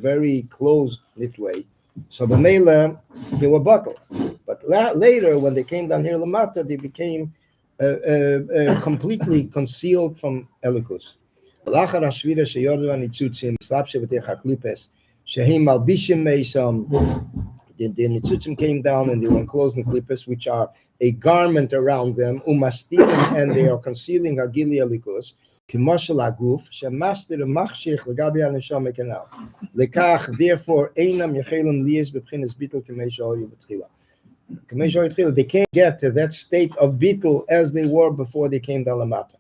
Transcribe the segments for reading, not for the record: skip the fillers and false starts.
very closed knit way. So the Mela, they were buckled. But later, when they came down here Lamata, they became completely concealed from Elikus. לאחר השבירה שיורדו הניצוצים, slap שבתך הקליפס, שהם מלבישים מייסם, the nitzutzim came down and they were enclosed in klippos, which are a garment around them, umastilim, and they are concealing hagili alikus, kimoshel aguf, shemaster machshich legabi haneshama kanal. Lekach, therefore, einam yechelim liyes b'bchinas bitul k'meisha oyu b'tchila. K'meisha oyu b'tchila, they can't get to that state of bitul as they were before they came down lamata.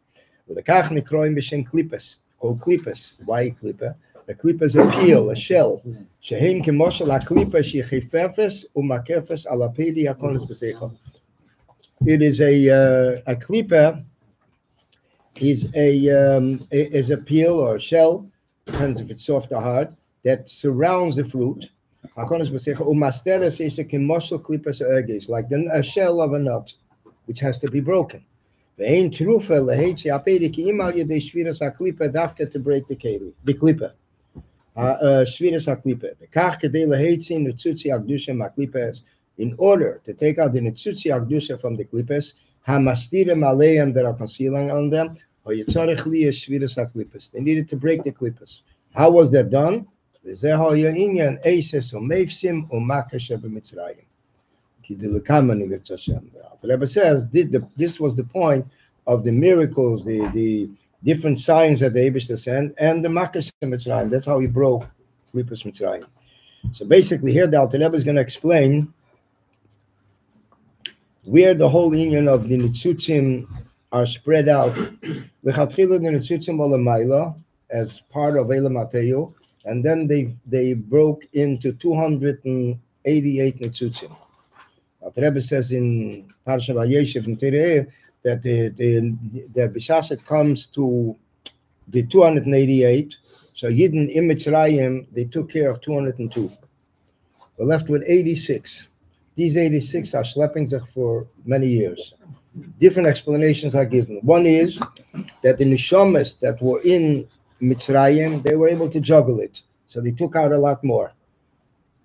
Lekach nikroim b'shem klippos, called klippos. Why klippa? A klipa is a peel, a shell. Shehem kemoshel haklipa shechifefes umakefes alapedi hakonis b'seicha. It is a klipa is a peel or a shell, depends if it's soft or hard, that surrounds the fruit. Hakonis b'seicha umasteres is a kemoshel klipas erges, like a shell of a nut, which has to be broken. Ve'ein trufa leheitzi apedi ki imal yedei shviras haklipa dafka to break the klipa. Shviras haklipa. Bekach kedei leheitzi nitzutzi hakdusha maklipas. In order to take out the nitzutzi hakdusha from the klipas, hamastirim aleim that are concealing on them, or yitzarech liyas shviras haklipas. They needed to break the klipas. How was that done? V'zeho ya'inyan eises u'meifsim u'makasha b'mitzrayim. The Rebbe says this was the point of the miracles, the different signs that the Eibushter sent, and the Makas Mitzrayim. That's how he broke Klipas Mitzrayim. So basically, here the Alter Rebbe is going to explain where the whole union of the Nitzutzim are spread out. V'chatchilu the Nitzutzim olamayla as part of Elam Ateu, and then they broke into 288 Nitzutzim. The Rebbe says in Parashat Vayeshev in Tereh that the Bishas it comes to the 288. So Yidden in Mitzrayim, they took care of 202. We're left with 86. These 86 are schlepping for many years. Different explanations are given. One is that the neshamas that were in Mitzrayim, they were able to juggle it. So they took out a lot more.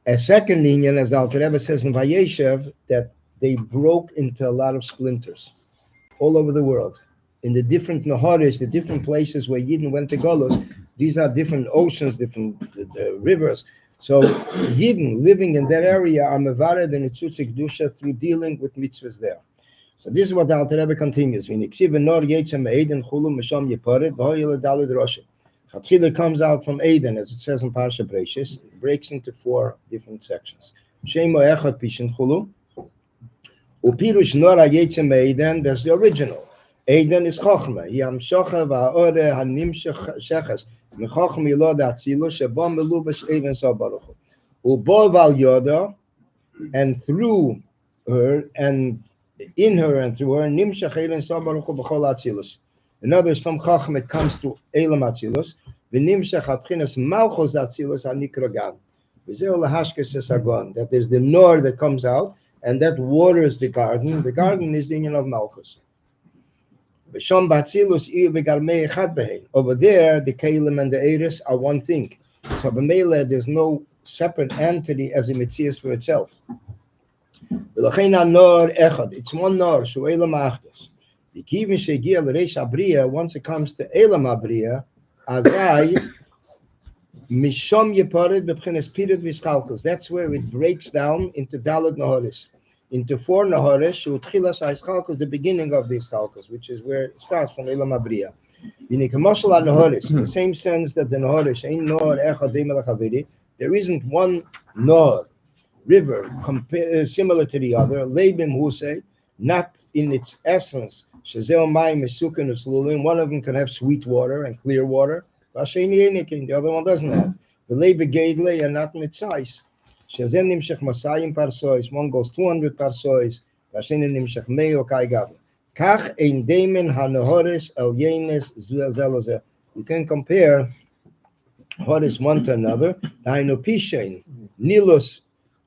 A second union, as Alter Rebbe says in Vayeshev, that they broke into a lot of splinters all over the world. In the different Naharis, the different places where Yidden went to Golos, these are different oceans, different rivers. So Yidden living in that area are mevared and Nitzutzik Dusha through dealing with mitzvahs there. So this is what the Alter Rebbe continues. Chatchila comes out from Eden, as it says in Parsha Breishis. It breaks into 4 different sections. Shemo echad pishin chulu. Upirush nora yetzem Eden. That's the original. Eden is chochma. Yam shocha va'ore hanim sheches. Mechochma yilod atzilu shebo melubash Eden sabaruchu. Ubo val yoda, and through her and in her and through her nimshach Eden sabaruchu b'chol atzilus. In others, from Chacham it comes to Elam Atzilus. V'nimshach atchinas malchus Atzilus hanikra gam. V'zeu lahashkes esagon. That is the nor that comes out, and that waters the garden. The garden is the union of malchus. V'sham b'Atzilus ir v'garmei echad behein. Over there, the Kalim and the Eris are one thing. So b'meila, there's no separate entity as a Metzias for itself. V'lachein ha-nor echad. It's one nor, so Elam Achdus. Once it comes to Elam Abriya, Azai Mishom Yepared B'Pchinas Pirid V'Schalkus. That's where it breaks down into Daled Naharis, into 4 Naharis. Utchilas HaSchalkus, the beginning of the Schalkus, which is where it starts from Elam Abriya. V'Nikamoshel HaNaharis, in the same sense that the Naharis ain't Nor Echad Deimel HaChaviri. There isn't one Nor river similar to the other. Leibim Husei, not in its essence. One of them can have sweet water and clear water. The other one doesn't have. The labor gateway and not in its size. One goes 200 parsois. You can compare Horis one to another. Nilus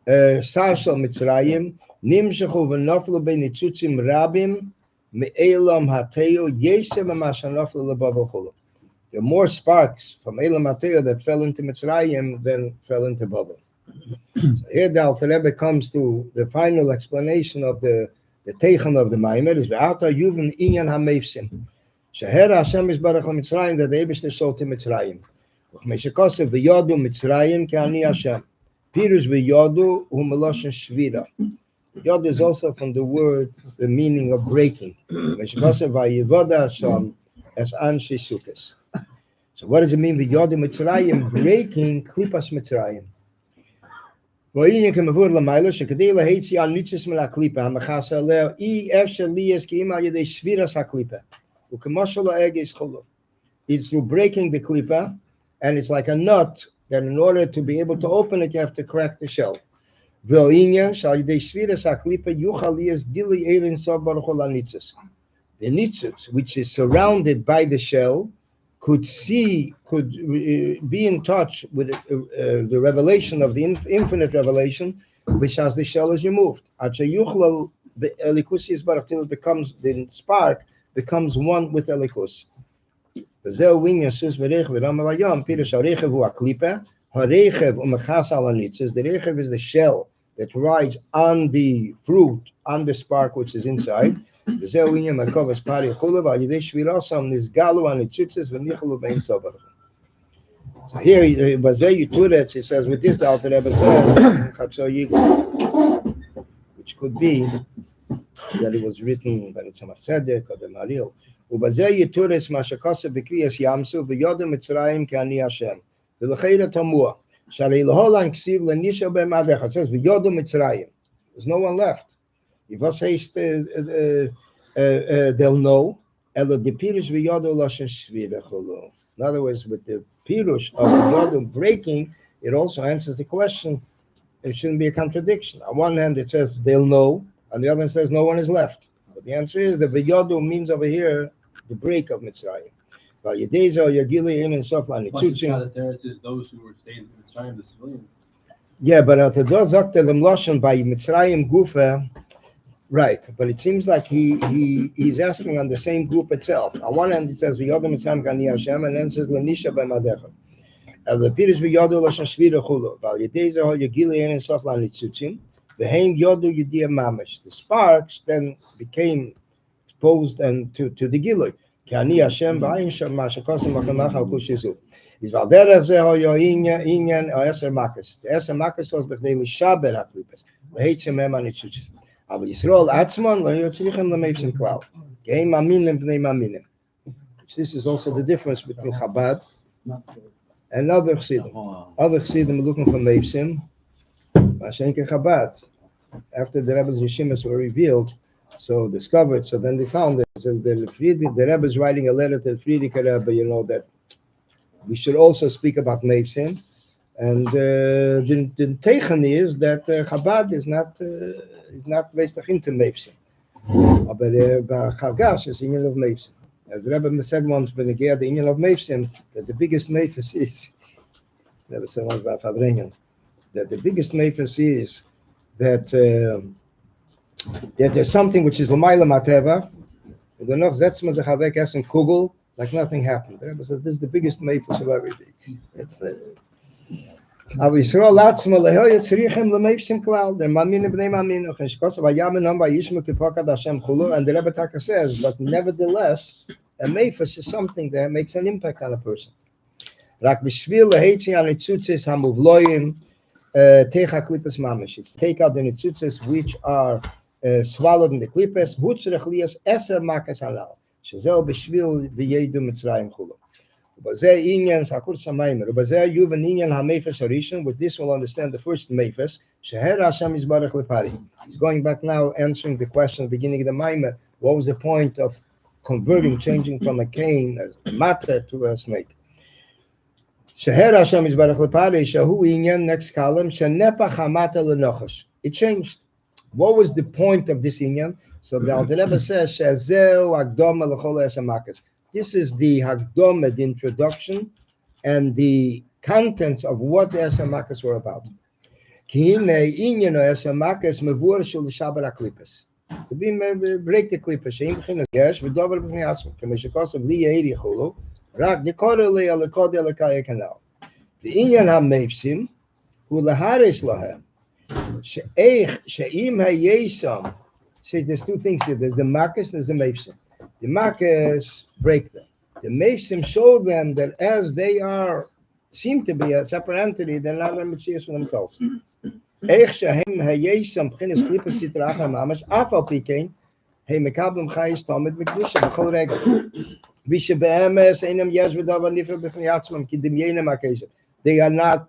Sarshal Mitzrayim, Nimshachu v'noflu be'nitzutzim rabim, me'elam hateo yesem ha'mashanoflu lebav chulu. There are more sparks from Elam Ateo that fell into Mitzrayim than fell into Babel. So here the Alter Rebbe comes to the final explanation of the Teichen of the Maimer is Ve'ata Yuvan Inyan HaMeifsim. Sheher Hashem Yisbarach HaMitzrayim that the Eibishter showed to Mitzrayim. Uchmeshikosev V'yodu Mitzrayim Ke'ani Hashem. Pirush V'yodu Hu Meloshen Shvira. Yod is also from the word, the meaning of breaking. Meshikosev V'yivoda Hashem as Anshi Sukkos. So what does it mean V'yodu Mitzrayim? Breaking Klipas Mitzrayim. ואיניה כמבור למעלה שכדי להציע ניצוץ מן הקליפה המכסה עליה אי אפשר להסכים על ידי שבירת הקליפה וכמו שלא אגס חולו. It's through breaking the klipa, and it's like a nut that in order to be able to open it you have to crack the shell. ואיניה שעל ידי שבירת הקליפה יוכל להיות גילי עיר סוף ברוך הוא לניצוץ. The nitzutz, which is surrounded by the shell, could be in touch with the revelation of the infinite revelation, which as the shell is removed. Till it becomes, the spark becomes one with Elikus. The rechev is the shell that rides on the fruit, on the spark which is inside. So here, it says, with this, the Alter Rebbe says, which could be that it was written by the Tzemach Tzedek or the Maril. It says, there's no one left. They'll know. In other words, with the pirush of the yodum breaking, it also answers the question. It shouldn't be a contradiction. On one hand, it says they'll know. On the other hand, it says no one is left. But the answer is that the yodum means over here the break of Mitzrayim. But the teres is those who were staying in Mitzrayim, the civilians. Yeah, but at the Dozakter Lemloshon by Mitzrayim Gufa. Right, but it seems like he's asking on the same group itself. On one hand, it says "V'yodem mitzrayim k'ani Hashem," and then it says "L'nisha b'madecha." The Pirush v'yodu l'shan shvira chulu. Val yedei zeh yagili ein sof l'nitzutzim. V'heim yodu yediyah mamash. The sparks then became exposed and to the gilui. K'ani Hashem b'ayin shem ma'ashakosim v'chamach al kushizu. Is val derech zeh inyan o eser makas. The eser makas was b'chdei l'shaber haklipas. V'heitzim em ha'nitzutzim. Aber Yisrael Atzman lo yotzrichem lemeivsim klal. Geim aminim b'nei maminim. This is also the difference between Chabad and other Chassidim. Other Chassidim are looking for meivsim, Mashenke Chabad. After the Rebbe's Rishimas were revealed, so discovered, so then they found that the Rebbe is writing a letter to the Friedrich Rebbe, that we should also speak about meivsim. And the Teichen is that Chabad is not based on meivsim, but Chagas is inyan of meivsim. As the Rebbe said once, when the inyan of meivsim, that the biggest meifus is, Rebbe said once about farbrengen, that the biggest meifus is that there's something which is l'mayla mateva, and then zetzma zechavek essen kugel, like nothing happened. The Rebbe said this is the biggest meifus of everything. It's Aber Yisrael Latzma lehoy tzrichem lemeivsim klal. They're maminim b'nei maminim. Cheshkosav hayamenam vayishmu kipokad Hashem chulu. And the Rebbe Taka says, but nevertheless, a meifus is something that makes an impact on a person. Rak b'shvil leheitzi an nitzutzis hamuvloyim techa klipas mamish. It's take out the nitzutzis which are swallowed in the klipas. Hutzrech lias eser makas halal. Shazel b'shvil v'yedu Mitzrayim chulu. With this we'll understand the first meifes. He's going back now, answering the question at the beginning of the Maimer. What was the point of converting, changing from a cane, a matter, to a snake? Next column. It changed. What was the point of this inyan? So the Alter Rebbe says, this is the Hagdoma, the introduction, and the contents of what the Esamakas were about. To be break the klipas, רק נקודו לי על הקודו לקאי כנ"ל. ועניין המפסים הוא להרס להם, שאם היסם, see, there's two things here. There's the Makis, there's the Mefsim. The Makis break them. The Mefsim show them that as they seem to be a separate entity, they're not going to see us for themselves. איך שהם היסם בחינס קליפס סטרא אחר ממש, אף על פי כן, הם מקבלים חייס תמיד מקדושה בכל רגע. ושבאמס אינם יש ודבר נפרד בפני עצמם, כי דמיינם הקשר. They are not,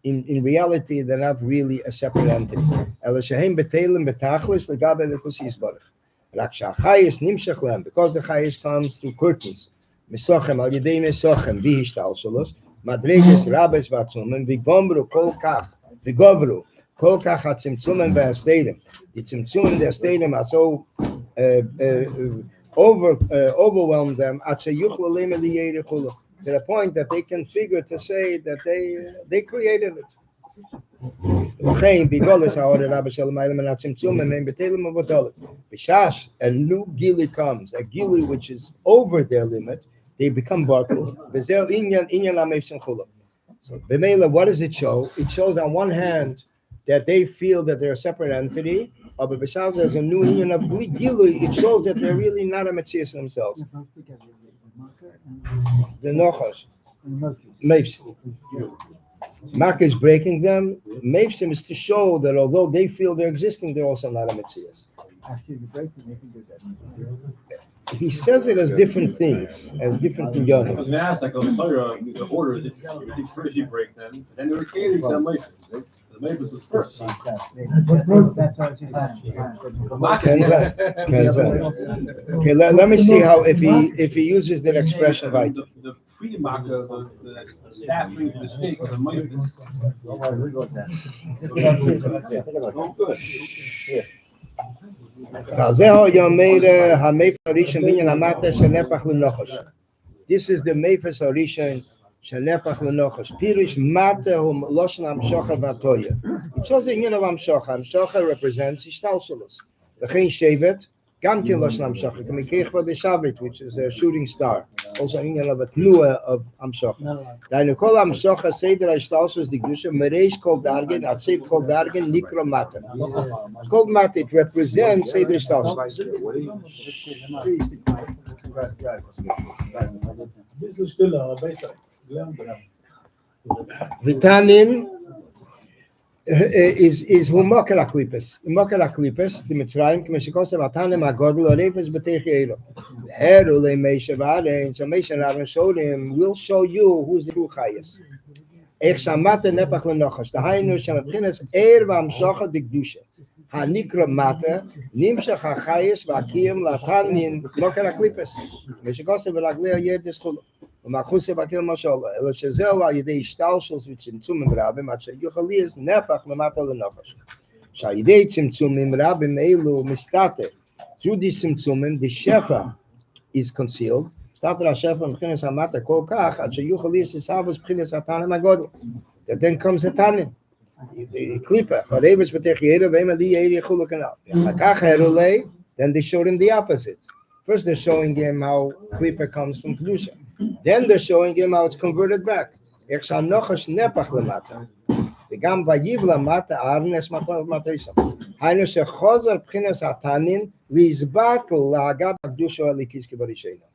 in reality, they're not really a separate entity. אלא שהם בטלים בתכלס לגבי אלוקוס יסברך. רק שהחייס נמשך להם, because the חייס comes through curtains, מסוכם, על ידי מסוכם, והשתלשלוס, מדרגס רבס ועצומים, וגומרו כל כך, וגוברו, כל כך הצמצומים והסתירים. The צמצומים והסתירים are so overwhelm them, עד שיוכלו להם ליהיה כולו. To the point that they can figure to say that they created it. לכן, בגולס העורר רבי של המיילה מן הצמצומים, הם בטלים ובטלים. בש"ס, a new gili comes, a gili which is over their limit, they become batal. וזהו עניין המפסים כולו. So, B'meila, what does it show? It shows on one hand that they feel that they're a separate entity, but besides there's a new union of Gilui, it shows that they're really not a Metzias themselves. The Nochos, Mefsim. Mak is breaking them. Mefsim is to show that although they feel they're existing, they're also not a Metzias. He says it as different things, as different I was gonna ask, like, the order, first you break them, and then there were cases that Mefis. The Mefis was first. Okay, let me see how if he uses that expression right. The pre-Maka, the staffing, the stake of the Mefis. Oh, good. This is the Mefes Harishon Shenepach Lenochos. Pirish Mate Hum Loshen Amshocha Vatoya. It shows the union of Amshocha. Amshocha represents Ishtalshalos. The Chen Shevet, Gamkin Loshen Amshocha. Kamikech for the Shabbat, which is a shooting star. Also union of a Tnua of Amshocha. Dainu Kol Amshocha Seder Ishtalshalos the Gusha Mereish Kol Dargen Atsev Kol Dargen Nikro Mate. Kol Mate, it represents Seder Ishtalshalos. This is still a basic. Vitanin is humokel aklipes. Humokel aklipes, the Mitzrayim, Kmeshikosa Vatanim Agodl Orefes Betechielo. Herule Meshevare, and Sameshan Aaron showed him, will show you who's the true Chayas. Ech Shamate Nepach Lenochos, the Hainu Shamapines, Vam Shocha de Gdusha. Hanikro Mate, Nimshach HaChayas, Vakim, Latanin, Mokel aklipes. Meshikosa Velaglea Yedis ומאחוסה בקל משולה, אלא שזהו על ידי השתלשלות וצמצומים רבים, עד שיוכליס נפח למטה לנחש. שעל ידי צמצומים רבים אלו מסתתר, through these צמצומים, the shefa is concealed, מסתתר השפע מבחינס המטה כל כך, עד שיוכליס לסבוס מבחינס התנן הגודל. That then comes התנן, the klipa, הרבס בתחיירה, והם עלי יערי יכולו כנל. אחר כך הרולה, then they showed him the opposite. First they're showing him how klipa comes from Kedusha. Then they're showing him how it's converted back. The gam vayivla mata arnes mataisam. Hainu shechozer pchinas atanin lizbakel laagab kedusha alikis kibarishena.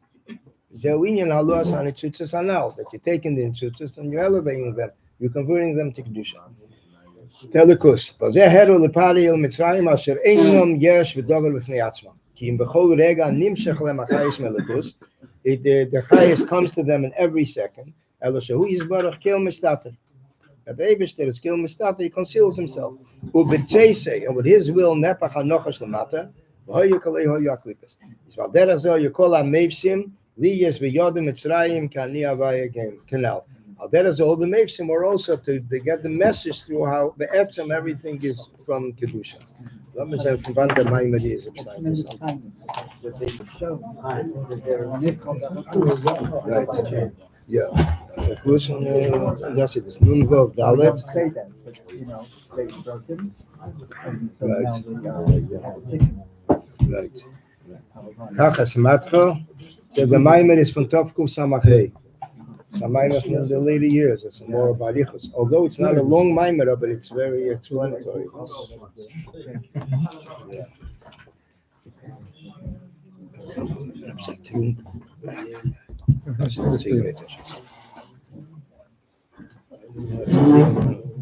Zewinyan haluas anitzutzas anal, that you're taking the intzutzas and you're elevating them, you're converting them to kedusha. Telikus. Vazeh heru lepari el mitzrayim asher einom yesh v'dover b'fnei atzmam. Ki im bechol rega nimshech lem achayis melikus. The highest comes to them in every second. Elishahu Yisbarach Kil Mistater. At the Eibishter, it's Kil Mistater, he conceals himself. Ubitchese, and with his will, Nepach HaNochas Lamata, V'hoyu Kalei Hoyu Aklipes. So, Alderazo, you call on Mevsim, Liyas V'yodim Mitzrayim, Kani Avaya Canal. Alderazo, the Mevsim were also to get the message through how the Etzem, everything is from Kedusha. Let me say, from Vanda Maimadi is upside down. That they could show that they're Right. Yeah. The question, that's it. It's Nunvov Dalet. say that, but they've broken. And so Right. now they have a ticket. Right. Kachas Matcha. So the Maimer is from Tovku Samachei. It's a Maimer from the later years. It's more barichus. Although it's not a long Maimer, but it's very explanatory. Yeah.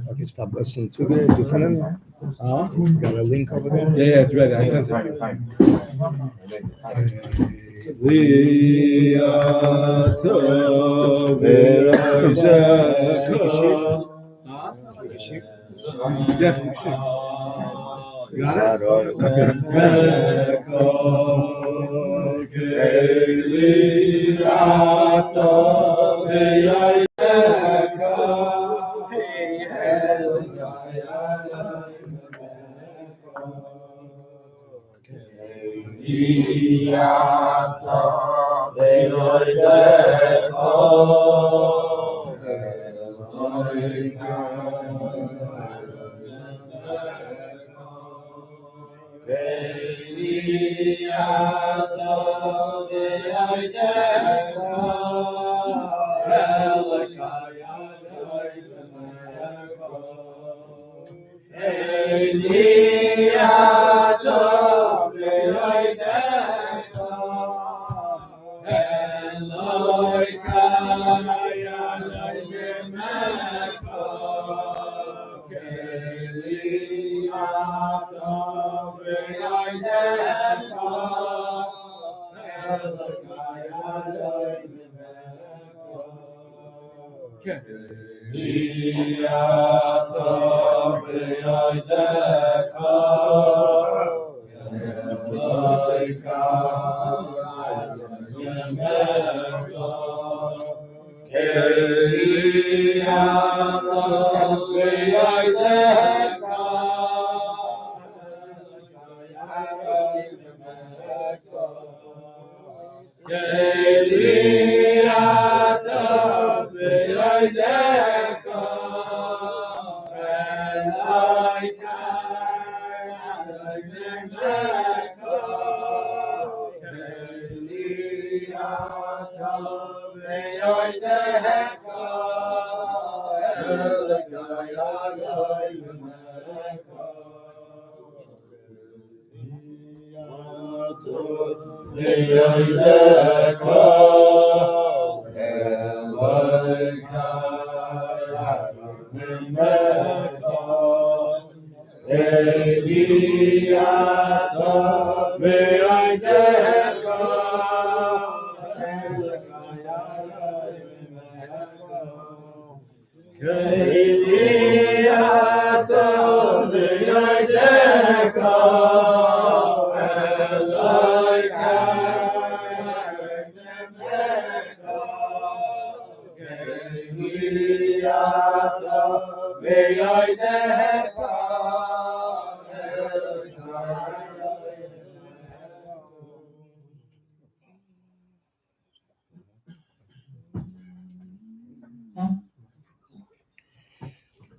Okay, it's publishing too good. You find him? Got a link over there? Yeah, it's ready. I sent it. Yes, you should.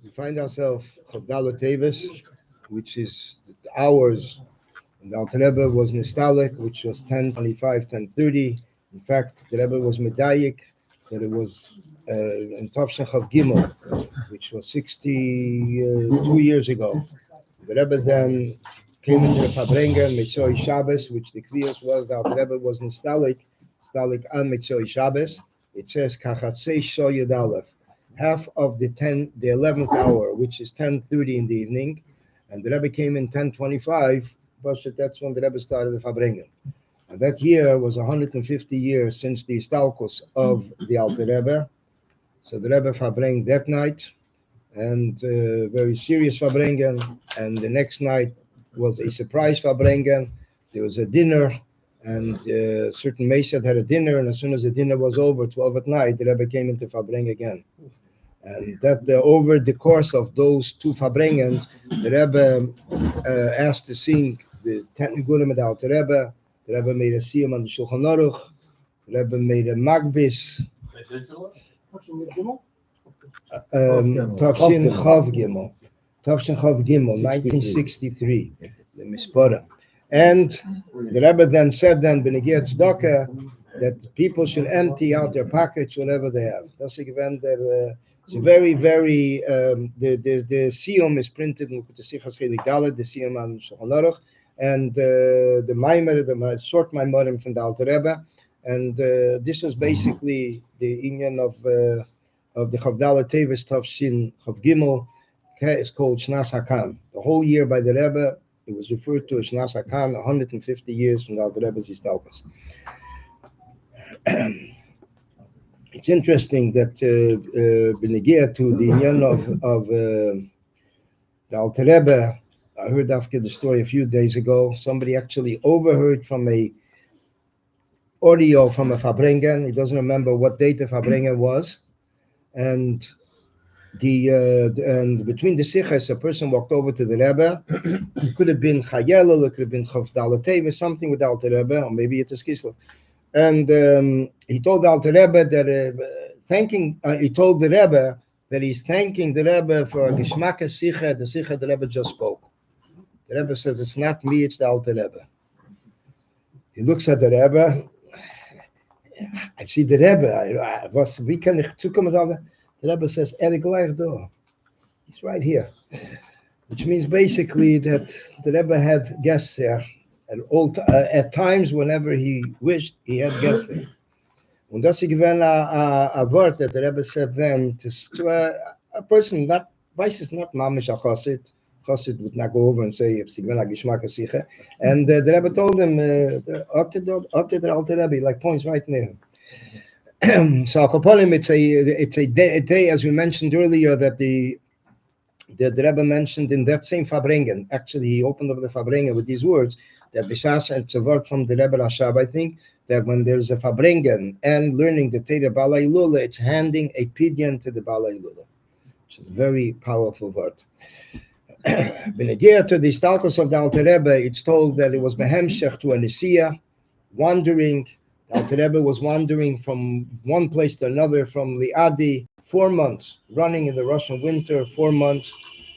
We find ourselves Chavdala Teves, which is the hours. And the Alter Rebbe was Nistalik, which was 10:25, 10:30. In fact, the Rebbe was Medayik, that it was in Tovshin Chav Gimel, which was 62 years ago. The Rebbe then came into the farbrengen, Mitzvah Shabbos, which the Kriyos was, the Alter Rebbe was Nistalik, Stalik and Mitzvah Shabbos. It says, Kachatzei Shoyed Aleph. Half of the 11th hour, which is 10:30 in the evening, and the Rebbe came in 10:25. But that's when the Rebbe started the farbrengen. And that year was 150 years since the Istalkos of the Alter Rebbe. So the Rebbe farbrenged that night, and very serious farbrengen. And the next night was a surprise farbrengen. There was a dinner, and certain Mesad had a dinner, and as soon as the dinner was over, 12 at night, the Rebbe came into farbrengen again. And that over the course of those two farbrengens, the Rebbe asked to sing the 10 Nigurim of the Alter Rebbe. The Rebbe made a siyum on the Shulchan Aruch. The Rebbe made a magbis. Tavshin Chav Gimel, 1963, the Mispora. And the Rebbe then said, Benegir Tzedakah, that people should empty out their pockets whatever they have. That's again it's very, very the siyum is printed in the Sichas Chelik Dalet, the siyum on Shulchan Aruch, and the Maimer, the short Maimerim from the Alter Rebbe, and this was basically the inyan of the Chavdala Teves Tavshin Chav Gimel. It's called Shnas Hakan. The whole year by the Rebbe, it was referred to as Shnas Hakan, 150 years from the Alter Rebbe's Istalkus. It's interesting that Benegir to the inyan of the Alter Rebbe, I heard after the story a few days ago, somebody actually overheard from a audio from a farbrengen. He doesn't remember what date the farbrengen was, and and between the sichas, a person walked over to the Rebbe. It could have been Chayel, it could have been Chof Dalateva, something with the Alter Rebbe, or maybe it was Kislev. And he told the Alter Rebbe that he told the Rebbe that he's thanking the Rebbe for Gishmaka Sicha, the Sicha the Rebbe just spoke. The Rebbe says, it's not me, it's the Alter Rebbe. He looks at the Rebbe. I see the Rebbe. Wie kann ich zukommen sagen? The Rebbe says, gleich da. He's right here. Which means basically that the Rebbe had guests there. At times, whenever he wished, he had guests there. Und das ist gewesen a word that the Rebbe said then to a person that weiß es not mamish a chassid. Chassid would not go over and say if sigven a gishmak a sicha. And the Rebbe told him, Otte der Alter Rebbe, like points right near him. So Akopolim, it's a day, as we mentioned earlier, that the Rebbe mentioned in that same farbrengen. Actually, he opened up the farbrengen with these words that Bishas, it's a word from the Rebbe Rashab, I think, that when there's a farbrengen and learning the Teda Bala Ilula, it's handing a pidyon to the Bala Ilula, which is a very powerful word. Benegir to the Stalkos of the Alter Rebbe, it's told that it was Behemshech to a Nisiya, wandering. The Alter Rebbe was wandering from one place to another, from Liadi, 4 months, running in the Russian winter, 4 months,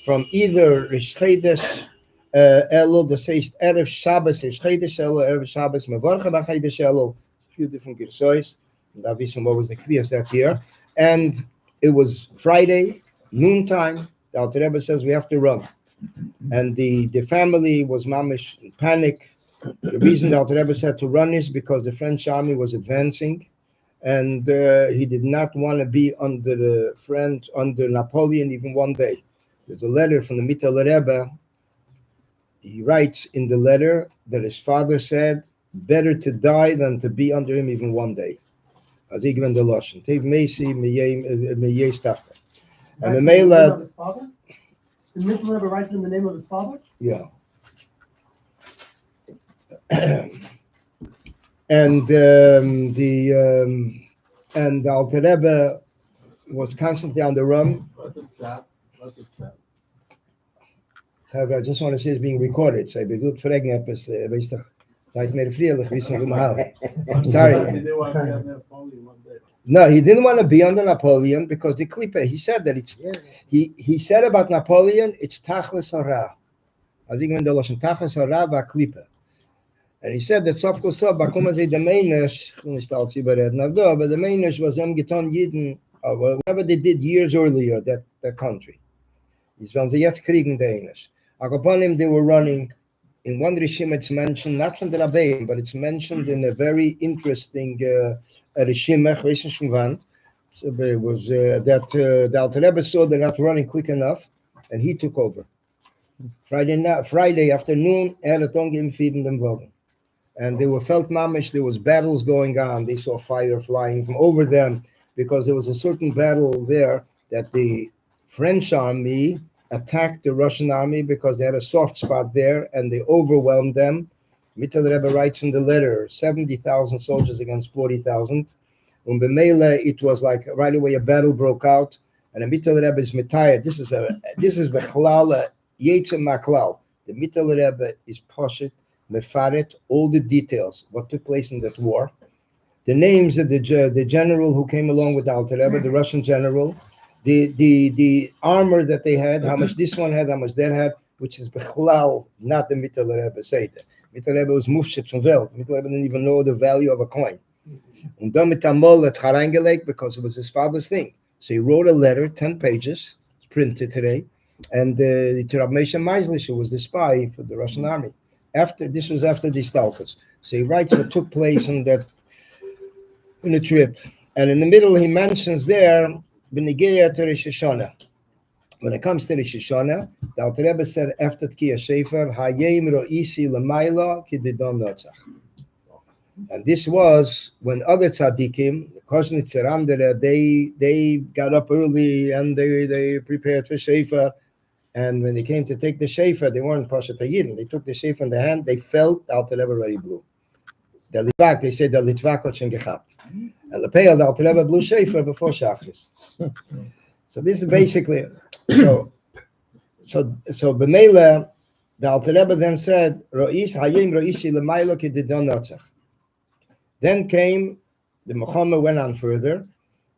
from either Rish Chedesh Elul, the says Erev Shabbos, Rish Chedesh Elul, Erev Shabbos, Mevorcha B'Chedesh Elul, a few different girsois, and obviously what was the Kriyas that year, and it was Friday, noontime. The Alter Rebbe says we have to run, and the family was mamish in panic. The reason the Alter Rebbe said to run is because the French army was advancing, and he did not want to be under Napoleon even one day. There's a letter from the Michoel Rebbe. He writes in the letter that his father said, better to die than to be under him even one day. As he given the Lashon. Tev Meisi Meyei Stafka. And the Mela. The Michoel Rebbe writes in the name of his father? Yeah. And the Alter Rebbe was constantly on the run. However, I just want to say it's being recorded. So I be good fragen etwas, weißt du, seid mir frierlich, wissen wir mal. I'm sorry. No, he didn't want to be under Napoleon because the klippe, he said that it's, he said about Napoleon, it's tachlis hara. As even the Lashon tachlis hara va klippe. And he said that Sof Kosof, Bakuma say the Meinish, but the Meinish was Geton Yidden, whatever they did years earlier, that country. He's from the Yetz Kriegen Danish. Upon him, they were running. In one Rishim, it's mentioned, not from the Rabbeim, but it's mentioned in a very interesting Rishim, so it was that the Alter Rebbe saw they're not running quick enough, and he took over. Friday afternoon, feeding them wagon. And they were felt mamish, there was battles going on. They saw fire flying from over them because there was a certain battle there that the French army attacked the Russian army because they had a soft spot there and they overwhelmed them. Michoel Rebbe writes in the letter, 70,000 soldiers against 40,000. And B'meila, it was like right away a battle broke out. And the Michoel Rebbe is mitayah. This is Bechlal, Yetze Maklal. The Michoel Rebbe is Poshet, Mefaret, all the details, what took place in that war. The names of the general who came along with Alter Rebbe, the Russian general, the armor that they had, how much this one had, how much that had, which is Bechlal, not the Michoel Rebbe Seder. Michoel Rebbe was mufshit from Welt. Michoel Rebbe didn't even know the value of a coin. And dann mit Amol at reingelegt because it was his father's thing. So he wrote a letter, 10 pages, it's printed today, and to Rabbi Michoel Seligson, who was the spy for the Russian army. This was after the Stalkers. So he writes what took place in the trip. And in the middle, he mentions there, B'negea to Rosh Hashanah. When it comes to Rosh Hashanah, the Alter Rebbe said after Tkiya Shefer, Hayem ro'isi l'mayla ki didon notzach. And this was when other tzaddikim, the Koznitzer Andere, they got up early and they prepared for Shefer. And when they came to take the Shefer, they weren't Pashat HaYidin. They took the Shefer in the hand, they felt the Alter Rebbe already blew. The Litvak, they said the Litvak had schon gehabt. And the Peil, the Alter Rebbe blew Shefer before Shachris. So this is basically, so B'meila, the Alter Rebbe then said, Ro'is hayim ro'isi l'maylo ki didon notzach. Then came, the Muhammad went on further,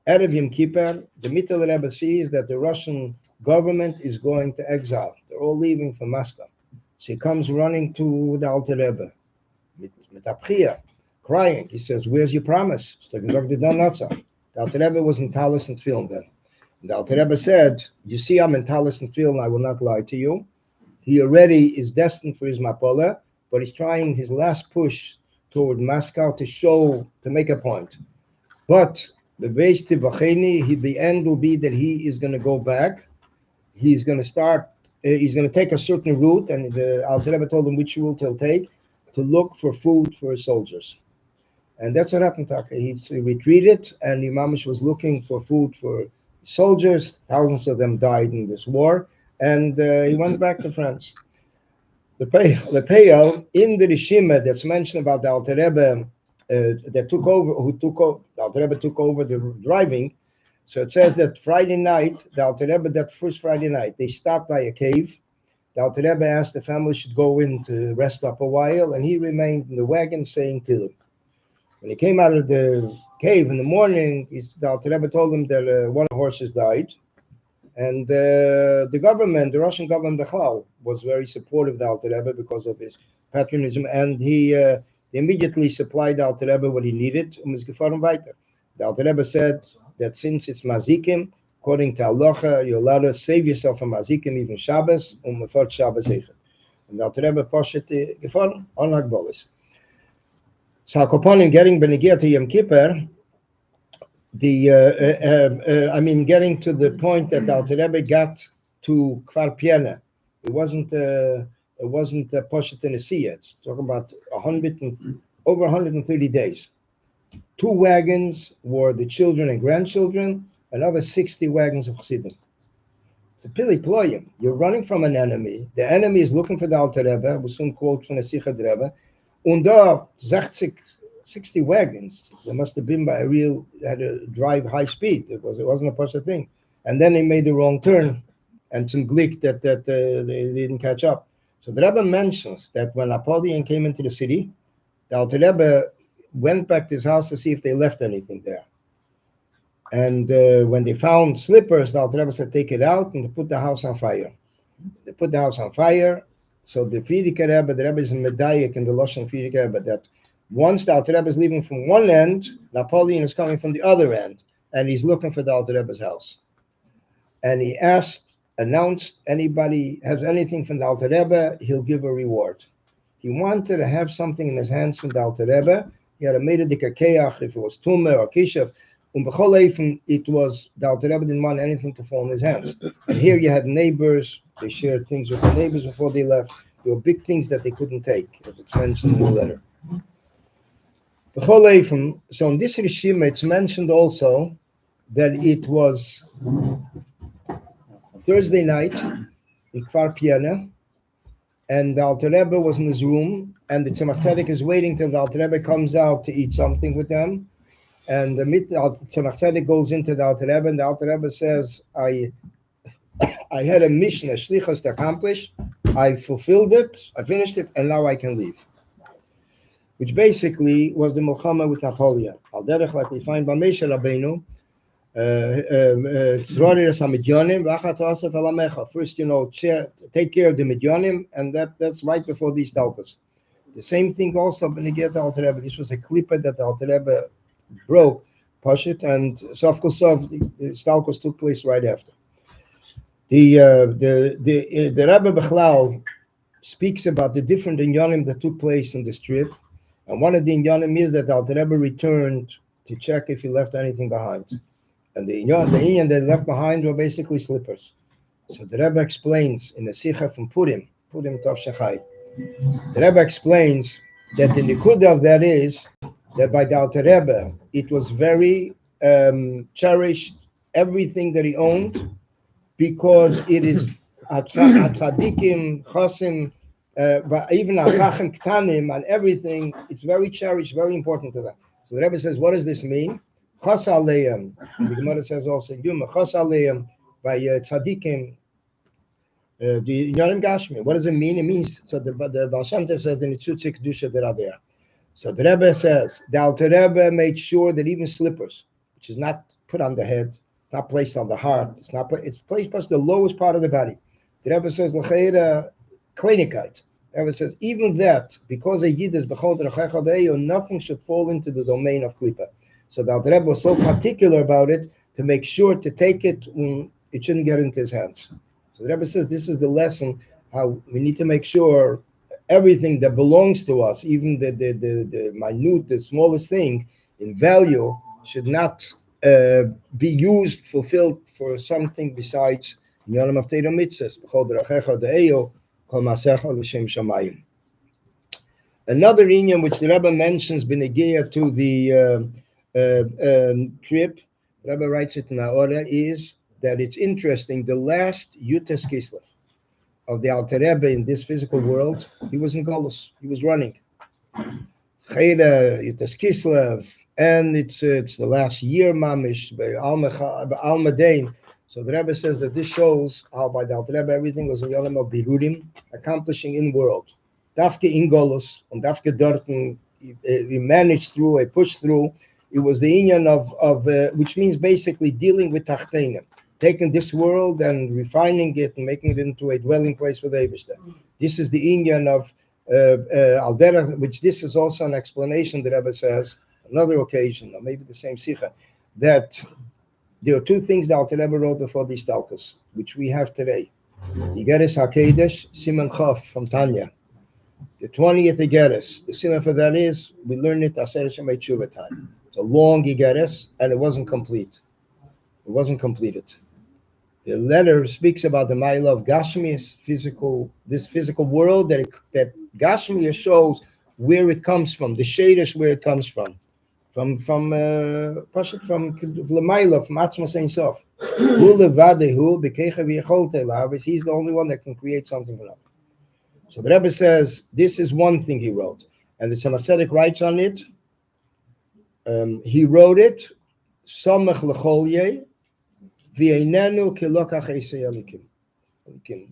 Erev Yom Kippur, the Michoel Rebbe sees that the Russian government is going to exile. They're all leaving for Moscow. So he comes running to the Alter Rebbe, mit Abchia, crying. He says, where's your promise? The Alter Rebbe was in Talis and Tefillin then. And the Alter Rebbe said, you see I'm in Talis and Tefillin, I will not lie to you. He already is destined for his Mapola, but he's trying his last push toward Moscow to make a point. But the base Tibacheni, the end will be that he is going to go back. He's going to take a certain route, and the Alter Rebbe told him which route he'll take to look for food for his soldiers. And that's what happened to He retreated, and Imamish was looking for food for soldiers. Thousands of them died in this war, and he went back to France. The Peil in the Rishima that's mentioned about the Alter Rebbe that took over, the Alter Rebbe took over the driving. So it says that Friday night, the Alter Rebbe, that first Friday night, they stopped by a cave. The Alter Rebbe asked the family should go in to rest up a while, and he remained in the wagon saying Tehillim. When he came out of the cave in the morning, the Alter Rebbe told him that one of the horses died. And the Russian government, Bechlal, was very supportive of the Alter Rebbe because of his patriotism, and he immediately supplied the Alter Rebbe what he needed. The Alter Rebbe said that since it's Mazikim, according to Halacha, you're allowed to save yourself from Mazikim, even Shabbos, Mefort Shabbos Eichet. And the Alter Rebbe poshet gefahren on Hagbolis. So Hakoponim getting Benegir to Yom Kippur, getting to the point that the Alter Rebbe got to Kfar Piena. It wasn't poshet in the sea yet. It's talking about over 130 days. 2 wagons were the children and grandchildren, another 60 wagons of Chassidim. It's a pili ployim. You're running from an enemy. The enemy is looking for the Alter Rebbe. We soon quote from the Sichad Rebbe. Und da 60 wagons. They must have been had to drive high speed. It wasn't a possible thing. And then they made the wrong turn, and some glick that they didn't catch up. So the Rebbe mentions that when Napoleon came into the city, the Alter Rebbe went back to his house to see if they left anything there. And when they found slippers, the Alter Rebbe said, take it out and put the house on fire. They put the house on fire. So the Friedrich Rebbe, the Rebbe is in Medayik in the Lashon Friedrich Rebbe, that once the Alter Rebbe is leaving from one end, Napoleon is coming from the other end, and he's looking for the Alter Rebbe's house. And he announced, anybody has anything from the Alter Rebbe, he'll give a reward. He wanted to have something in his hands from the Alter Rebbe. He had made a dikakeach, if it was Tumah or Kishav. It was, the Alter Rebbe didn't want anything to fall in his hands. And here you had neighbors, they shared things with the neighbors before they left. There were big things that they couldn't take, as it's mentioned in the letter. So in this Rishima, it's mentioned also that it was Thursday night in Kfar Piena, and the Alter Rebbe was in his room, and the Tzemach Tzedek is waiting till the Alter Rebbe comes out to eat something with them. And the Tzemach Tzedek goes into the Alter Rebbe, and the Alter Rebbe says, I had a mission, a shlichus to accomplish. I fulfilled it, I finished it, and now I can leave. Which basically was the Milchama with Napoleon. Al derech, like we find by Moshe Rabbeinu, first, take care of the Midyanim, and that's right before these talpas. The same thing also when you get the Alter Rebbe. This was a clipper that the Alter Rebbe broke, Pashit, and Sof Kosov, the Stalkos took place right after. The Rebbe Bechlal speaks about the different inyanim that took place in this trip, and one of the inyanim is that the Alter Rebbe returned to check if he left anything behind, and the inyan that left behind were basically slippers. So the Rebbe explains in the Sikha from Purim Tov Shechai. The Rebbe explains that the nikuda of that is that by the Alter Rebbe it was very cherished everything that he owned, because it is tzaddikim, chosim, but even achachim ktanim and everything. It's very cherished, very important to them. So the Rebbe says, what does this mean? Chos aleim. The Gemara says also, Yuma chos aleim by tzaddikim. The Yonim Gashmi. What does it mean? It means, so the Baal Shem Tov says the Nitzutzi Kedusha that are there. So the Rebbe says the Alter Rebbe made sure that even slippers, which is not put on the head, it's not placed on the heart, it's placed past the lowest part of the body. The Rebbe says l'cheira klinikite. The Rebbe says even that, because a yid is b'chol d'rechecha be'eyo, nothing should fall into the domain of klipa. So the Alter Rebbe was so particular about it to make sure to take it when it shouldn't get into his hands. So the Rebbe says this is the lesson, how we need to make sure everything that belongs to us, even the minute, the smallest thing in value, should not be used, fulfilled for something besides Yonim of Torah mitzvahs. Another inyan which the Rebbe mentions b'negeya to the trip, the Rebbe writes it in Aora, is that it's interesting. The last Yutas Kislev of the Alter Rebbe in this physical world, he was in Golus. He was running. Chayda, Yutas Kislev, and it's the last year, Mamish, Almadein. So the Rebbe says that this shows how by the Alter Rebbe everything was in Yonim of Birudim, accomplishing in world. Dafke in Golus, and Dafke Dorten, he managed through, he pushed through. It was the inyan of which means basically dealing with Tachtenim, taking this world and refining it and making it into a dwelling place for the Eibishter. This is the inyan of Aldera, which this is also an explanation that Rebbe says, another occasion, or maybe the same Sikha, that there are two things that Alter Rebbe wrote before these Talkas, which we have today. Igeres HaKedesh, Siman Chof from Tanya. The 20th Igeres, the Siman for that is, we learn it Aser Shemay Tshuva time. It's a long Igeres, and it wasn't complete. It wasn't completed. The letter speaks about the Maila of Gashmias, this physical world that Gashmias shows where it comes from, the Shadish where it comes from Lamaila, from Atzmas Ein Sof. He's the only one that can create something from nothing. So the Rebbe says this is one thing he wrote, and the Tzemach Tzedek writes on it. He wrote it, Samech L'Cholye. In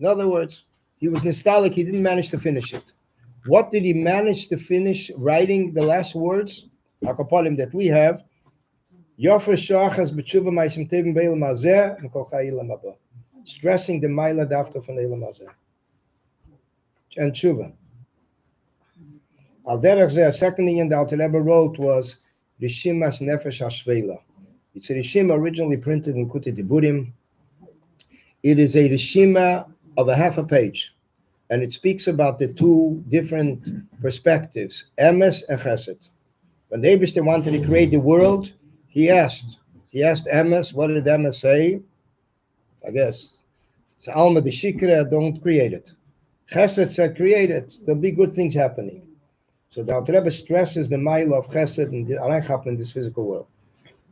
other words, he was nostalgic, he didn't manage to finish it. What did he manage to finish writing the last words? Akapalim that we have. Stressing the Maila Dafka from Eilam Hazeh. And Tshuva. Al derech zeh, a second thing the Alter Rebbe wrote was Rishimas Nefesh HaShveila. It's a Rishima originally printed in Kutei Diburim. It is a Rishima of a half a page, and it speaks about the two different perspectives, Emes and Chesed. When the Eibishter wanted to create the world, he asked Emes, what did Emes say? I guess, it's Alma de Shikra, don't create it. Chesed said, create it, there'll be good things happening. So the Alter Rebbe stresses the mile of Chesed and the Aranchap in this physical world.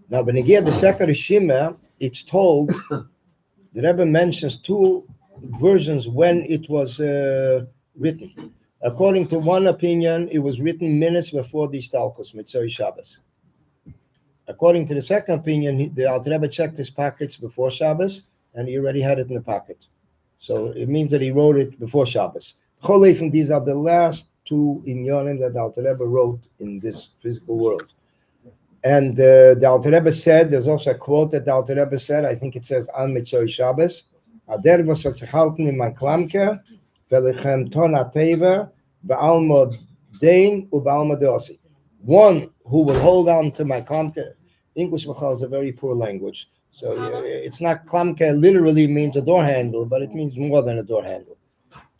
Now, when again the second Rishima, it's told, the Rebbe mentions two versions when it was written. According to one opinion, it was written minutes before these Talkos, Mitzvah Shabbos. According to the second opinion, the Alter Rebbe checked his pockets before Shabbos, and he already had it in the pocket. So it means that he wrote it before Shabbos. Cholei, these are the last two inyanim that the Alter Rebbe wrote in this physical world. And the Alter Rebbe said, there's also a quote that the Alter Rebbe said, I think it says, An Mitzvah Shabbos, Ader was hat sich halten in mein Klamke, velechem ton ateva, be'almod Dain ubalma deosi. One who will hold on to my klamke. English Michoel is a very poor language. So it's not klamke literally means a door handle, but it means more than a door handle.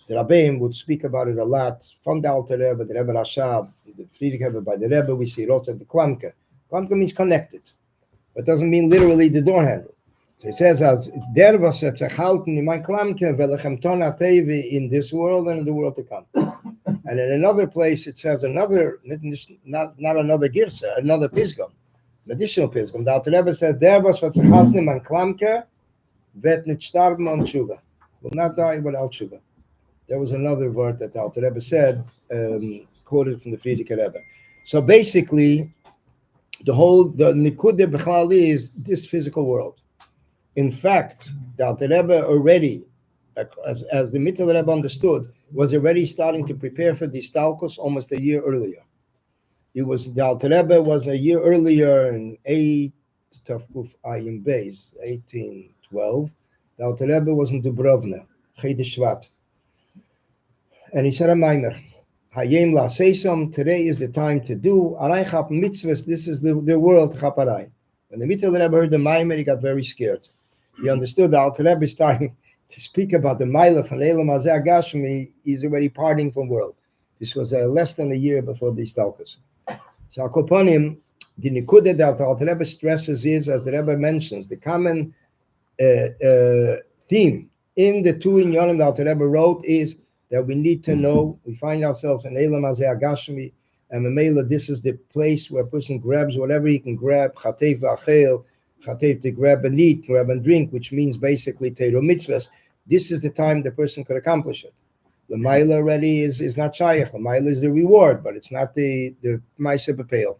The Rabbeim would speak about it a lot from the Alter Rebbe, the Rebbe Rashab, the Friedrich Rebbe by the Rebbe. We see it also the klamke. Klamke means connected, but doesn't mean literally the door handle. So it says, as there was a halten in my klamke, velechem tona tevi in this world and in the world to come. And in another place, it says another, not another girsa, another pisgum, an additional pisgum. The Alter Rebbe said, there was a halten in my klamke, vet nit starben on tshuva. Will not die without tshuva. There was another word that the Alter Rebbe said, quoted from the Friedrich Rebbe. So basically, the Nikude B'chlal is this physical world. In fact, the Alter Rebbe already, as the Michoel Rebbe understood, was already starting to prepare for the Stalkos almost a year earlier. The Alter Rebbe was a year earlier in 1812. The Alter Rebbe was in Dubrovna, Chedesh Shvat. And he said a minor. Hayem la seisam, today is the time to do. Arai chap mitzvahs, this is the world chaparai. When the Michoel Rebbe heard the Maimer, he got very scared. He understood the Alter Rebbe starting to speak about the Mailer from Leilam Hazeh Gashmi. He's already parting from world. This was less than a year before the Stalkos. So Akoponim, the Nikude that the Alter Rebbe stresses is, as the Rebbe mentions, the common theme in the two inyanim the Alter Rebbe wrote is that we need to know, we find ourselves in Eilam Hazeh Agashmi, and Mamela, this is the place where a person grabs whatever he can grab, Chatev V'achel, Chatev to grab and eat, grab and drink, which means basically Teiro Mitzvahs. This is the time the person could accomplish it. The Maila already is not Shayach. The Maila is the reward, but it's not the Maisa B'Peil.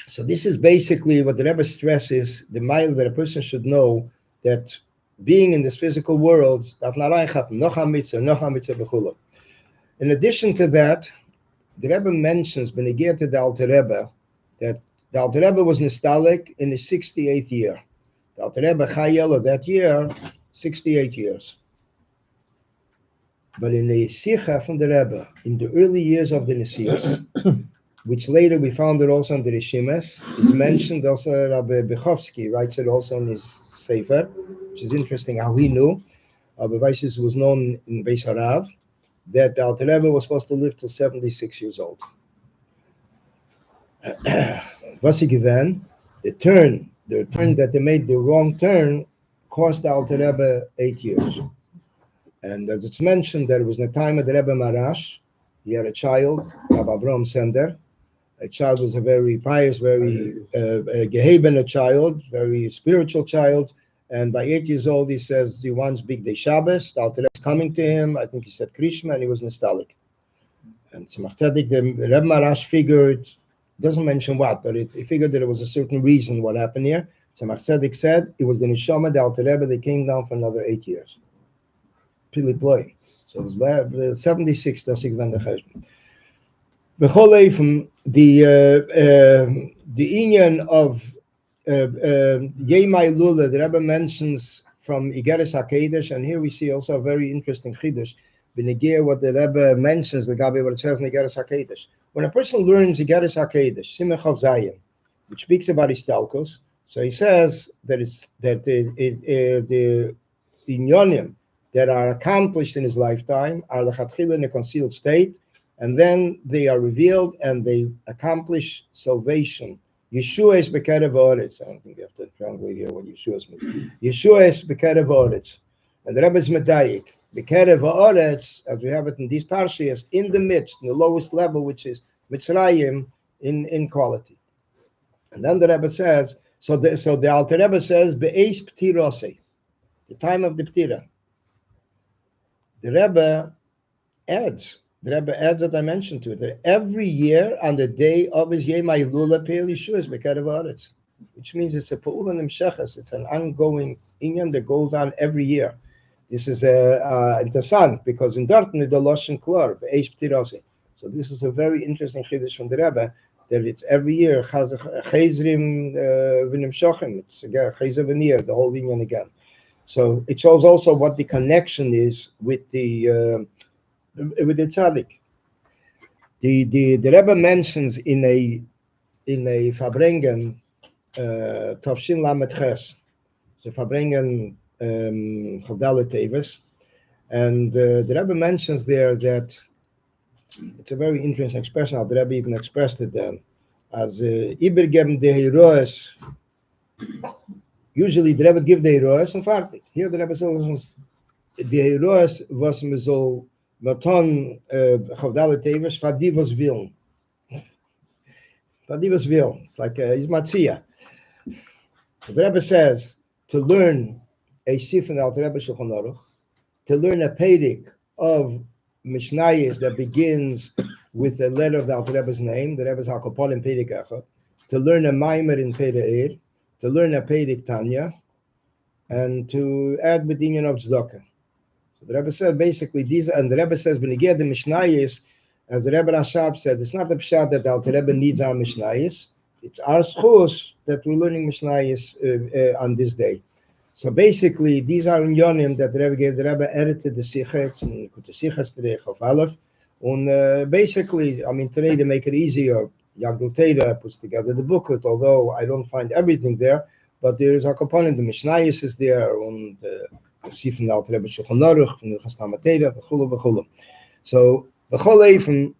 So this is basically what the Rebbe stresses, the Maila that a person should know, that being in this physical world, in addition to that, the Rebbe mentions, Benegir to the Alter Rebbe, that the Alter Rebbe was nostalgic in his 68th year. The Alter Rebbe Chayel of that year, 68 years. But in the Sikha from the Rebbe, in the early years of the Nesias, which later we found it also in the Rishimes, is mentioned also. Rabbi Bechovsky writes it also in his Sefer, which is interesting how he knew. Rabbi Weiss was known in Beis Harav that the Alter Rebbe was supposed to live till 76 years old. Was given the turn that they made, the wrong turn, cost the Alter Rebbe 8 years. And as it's mentioned, that it was in the time of the Rebbe Marash. He had a child, Rabbi Avram Sender. A child was a very pious, very geheben child, very spiritual child. And by 8 years old, he says he wants big day Shabbos. The Alter Rebbe is coming to him. I think he said Krishma, and he was nostalgic. And Tzemach Tzedek, the Rebbe Marash figured, doesn't mention what, but he figured that there was a certain reason what happened here. Tzemach Tzedek said it was the Neshama, the Alter Rebbe, that came down for another 8 years. Pili Ploi. So it was 76, that's even the Cheshbon. From the Inyan of Yemai Lula, the Rebbe mentions from Igeres HaKedesh, and here we see also a very interesting Chiddush. Benegir, what the Rebbe mentions, the Gabi, what it says in Igeres HaKedesh. When a person learns Igeres HaKedesh, Simech of Zayin, which speaks about Istalkos, so he says that the Inyonim that are accomplished in his lifetime are the Chatchila in a concealed state, and then they are revealed and they accomplish salvation. Yeshua is Bekerev Oretz. I don't think you have to translate here what Yeshua means. Yeshua is Bekerev Oretz. And the Rebbe is Medayik. Bekerev Oretz, as we have it in these parshias, in the midst, in the lowest level, which is Mitzrayim in quality. And then the Rebbe says, so the Alter Rebbe says, Be'ez Ptirose, the time of the Ptira. The Rebbe adds that I mentioned to it, that every year on the day of his Yemai Lula Peil Yeshua is Bekerev Oretz, which means it's a Pa'ul and Imshechas, it's an ongoing inyan that goes on every year. This is interessant because in Dortmund the Loshen Klor, Be'ez Ptirose. So this is a very interesting chiddush from the Rebbe, that it's every year Chezrim V'nim Shochem, it's again Chezer V'nir, the whole inyan again. So it shows also what the connection is with the with the tzaddik. The Rebbe mentions in a farbrengen tafshin lamet ches, the farbrengen chavdale teves, and the Rebbe mentions there that it's a very interesting expression. How the Rebbe even expressed it there as ibergeben de heroes. Usually the Rebbe give the heroes and fartig. Here the Rebbe says the heroes was me so maton chavdale teves fadivos willen. Fadivos willen. It's like he's matzia. The Rebbe says to learn a sif in Alter Rebbe Shulchan Aruch, to learn a pedic of Mishnayos that begins with the letter of the Alter Rebbe's name, the Rebbe's Hakopolim Pedic Echad, to learn a Maimer in Teda Eir, to learn a pedic Tanya, and to add Medinian of Tzedakah. So the Rebbe said basically these, and the Rebbe says when you get the Mishnayos, as the Rebbe Rashab said, it's not the pshat that the Alter Rebbe needs our Mishnayos. It's our schus that we're learning Mishnayos on this day. So basically, these are in Yonim that the Rebbe gave. The Rebbe edited the Sichets and put the Sichets today, Chof Aleph. And basically, I mean, today to make it easier, Yagdul Teda puts together the booklet, although I don't find everything there, but there is a component, the Mishnayos is there, and the Sif from the Alter Rebbe Shulchan Aruch, from the Chastam Teda, v'chulu. So, from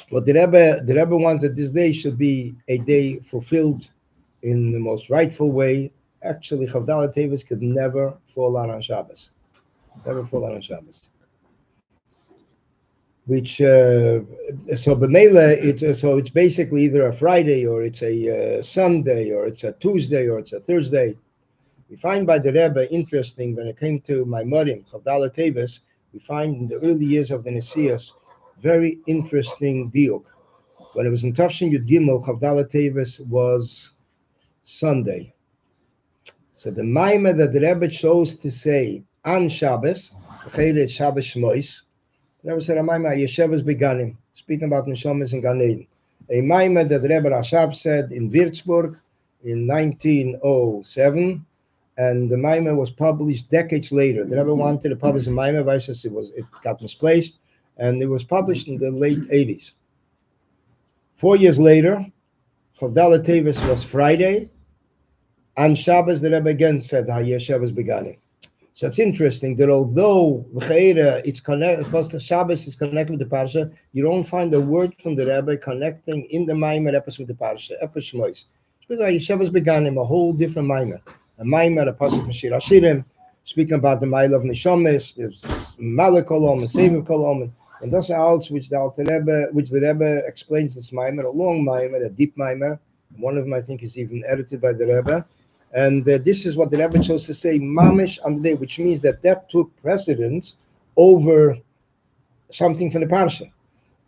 what the Rebbe wanted this day should be a day fulfilled in the most rightful way. Actually, Chavdala Tevis could never fall out on Shabbos. Never fall out on Shabbos. Which so b'meila it's basically either a Friday or it's a Sunday or it's a Tuesday or it's a Thursday. We find by the Rebbe interesting when it came to Maimorim Chavdala Tevis. We find in the early years of the Nesias very interesting diuk. When it was in Tafshin Yud Gimel, Chavdala Tevis was Sunday. So the Maimah that the Rebbe chose to say on Shabbos, Shabbos Shmois, the Rebbe said a Maimah Yeshevas Beganim, speaking about Neshamas and Gan Eden. A Maimah that the Rebbe Rashab said in Würzburg in 1907, and the Maimah was published decades later. The Rebbe wanted to publish a Maimah, Vices it got misplaced, and it was published in the late 80s. 4 years later, Chavdala Tevis was Friday. On Shabbos, the Rebbe again said, "Hayeshavas Beganim." So it's interesting that although it's connected, supposed to Shabbos is connected with the parsha, you don't find a word from the Rebbe connecting in the Maimer Epis with the parsha. Epis Shmois. Because Hayeshavas Beganim, a whole different Maimer. A Maimer, a pasuk from Shir Hashirim, speaking about the Mile of Neshamis. There's Malek Kolom, a Seviv Kolom, and those are all which the Rebbe explains this Maimer, a long Maimer, a deep Maimer. One of them, I think, is even edited by the Rebbe. And this is what the Rebbe chose to say, mamish on the day, which means that took precedence over something from the parsha.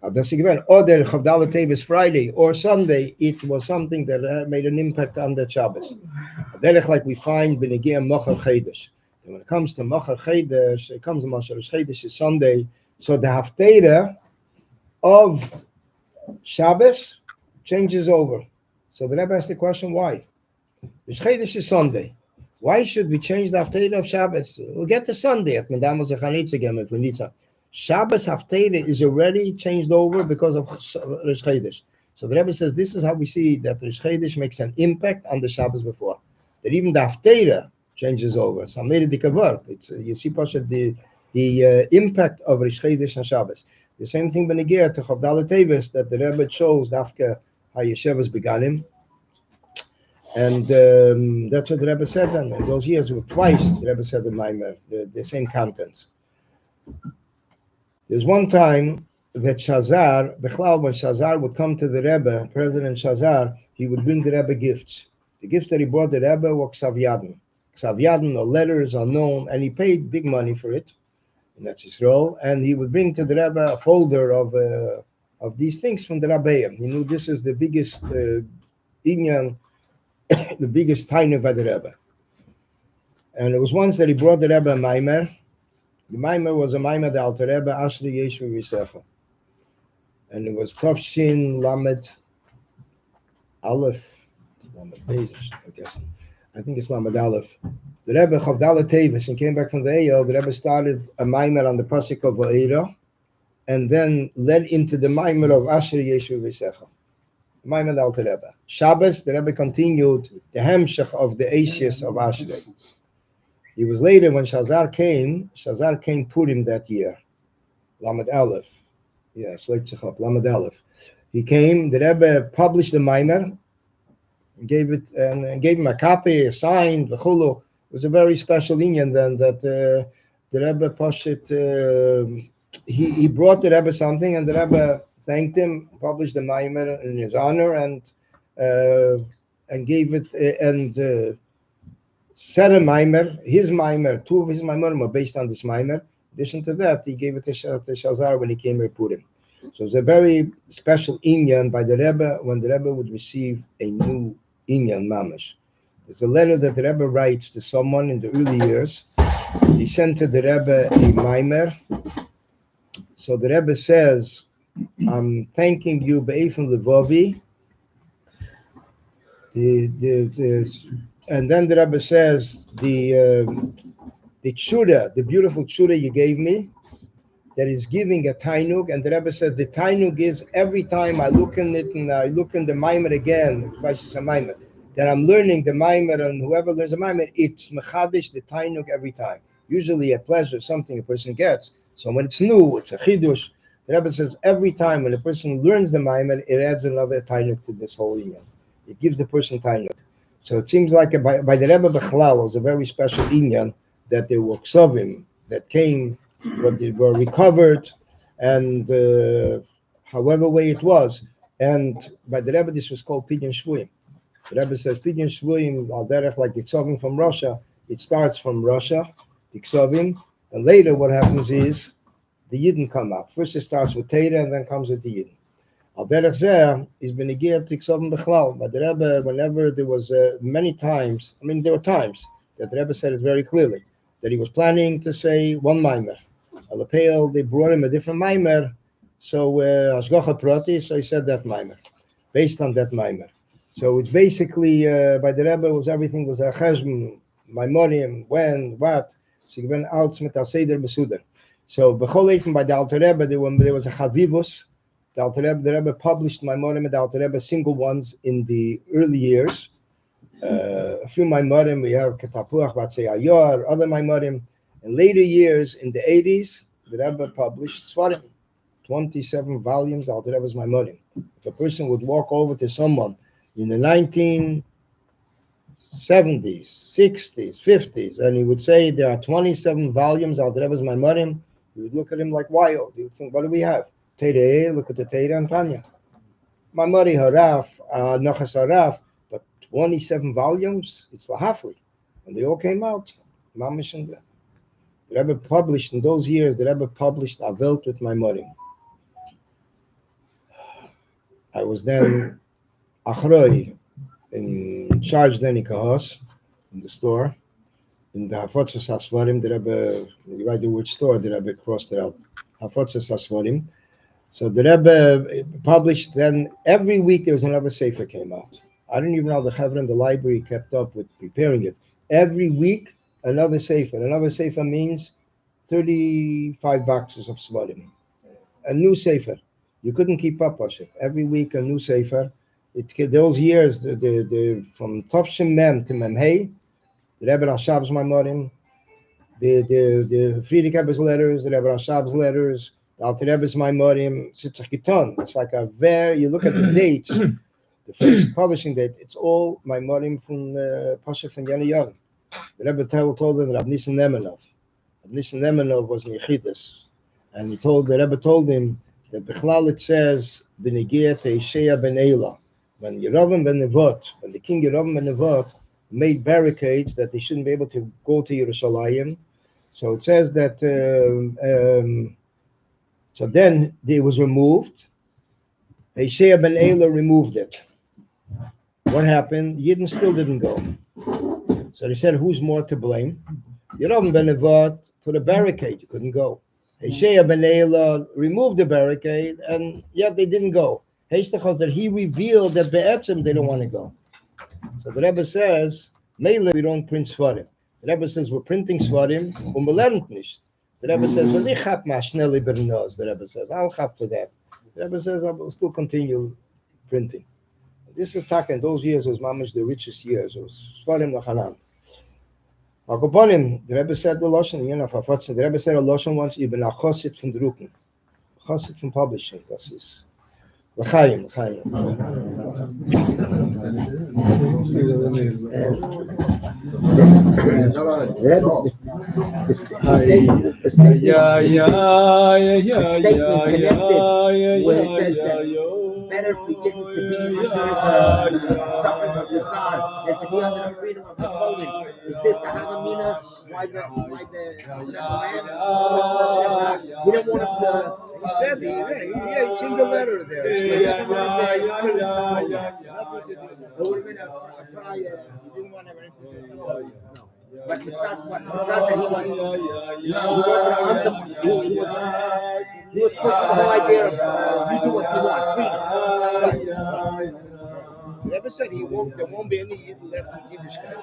Oder Chavdala Tevis Friday or Sunday, it was something that made an impact on the Shabbos. Like we find Benegia Machar Chedesh. When it comes to Machar Chedesh, it comes to Machar Chedesh is Sunday. So the Haftarah of Shabbos changes over. So the Rebbe asked the question, why? Rosh Chodesh is Sunday. Why should we change the Haftarah of Shabbos? We'll get to Sunday. Shabbos Haftarah is already changed over because of Rosh Chodesh. So the Rebbe says this is how we see that Rosh Chodesh makes an impact on the Shabbos before. That even the Haftarah changes over. So it's you see the impact of Rosh Chodesh and Shabbos. The same thing benegir to Chavdala Tevis that the Rebbe chose Dafka Hayeshevas Beganim. And that's what the Rebbe said then. In those years, twice the Rebbe said the Maimer, the same contents. There's one time that Shazar, when Shazar would come to the Rebbe, President Shazar, he would bring the Rebbe gifts. The gifts that he brought the Rebbe were Ksav Yadin. Ksav Yadin, or letters unknown, and he paid big money for it. And that's his role. And he would bring to the Rebbe a folder of these things from the Rabbeim. He knew this is the biggest inyan, the biggest tainuk by the Rebbe. And it was once that he brought the Rebbe a Maimer. The Maimer was a Maimer the Alter Rebbe, Ashri Yeshu Visecha. And it was Tafshin Lamed Aleph, Lamed Bezos, I guess. I think it's Lamed Aleph. The Rebbe Chavdala Tevis and came back from the Eyal. The Rebbe started a Maimer on the Pasuk of Va'era. and then led into the Maimer of Asher Yeshu V'Secha. Maimer the Alter Rebbe. Shabbos, the Rebbe continued the Hemshech of the Ashes of Ashrei. It was later when Shazar came Purim that year. Lamed Aleph. Yeah, Lamed Aleph. He came, the Rebbe published the Maimer, gave him a copy, signed, v'chulu. It was a very special inyan then that the Rebbe Pashit, he brought the Rebbe something, and the Rebbe thanked him, published the Maimer in his honor, and gave it, and said a Maimer, his Maimer, two of his Maimer were based on this Maimer. In addition to that, he gave it to Shazar when he came to Purim. So it was a very special inyan by the Rebbe when the Rebbe would receive a new inyan mamash. There's a letter that the Rebbe writes to someone in the early years. He sent to the Rebbe a Maimer. So the Rebbe says, I'm thanking you, Be'efim Levovi. And then the Rebbe says, the tshuda, the beautiful tshuda you gave me, that is giving a tainug, and the Rebbe says the tainug is every time I look in it and I look in the Maimer again, that I'm learning the Maimer, and whoever learns the Maimer, it's mechadish, the tainug every time. Usually a pleasure, something a person gets. So when it's new, it's a chidush. The Rebbe says every time when a person learns the Maimer, it adds another tainug to this whole inyan. It gives the person tainug. So it seems like by the Rebbe Bechlal, it was a very special inyan that there were ksovim that came, but they were recovered, and however way it was. And by the Rebbe, this was called Pidyon Shvuyim. The Rebbe says Pidyon Shvuyim, al derech, like the ksovim from Russia. It starts from Russia, the ksovim, and later what happens is the Yidden come out. First it starts with Teda, and then comes with the Yidden. Al derech zeh is benegir to ksovim bechlal. But the Rebbe, whenever there was many times, there were times that the Rebbe said it very clearly that he was planning to say one Maimer. Alapel, they brought him a different Maimer, so Ashgocha Prati, so he said that Maimer, based on that Maimer. So it's basically, by the Rebbe, everything was a cheshm, Maimorim, when, what, so he went out with Al-Seder Besudar. So, B'chol Eifim, by the Alter Rebbe, there was a Chavivus. The Rebbe published Maimorim and the Alter Rebbe single ones in the early years. A few Maimorim, we have Ketapuach, Batzei Ayor, other Maimorim. In later years, in the 80s, the Rebbe published Svarim, 27 volumes, the Alter Rebbe's Maimorim. If a person would walk over to someone in the 1970s, 60s, 50s, and he would say there are 27 volumes, Alter Rebbe's Maimorim, you would look at him like wild. You would think, what do we have? Teire, look at the Teire and Tanya. Maimori Haraf, Nochas Haraf, but 27 volumes, it's Lahafli. And they all came out. Mamish and the Rebbe published, in those years, the Rebbe published Avelt with Maimorim. I was then Achroi, in charge then in Kahos, in the store. In the Hafotzes HaSvarim, the Rebbe, you write the word store, the Rebbe crossed it out. Hafotzes HaSvarim. So the Rebbe published, then every week there was another Sefer came out. I don't even know how the Chavra in the library kept up with preparing it. Every week, another Sefer. Another Sefer means 35 boxes of Svarim. A new Sefer. You couldn't keep up with it. Every week, a new Sefer. Those years, from Tovshem Mem to Mem Hey, the Rebbe Rashab's Maimorim, the Friedrich Rebbe's letters, the Rebbe Rashab's letters, the Alter Rebbe's Maimorim, it's like you look at the dates, the first publishing date, it's all Maimorim from Pasha from Yana Yavim. The Rebbe told them Rab Nissen Nemenov. Rab Nissen Nemenov was in Yechidus, and the Rebbe told him that Bechlal it says B'negiyah Teishea Ben Eila, when Yerovam Ben Nevot, when the king Yerovam Ben Nevot made barricades that they shouldn't be able to go to Yerushalayim. So it says that. So then it was removed. Teishea Ben Eila removed it. What happened? Yidden still didn't go. So they said, who's more to blame? Yerovam Ben Nevot put a barricade, you couldn't go. Teishea Ben Eila removed the barricade, and yet they didn't go. That he revealed that Be'etzim they don't want to go. So the Rebbe says, Meile, we don't print Svarim. The Rebbe says, we're printing Svarim, we lernt nicht. The Rebbe says, "Well, ich hab my schnelle bernos." The Rebbe says, "I'll have for that." The Rebbe says, "I will still continue printing." This is talking. Those years was mamish the richest years. It was svarim lachanan. The Rebbe said, "Well, Loshen, you know, for the Rebbe said a Loshen once, even a chosit from drucken, chosit from publishing. Das ist l'chaim, l'chaim." Better for you to be under the suffering of the Tsar than to be under the freedom of Napoleon. Is this the Havamina? Why the ran? He didn't want to. He said, he changed the letter there. He didn't want to experience Napoleon. Nothing to do with that. It would have been a friar. He didn't want to have anything to do with Napoleon. No. But it's not that he was. He wanted to he was pushing the whole idea of you do what you want, freedom. The Rebbe said there won't be any Yid left in Yiddishkeit.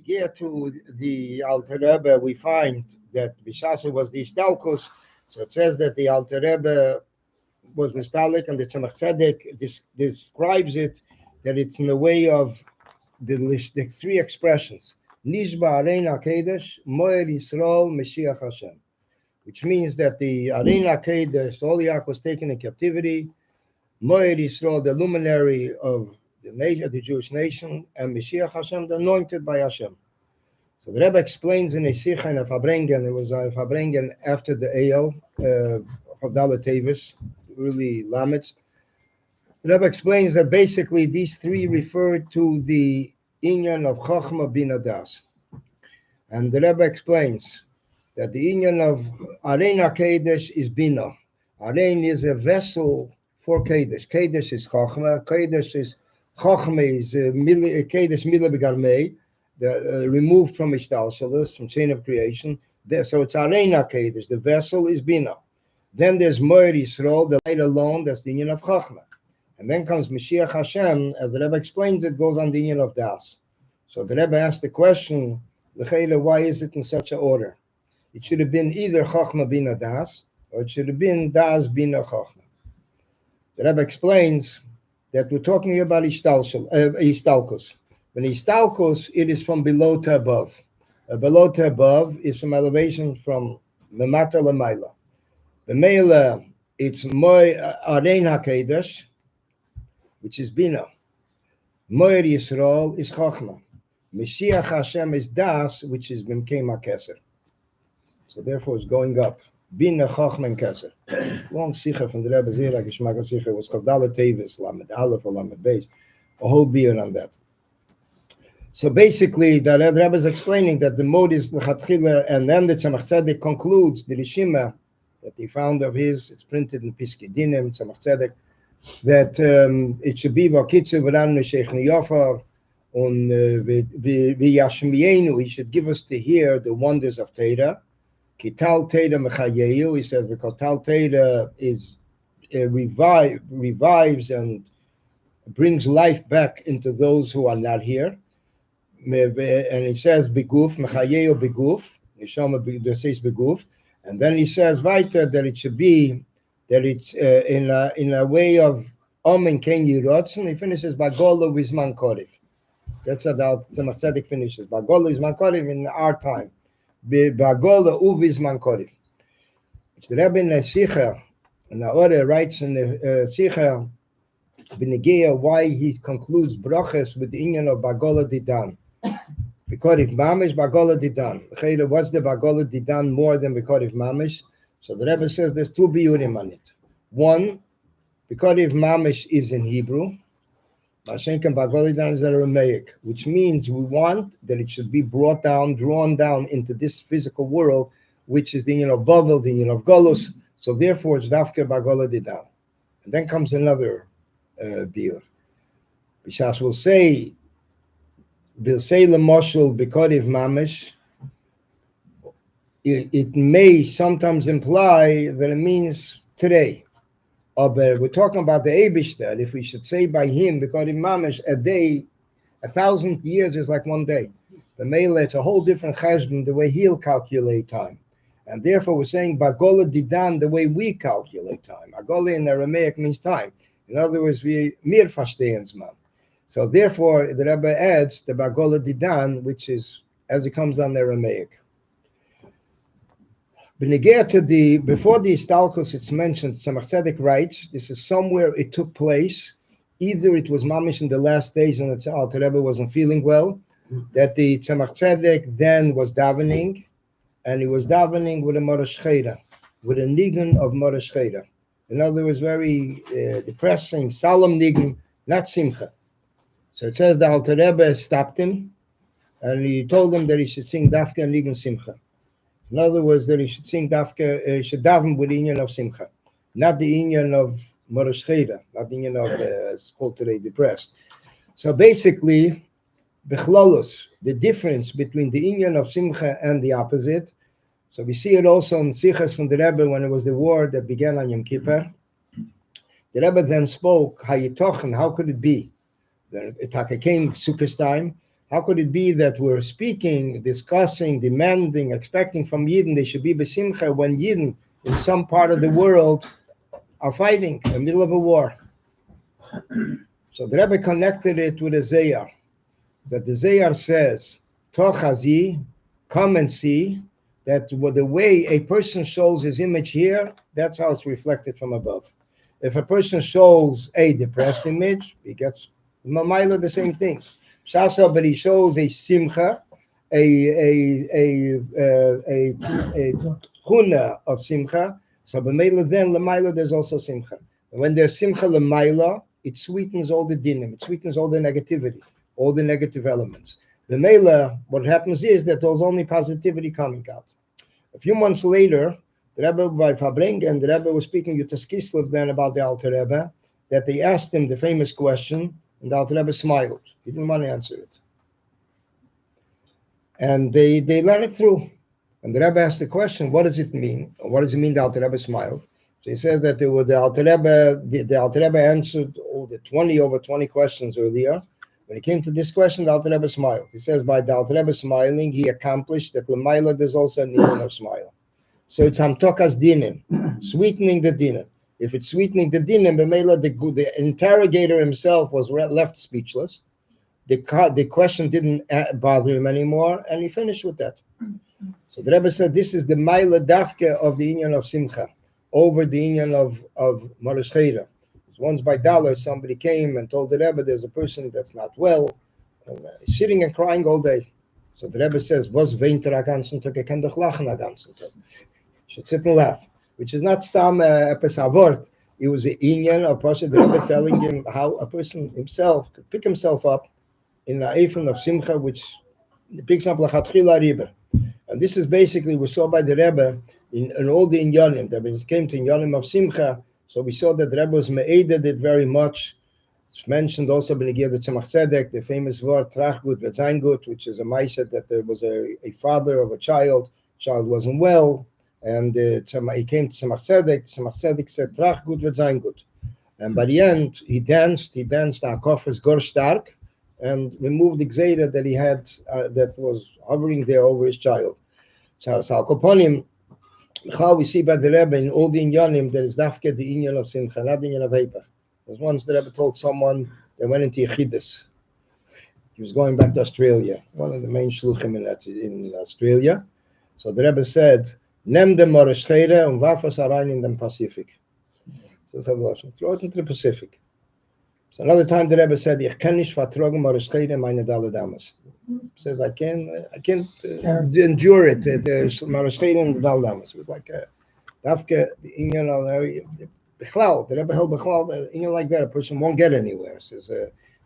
Here to the Alter Rebbe, we find that Bishasa was the Istalkus. So it says that the Alter Rebbe was Mistalik, and the Tzemach Tzedek describes it that it's in the way of the three expressions: Nishba Arein HaKedesh, Moed Yisrael, Mashiach Hashem. which means that the Arena Kedesh, the Holy Ark was taken in captivity. Moed Yisrael, the luminary of the Jewish nation, and Mashiach Hashem, the anointed by Hashem. So the Rebbe explains in a Sikha and a farbrengen, it was a farbrengen after the Eyal, Chavdala Teves, really Lametz. The Rebbe explains that basically these three refer to the inyan of Chochmah Bina Das. And the Rebbe explains that the inyan of Arena Kedesh is Bina. Arena is a vessel for Kedesh. Kedesh is Chochmah. Kedesh is Kedesh Mila Begarmei, removed from Ishtalshalos, from chain of creation. So it's Arena Kedesh. The vessel is Bina. Then there's Moed Yisrael, the light alone, that's the inyan of Chochmah. And then comes Mashiach Hashem, as the Rebbe explains, it goes on the inyan of Das. So the Rebbe asked the question, why is it in such an order? It should have been either Chochmah Bina Das, or it should have been Das Bina Chochmah. The Rebbe explains that we're talking here about Istalkus. When Istalkus, it is from below to above. Below to above is from elevation from Memata Lamaila. The Meila, it's Moed Arein HaKedesh, which is Bina. Moed Yisrael is Chochmah. Mashiach Hashem is Das, which is Bimkei HaKeser. So therefore it's going up. Bina, Chochmah, and Keser. Long Sikha from the Rebbe Zera, Geshmak Sikha, was Chavdala Teves, Lamed Aleph, or Lamed Beis. A whole beer on that. So basically, the Rebbe is explaining that the mode is L'chatchila, and then the Tzemach Tzedek concludes the Rishima that he found of his, it's printed in Piskei Dinim, Tzemach Tzedek, that it should be Vakitze V'ran Sheikh Niyafar, on V'yashmienu, he should give us to hear the wonders of Torah. Ki Tal Torah Mechayeyu, he says, because Tal Torah is revives and brings life back into those who are not here. And he says Beguf, Mechayeyu Beguf, Neshama says Beguf, and then he says weiter that it should be that it's in a way of and Ken Yirotzen. He finishes Bagola Vizman Korif. That's how Tzemach Tzedek finishes. Bagola Vizman Korif in our time. Bagola Uvizman Korif. Which the Rebbe in the Sikha, and the Ore writes in the Sikha, B'negeya, why he concludes brachas with the inyan of Bagola Didan. Because if Mamish Bagola Didan. What's the Bagola Didan more than because if Mamish? So the Rebbe says there's two biurim on it. One, because if Mamish is in Hebrew, Mashenka Bagola Didan is Aramaic, which means we want that it should be brought down, drawn down into this physical world, which is the inyan of Bavel, the inyan of Golus. So therefore it's Dafke Bagola Didan. And then comes another biur. Bishas will say L'moshel B'kodev Mamish, it may sometimes imply that it means today. But we're talking about the Eibishter. If we should say by him, B'kodev Mamish, a day, 1,000 years is like one day. The Mele, it's a whole different cheshbon, the way he'll calculate time. And therefore we're saying Bagola Didan, the way we calculate time. Bagola in Aramaic means time. In other words, we mir verstehen Zman. So therefore, the Rebbe adds the Bagola Didan, which is as it comes down Aramaic. Before the Istalkos, it's mentioned, Tzemach Tzedek writes, this is somewhere it took place. Either it was mamish in the last days when the Alter Rebbe wasn't feeling well, that the Tzemach Tzedek then was davening, and he was davening with a Morosh Cheda, with a nigun of Morosh Cheda. In other words, very depressing, solemn nigun, not simcha. So it says the Alter Rebbe stopped him, and he told him that he should sing Dafka and Nigun Simcha. In other words, that he should sing Dafka, should daven with the inyan of Simcha, not the inyan of Morosh Cheda, not the inyan of, it's called today, depressed. So basically, Bechlolos, the difference between the inyan of Simcha and the opposite. So we see it also in Sichas from the Rebbe when it was the war that began on Yom Kippur. The Rebbe then spoke, Hayitochen, how could it be? It came Sukkot time. How could it be that we're speaking, discussing, demanding, expecting from Yidden they should be besimcha when Yidden in some part of the world are fighting in the middle of a war? So the Rebbe connected it with a Zayar. That the Zayar says, Tochazi, come and see, that the way a person shows his image here, that's how it's reflected from above. If a person shows a depressed image, he gets Mamayla the same thing. Shasa, but he shows a simcha, a chuna of simcha. So b'meila then l'mayla there's also simcha. And when there's simcha l'mayla, it sweetens all the dinim, it sweetens all the negativity, all the negative elements. B'meila, what happens is that there's only positivity coming out. A few months later, the Rebbe by farbrengen, the Rebbe was speaking to Kislev then about the Alter Rebbe, that they asked him the famous question, and the Alter Rebbe smiled. He didn't want to answer it. And they learned it through. And the Rebbe asked the question, what does it mean? Or what does it mean the Alter Rebbe smiled? So he says that the Alter Rebbe answered all the 20 questions earlier. When he came to this question, the Alter Rebbe smiled. He says by the Alter Rebbe smiling, he accomplished that l'mayla there's also an union of smile. So it's hamtokas dinim, sweetening the dinim. If it's sweetening the dinim, the interrogator himself was left speechless. The question didn't bother him anymore, and he finished with that. So the Rebbe said this is the maila dafke of the union of simcha over the union of Marashcheira. Once by dollar, somebody came and told the Rebbe there's a person that's not well, and he's sitting and crying all day. So the Rebbe says, "Was weint a ganzen Tag? Kann doch lachen a ganzen Tag." Should sit and laugh, which is not stam word. It was an inyan, a person, the Rebbe telling him how a person himself could pick himself up in the eifel of simcha, which picks up lachatchila riber. And this is basically, we saw by the Rebbe in all the inyanim, that when it came to inyanim of simcha, so we saw that the Rebbe was me'eded it very much. It's mentioned also by the Tzemach Tzedek, the famous word trachgut v'zaingut, which is a ma'aseh that there was a father of a child wasn't well, and he came to Tzemach Tzedek said trachgut v'zaingut. And by the end, he danced the Akofes Gor Stark, and removed the gzeira that he had that was hovering there over his child. So Al Koponim, how we see by the Rebbe in all the inyanim, there is dafke the inyan of simcha, not the inyan of heipach. Because once the Rebbe told someone they went into Yechidus. He was going back to Australia, one of the main shluchim in Australia. So the Rebbe said, "Nem dem Marashcheira und warf es rein in den Pacific." So throw it into the Pacific. So another time the Rebbe said, "Ich kann nicht vertragen Marashcheira meine Dalle Damas." Says I can't endure it. The Marashcheira and the Dalle Damas. It was like dafke the inyan of the Rebbe held Bechlal, like that, a person won't get anywhere. Says,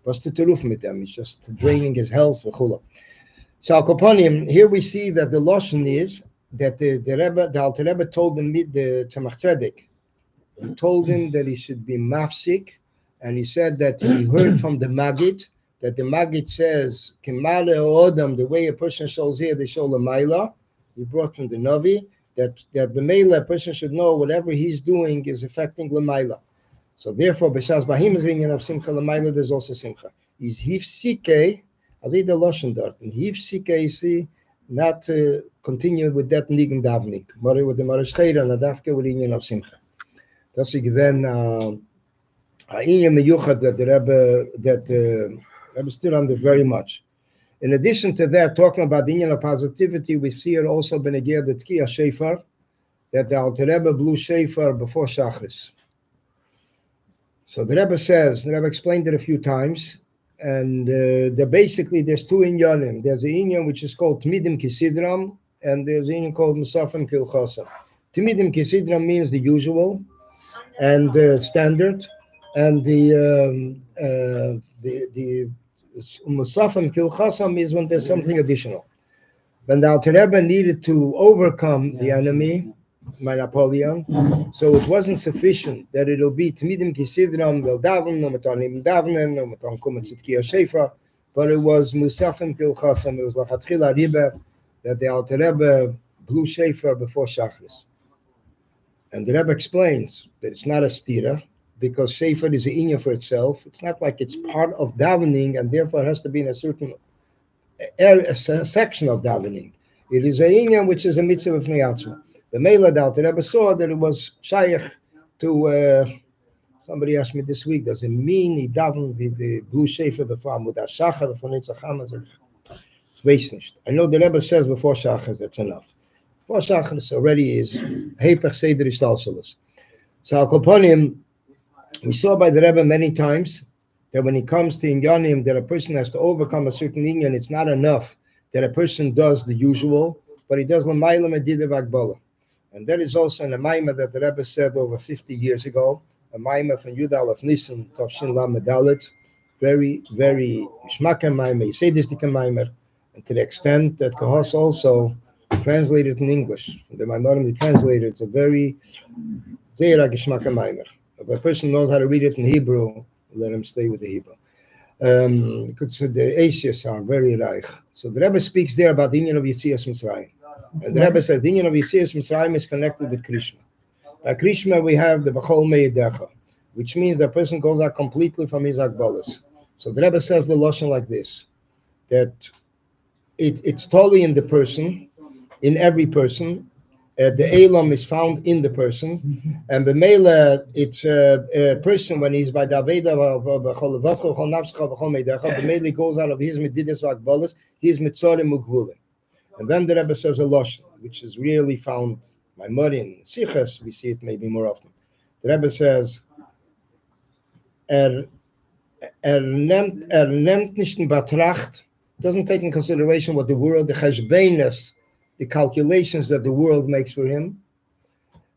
what's the teruf with them? He's just draining his health. So, Al Koponim, here we see that the Lashon is that the Alter Rebbe told him, the Tzemach Tzedek, he told him that he should be mafsik, and he said that he heard from the Maggid, that the Maggid says, Kemale Odam, the way a person shows here, they show Lamaila. He brought from the Navi, that b'meila a person should know whatever he's doing is affecting l'mayla. So therefore, b'shas bahim is inyan of simcha l'mayla, there's also simcha. Is hifsike, as the lashon dort, and hifsike you see, not to continue with that nigen davnik, but with the marashcheira and the dafke with inyan of simcha. That's a given inyan meyuchad that the Rebbe stood on it very much. In addition to that, talking about the inyan of positivity, we see it also benegir the Tkiya Shofar, that the Alter Rebbe blew Shofar before Shachris. So the Rebbe explained it a few times, and basically there's two inyanim. There's the inyan which is called Tmidim Kisidram, and there's an inyan called Musafim Kilchasa. Tmidim Kisidram means the usual and standard, and the Musafim Kilchasam is when there's something additional. When the Alter Rebbe needed to overcome the enemy, by Napoleon, so it wasn't sufficient that it'll be Tmidim Kisidram, they'll daven, no matonim davenen, no maton kumet tzitkiya shefa, but it was Musafim Kilchasam, it was Lachatchila Rebbe, that the Alter Rebbe blew shefa before Shachris. And the Rebbe explains that it's not a stira, because shefa is an inyan for itself. It's not like it's part of davening, and therefore it has to be in a certain area, a section of davening. It is a inyan which is a mitzvah of neyatzma. The Meila the Rebbe saw that it was shaykh to. Somebody asked me this week, does it mean he davened the blue shefa before Amud HaShachar before Netzach Hamas? I know the Rebbe says before Shachar that's enough. Poshachris already is Hepech Seder Ishtalshalas. So Akoponim, we saw by the Rebbe many times that when it comes to Inyanim, that a person has to overcome a certain Inyan. It's not enough that a person does the usual, but he does L'mayla Medidav Agbala. And that is also in a Maimah that the Rebbe said over 50 years ago, a Maimah from Yudal of Nisan, Tavshin La Medalit, very, very Shmakem Maimah, Yisedistik Maimah, and to the extent that Kahos also translated in English. The Maimonim translated, it's a very Zeira Geshmakem Maimah. If a person knows how to read it in Hebrew, let him stay with the Hebrew. Because the Asias are very reich. So the Rebbe speaks there about the Inyan of Yitzias Mitzrayim. And the Rebbe says the Inyan of Yitzias Mitzrayim is connected with Krishma. By Krishma we have the B'chol Meidecha, which means the person goes out completely from his Akbalas. So the Rebbe says the Lashon like this, that it's totally in the person, in every person. The Elam is found in the person, and B'meila, it's a person when he's by the Aveda of B'chol Vavcho, B'chol Nafscha, B'chol Meidecha, B'meila goes out of his Medidas V'Akbalas, his Mitzorim Ugvulim. And then the Rebbe says a Lashon, which is really found by Mori in Sichas, we see it maybe more often. The Rebbe says, nimmt nicht in Betracht, doesn't take in consideration what the world, the cheshbeinas, the calculations that the world makes for him,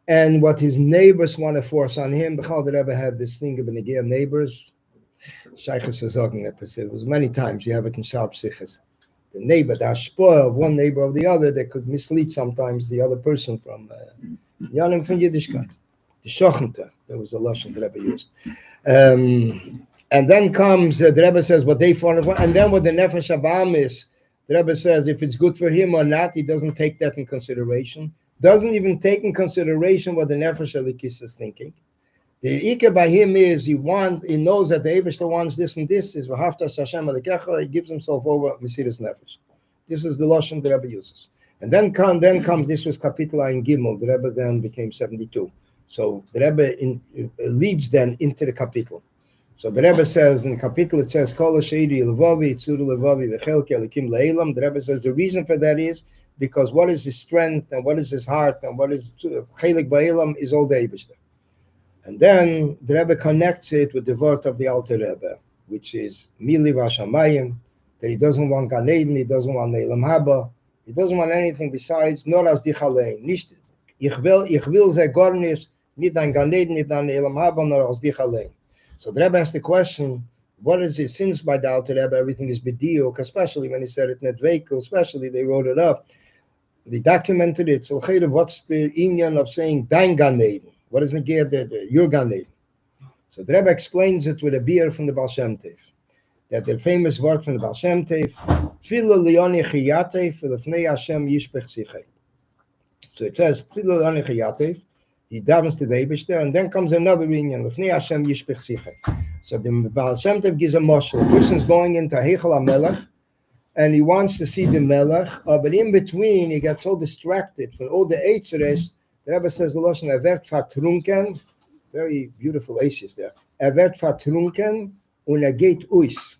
and what his neighbors want to force on him. B'chal the Rebbe had this thing of Benegia neighbors. Shaykhs was talking about it. It was many times you have it in sharp sichas. The neighbor, the ashpoah of one neighbor of the other, that could mislead sometimes the other person from Yanim from Yiddishkeit. The shochente, that was the lashon the Rebbe used. And then comes, the Rebbe says what they fought for, and then what the Nefesh Abam is, the Rebbe says if it's good for him or not, he doesn't take that in consideration. Doesn't even take in consideration what the Nefesh Elikis is thinking. The Ike by him is he knows that the Eibishter wants this and this, is V'haftas Hashem Elikecha, he gives himself over Mesiras Nefesh. This is the Lashon the Rebbe uses. And then comes, this was Kapitel in Gimel, the Rebbe then became 72. So the Rebbe leads then into the Kapitel. So the Rebbe says in the Kapitel, it says, Kol Sheiri Levavi, Tzuru Levavi, V'chelke Elikim Le'elam. The Rebbe says the reason for that is because what is his strength and what is his heart and what is Chelik Ba'elam is all the Eibishter. And then the Rebbe connects it with the word of the Alter Rebbe, which is Mili Vashamayim, that he doesn't want Gan Eden, he doesn't want Ne'elam Haba, he doesn't want anything besides Nor as Dich Alein. Nicht, ich will ze gar nicht, nicht an Gan Eden, nicht an Ne'elam Haba, nor as Dich Alein. So the Rebbe asked the question, what is it, since by the Alter Rebbe everything is B'diuk, especially when he said it in Nedveiku, especially they wrote it up, they documented it, so what's the inyan of saying Dein Gan Eden? What is the your Gan Eden? So the Rebbe explains it with a beer from the Baal Shem Tov, that the famous word from the Baal Shem Tov, Tfila Lioni Chiyatev, V'lefnei Hashem Yishpech Sichei. So it says, Tfila Lioni Chiyatev, he davens to the Eibishter, and then comes another inyan, Lefnei Hashem Yishpech Sichei. So the Baal Shem Tov gives a mashal. The person's going into Heichel HaMelech, and he wants to see the Melech, but in between, he gets so distracted from all the Eitzeres. The Rebbe says the Lashon, wird vertrunken, very beautiful Asias there. Wird vertrunken und geht aus.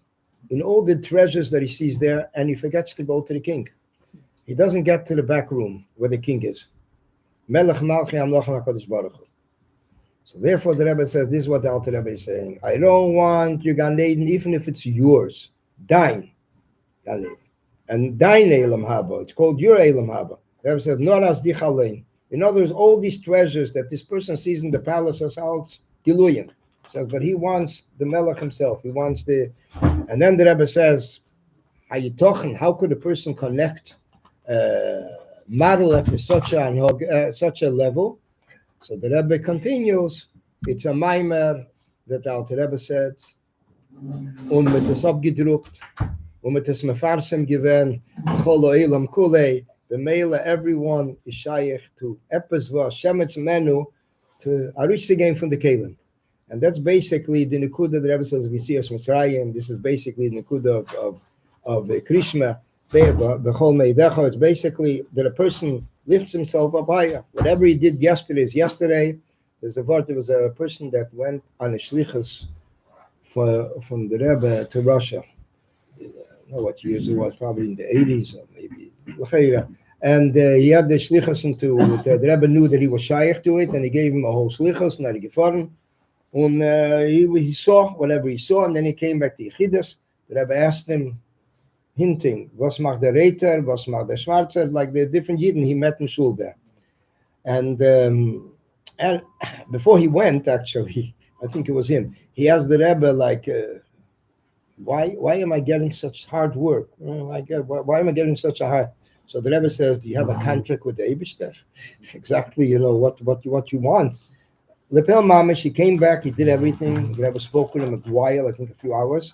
In all the treasures that he sees there, and he forgets to go to the king. He doesn't get to the back room where the king is. Melech Malchi Amloch HaKadosh Baruch Hu. So therefore the Rebbe says, this is what the Alter Rebbe is saying. I don't want your Gan Eden, even if it's yours. Dein Gan Eden. And Dein Elam Haba. It's called your Elam Haba. The Rebbe says, Nor as Dich Alein. In other words, all these treasures that this person sees in the palace are out Giluyim. Says, but he wants the Melech himself. He wants the, and then the Rebbe says, how could a person connect Marlech to such a level? So the Rebbe continues. It's a Maimer that the Alter Rebbe said, mit es abgedruckt, mit es mefarsem given, chol oilam kulei. The male, everyone is shaykh to Epesva, Shemetz Menu, to Arush again from the Kalim. And that's basically the Nekuda the Rebbe says, we see as Mitzrayim. This is basically the Nekuda of Krishma, Bechol Meidecha. It's basically that a person lifts himself up higher. Whatever he did yesterday is yesterday. There was a person that went on a shlichus from the Rebbe to Russia. I don't know what years it was, probably in the 80s or maybe. And he had the shlichus into the Rebbe knew that he was shaykh to it, and he gave him a whole shlichus, and he gefahren. And he saw whatever he saw, and then he came back to Yechidus. The Rebbe asked him, hinting, was macht der Reiter, was macht der Schwarzer, like the different Yidden he met in Shul there. And before he went, actually, I think it was him, he asked the Rebbe, like, why am I getting such hard work? Why am I getting such a hard? So the Rebbe says, do you have a contract with the Eibishter? Exactly, what you want. Lepel Mamish, he came back, he did everything. The Rebbe spoke with him a while, I think a few hours.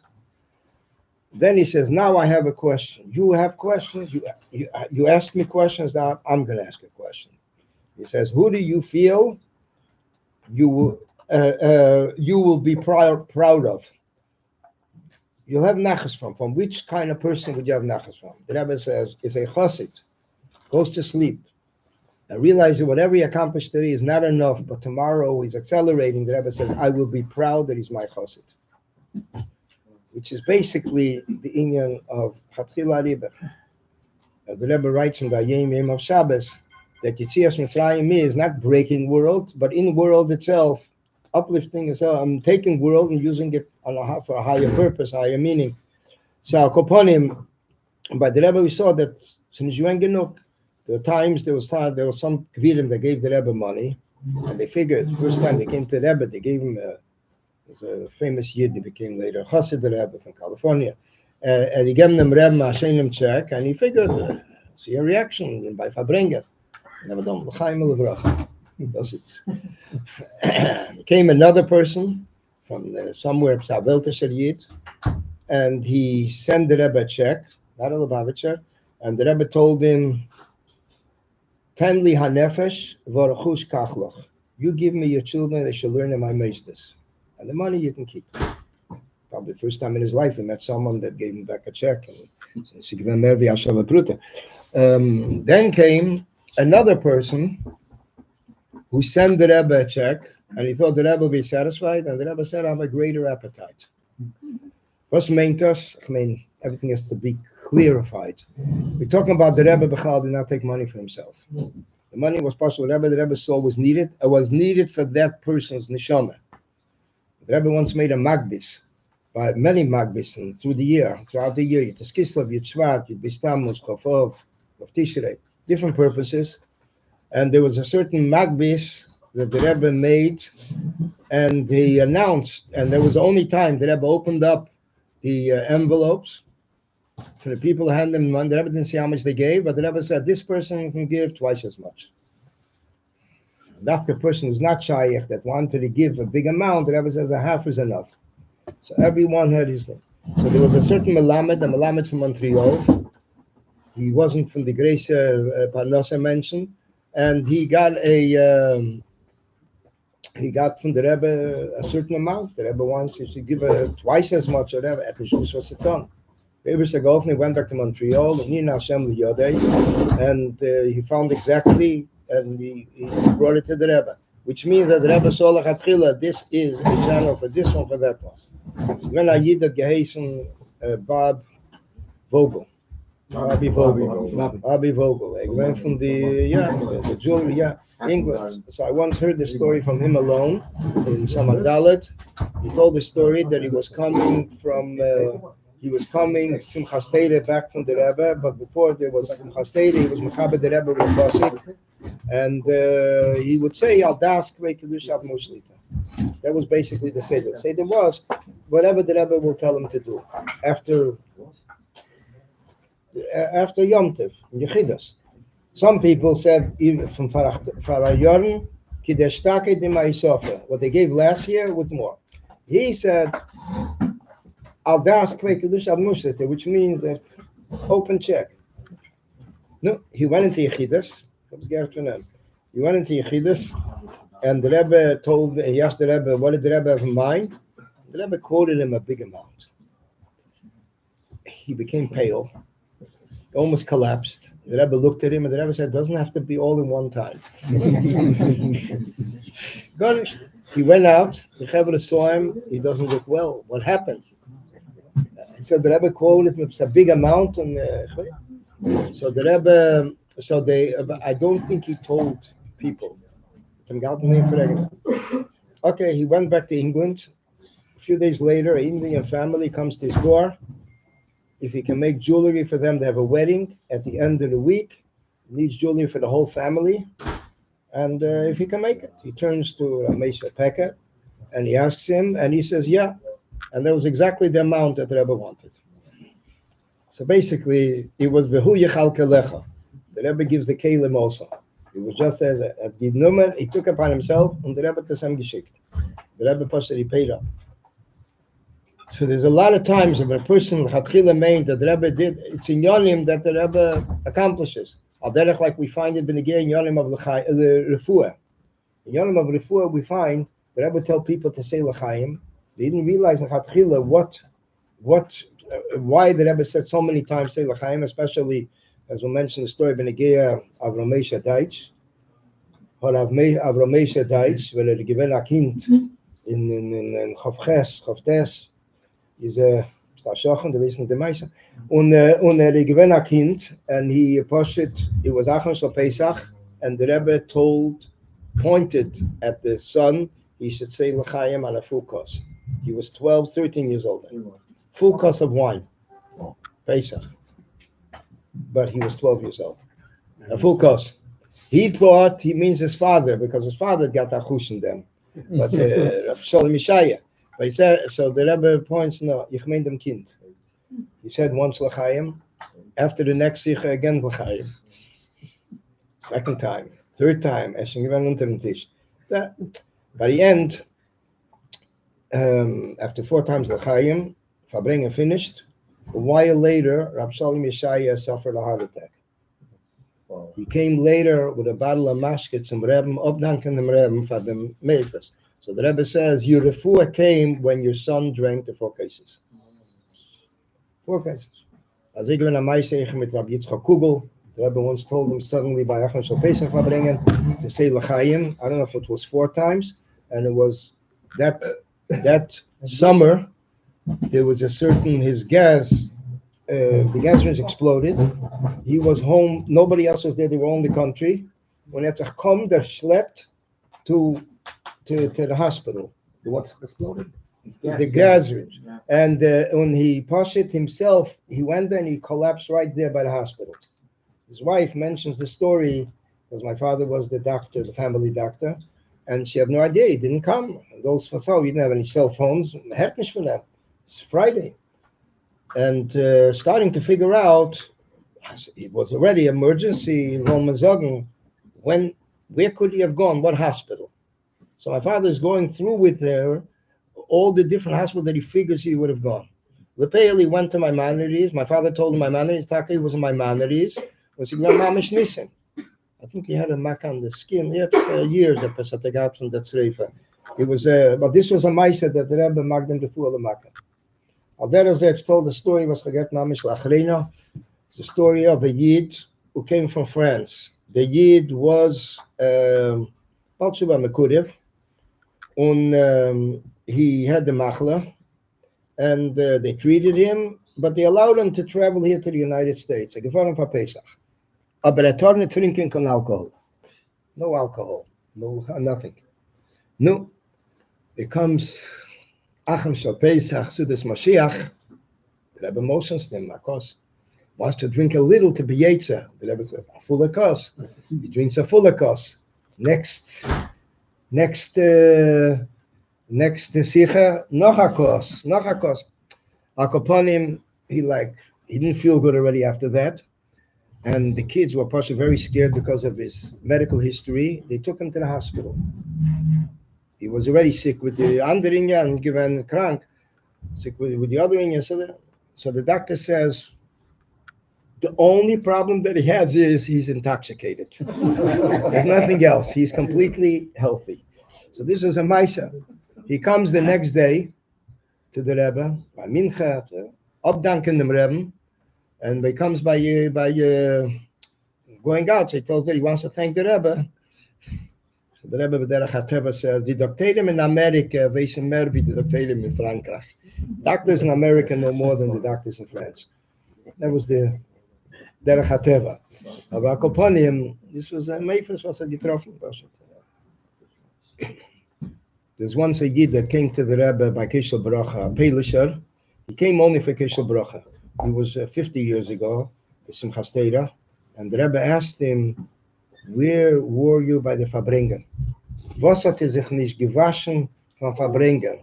Then he says, now I have a question. You have questions? You ask me questions, now I'm going to ask a question. He says, who do you feel you will be proud of? You'll have nachas from. From which kind of person would you have nachas from? The Rebbe says, if a chassid goes to sleep and realizes whatever he accomplished today is not enough, but tomorrow he's accelerating, the Rebbe says, I will be proud that he's my chassid. Which is basically the inyan of Chatchila Rebbe. As the Rebbe writes in the Yom of Shabbos, that Yetzias Mitzrayim is not breaking world, but in world itself, uplifting itself, taking world and using it for a higher purpose, higher meaning. So, Koponim, by the Rebbe we saw that as soon as you ain't genug, there was some Kvirim that gave the Rebbe money, and they figured, first time they came to the Rebbe, they gave him was a famous Yid, he became later Chassid Rebbe from California. And he gave him Rebbe a shenim check, and he figured, see a reaction by farbrengen. Never done l'chaim l'vracha. He does it. Came another person from somewhere, Psaveltischer Yid, and he sent the Rebbe a check, not a Lubavitcher, and the Rebbe told him, Ten li hanefesh v'arachush kachloch. You give me your children, they shall learn in my meisters. And the money you can keep. Probably the first time in his life he met someone that gave him back a check. Then came another person who sent the Rebbe a check, and he thought the Rebbe would be satisfied, and the Rebbe said, I have a greater appetite. What's meant us? I mean, everything has to be clarified. We're talking about the Rebbe Bechal did not take money for himself. The money was possible. The Rebbe saw was needed. It was needed for that person's neshama. The Rebbe once made a magbis, by many magbis throughout the year, Yud Kislev, Yud Shvat, Yud Bistamuz, Chof, of Tishrei, different purposes. And there was a certain magbis that the Rebbe made, and he announced, and there was the only time the Rebbe opened up the envelopes for the people to hand them money. The Rebbe didn't see how much they gave, but the Rebbe said, this person can give twice as much. That's the person who's not shaykh that wanted to give a big amount. The Rebbe says a half is enough. So everyone had his thing. So there was a certain Melamed from Montreal. He wasn't from the Grace Parnassa mentioned, and he got from the Rebbe a certain amount. The Rebbe wants to give twice as much. Or whatever. Was a ton. Rebbe Sagofni went back to Montreal, and he found exactly. And he brought it to the Rebbe, which means that the Rebbe saw lachatchila, this is a channel for this one, for that one. So when I did that geheißen Rabbi Vogel. I went from the jewelry, England. So I once heard the story from him alone in Samadalit. He told the story that he was coming Simchas Torah back from the Rebbe, but before there was Simchas Torah, he was Mechaber the Rebbe with Basik, and he would say, Al das kvei kedush ad mushlita. That was basically the Seder. The Seder was whatever the Rebbe will tell him to do after Yom Tov, Yechidas. Some people said, even from Farayorn, Kideshtake de Maisofa, what they gave last year with more. He said, Al das kvei kedush ad mushlita, which means that open check. No, he went into Yechidas. He went into Yechidas, and the Rebbe he asked the Rebbe, what did the Rebbe have in mind? The Rebbe quoted him a big amount. He became pale, almost collapsed. The Rebbe looked at him, and the Rebbe said, doesn't have to be all in one time. Garnished. He went out, the Rebbe saw him, he doesn't look well. What happened? He said the Rebbe quoted him, it's a big amount, and so the Rebbe So I don't think he told people. Okay, he went back to England. A few days later, an Indian family comes to his door. If he can make jewelry for them, they have a wedding at the end of the week. He needs jewelry for the whole family. And if he can make it, he turns to Mesa Pecker and he asks him, and he says, yeah. And that was exactly the amount that the Rebbe wanted. So basically, it was Vehu Yechal Kelecha. The Rebbe gives the Kelim also. It was just as a Nummer, he took upon himself, and the Rebbe to some geschickt. The Rebbe Pastor, he paid up. So there's a lot of times if a person Chatchila meant that the Rebbe did, it's in Yonim that the Rebbe accomplishes. Al derech, like we find it in Yonim of the Refuah. In Yonim of Refuah, we find the Rebbe tell people to say L'chaim. They didn't realize in Chatchila why the Rebbe said so many times say L'chaim, especially as we mentioned the story of Benegea of Ramesha Deitch. Or of Ramesha Deitch, when he given a kind in Chof Tes. Is Stashochen, the reason the Meise. Und given a kind, and he pushed it was Achon Shal Pesach, and the Rebbe pointed at the son, he should say L'chaim on a full course. He was 12, 13 years old. Full course of wine, Pesach. But he was 12 years old. A full course. He thought he means his father, because his father got Achush in them. But Shalom Mishaya. But he said, so the Rebbe points, no, ich mein dem Kind. He said once L'chaim, after the next Sikha again L'chaim. Second time, third time, by the end, after 4 times L'chaim, farbrengen finished. A while later, Rab Shalom Yeshaya suffered a heart attack. Wow. He came later with a bottle of mashkets and Rebbe, obdanken dem Rebbe for the meifes. So the Rebbe says, your refuah came when your son drank the 4 cases. 4 cases. As ik ben aan mij zeggen met Rabbi Yitzchak Kugel, the Rebbe once told him suddenly by Achon Shal Pesach farbrengen to say L'chaim. I don't know if it was 4 times, and it was that summer. There was a certain, the gas range exploded. He was home, nobody else was there, they were all in the country. When he had to come, they slept to the hospital. What's exploded? The gas range. Yeah. And when he pushed it himself, he went there and he collapsed right there by the hospital. His wife mentions the story, because my father was the doctor, the family doctor, and she had no idea, he didn't come. And those for so, he didn't have any cell phones, happened for them. It's Friday, and starting to figure out, it was already emergency. Where could he have gone? What hospital? So my father is going through with her all the different hospitals that he figures he would have gone. Lepele went to Maimonides. My father told him Maimonides. Taki was in Maimonides. Was he mamish nissen? I think he had a mark on the skin. He had years that Pesach from that Sreifa. It was, but this was a Maisa that the Rebbe marked him to full the Makkah. Alderazet told the story was Chaget Mamish Lachrena, the story of a Yid who came from France. The Yid was Balshuba Mekurev, and he had the Machla, and they treated him, but they allowed him to travel here to the United States. I gefahren for Pesach. Aber torne trinken con alcohol. No alcohol, no nothing. No, it comes. Achim Shal Pesach, Sudas Mashiach, the Rebbe motions them, of course, wants to drink a little to be Yetzer. The Rebbe says, a full kos. He drinks a full kos. Next Sicha, noch a kos. Akoponim, he didn't feel good already after that. And the kids were probably very scared because of his medical history. They took him to the hospital. He was already sick with the andere Inyan, given krank, sick with the other Inyan. So the doctor says, the only problem that he has is he's intoxicated. There's nothing else. He's completely healthy. So this is a Maisa. He comes the next day to the Rebbe, by Mincha, obdanken dem Rebbe, and he comes by going out. So he tells that he wants to thank the Rebbe. So the Rebbe B'derech HaTeva says, the doctors in America wissen mehr wie die doctors in Frankreich. Doctors in America know more than the doctors in France. That was the Derech HaTeva. Aber Koponim, this was a Meifes was getroffen. There's once a Yid that came to the Rebbe by Kishel Bracha, a Pelisher. He came only for Kishel Bracha. He was 50 years ago, Simchas Torah, and the Rebbe asked him, where were you by the farbrengen? Was hat sich nicht gewaschen von farbrengen?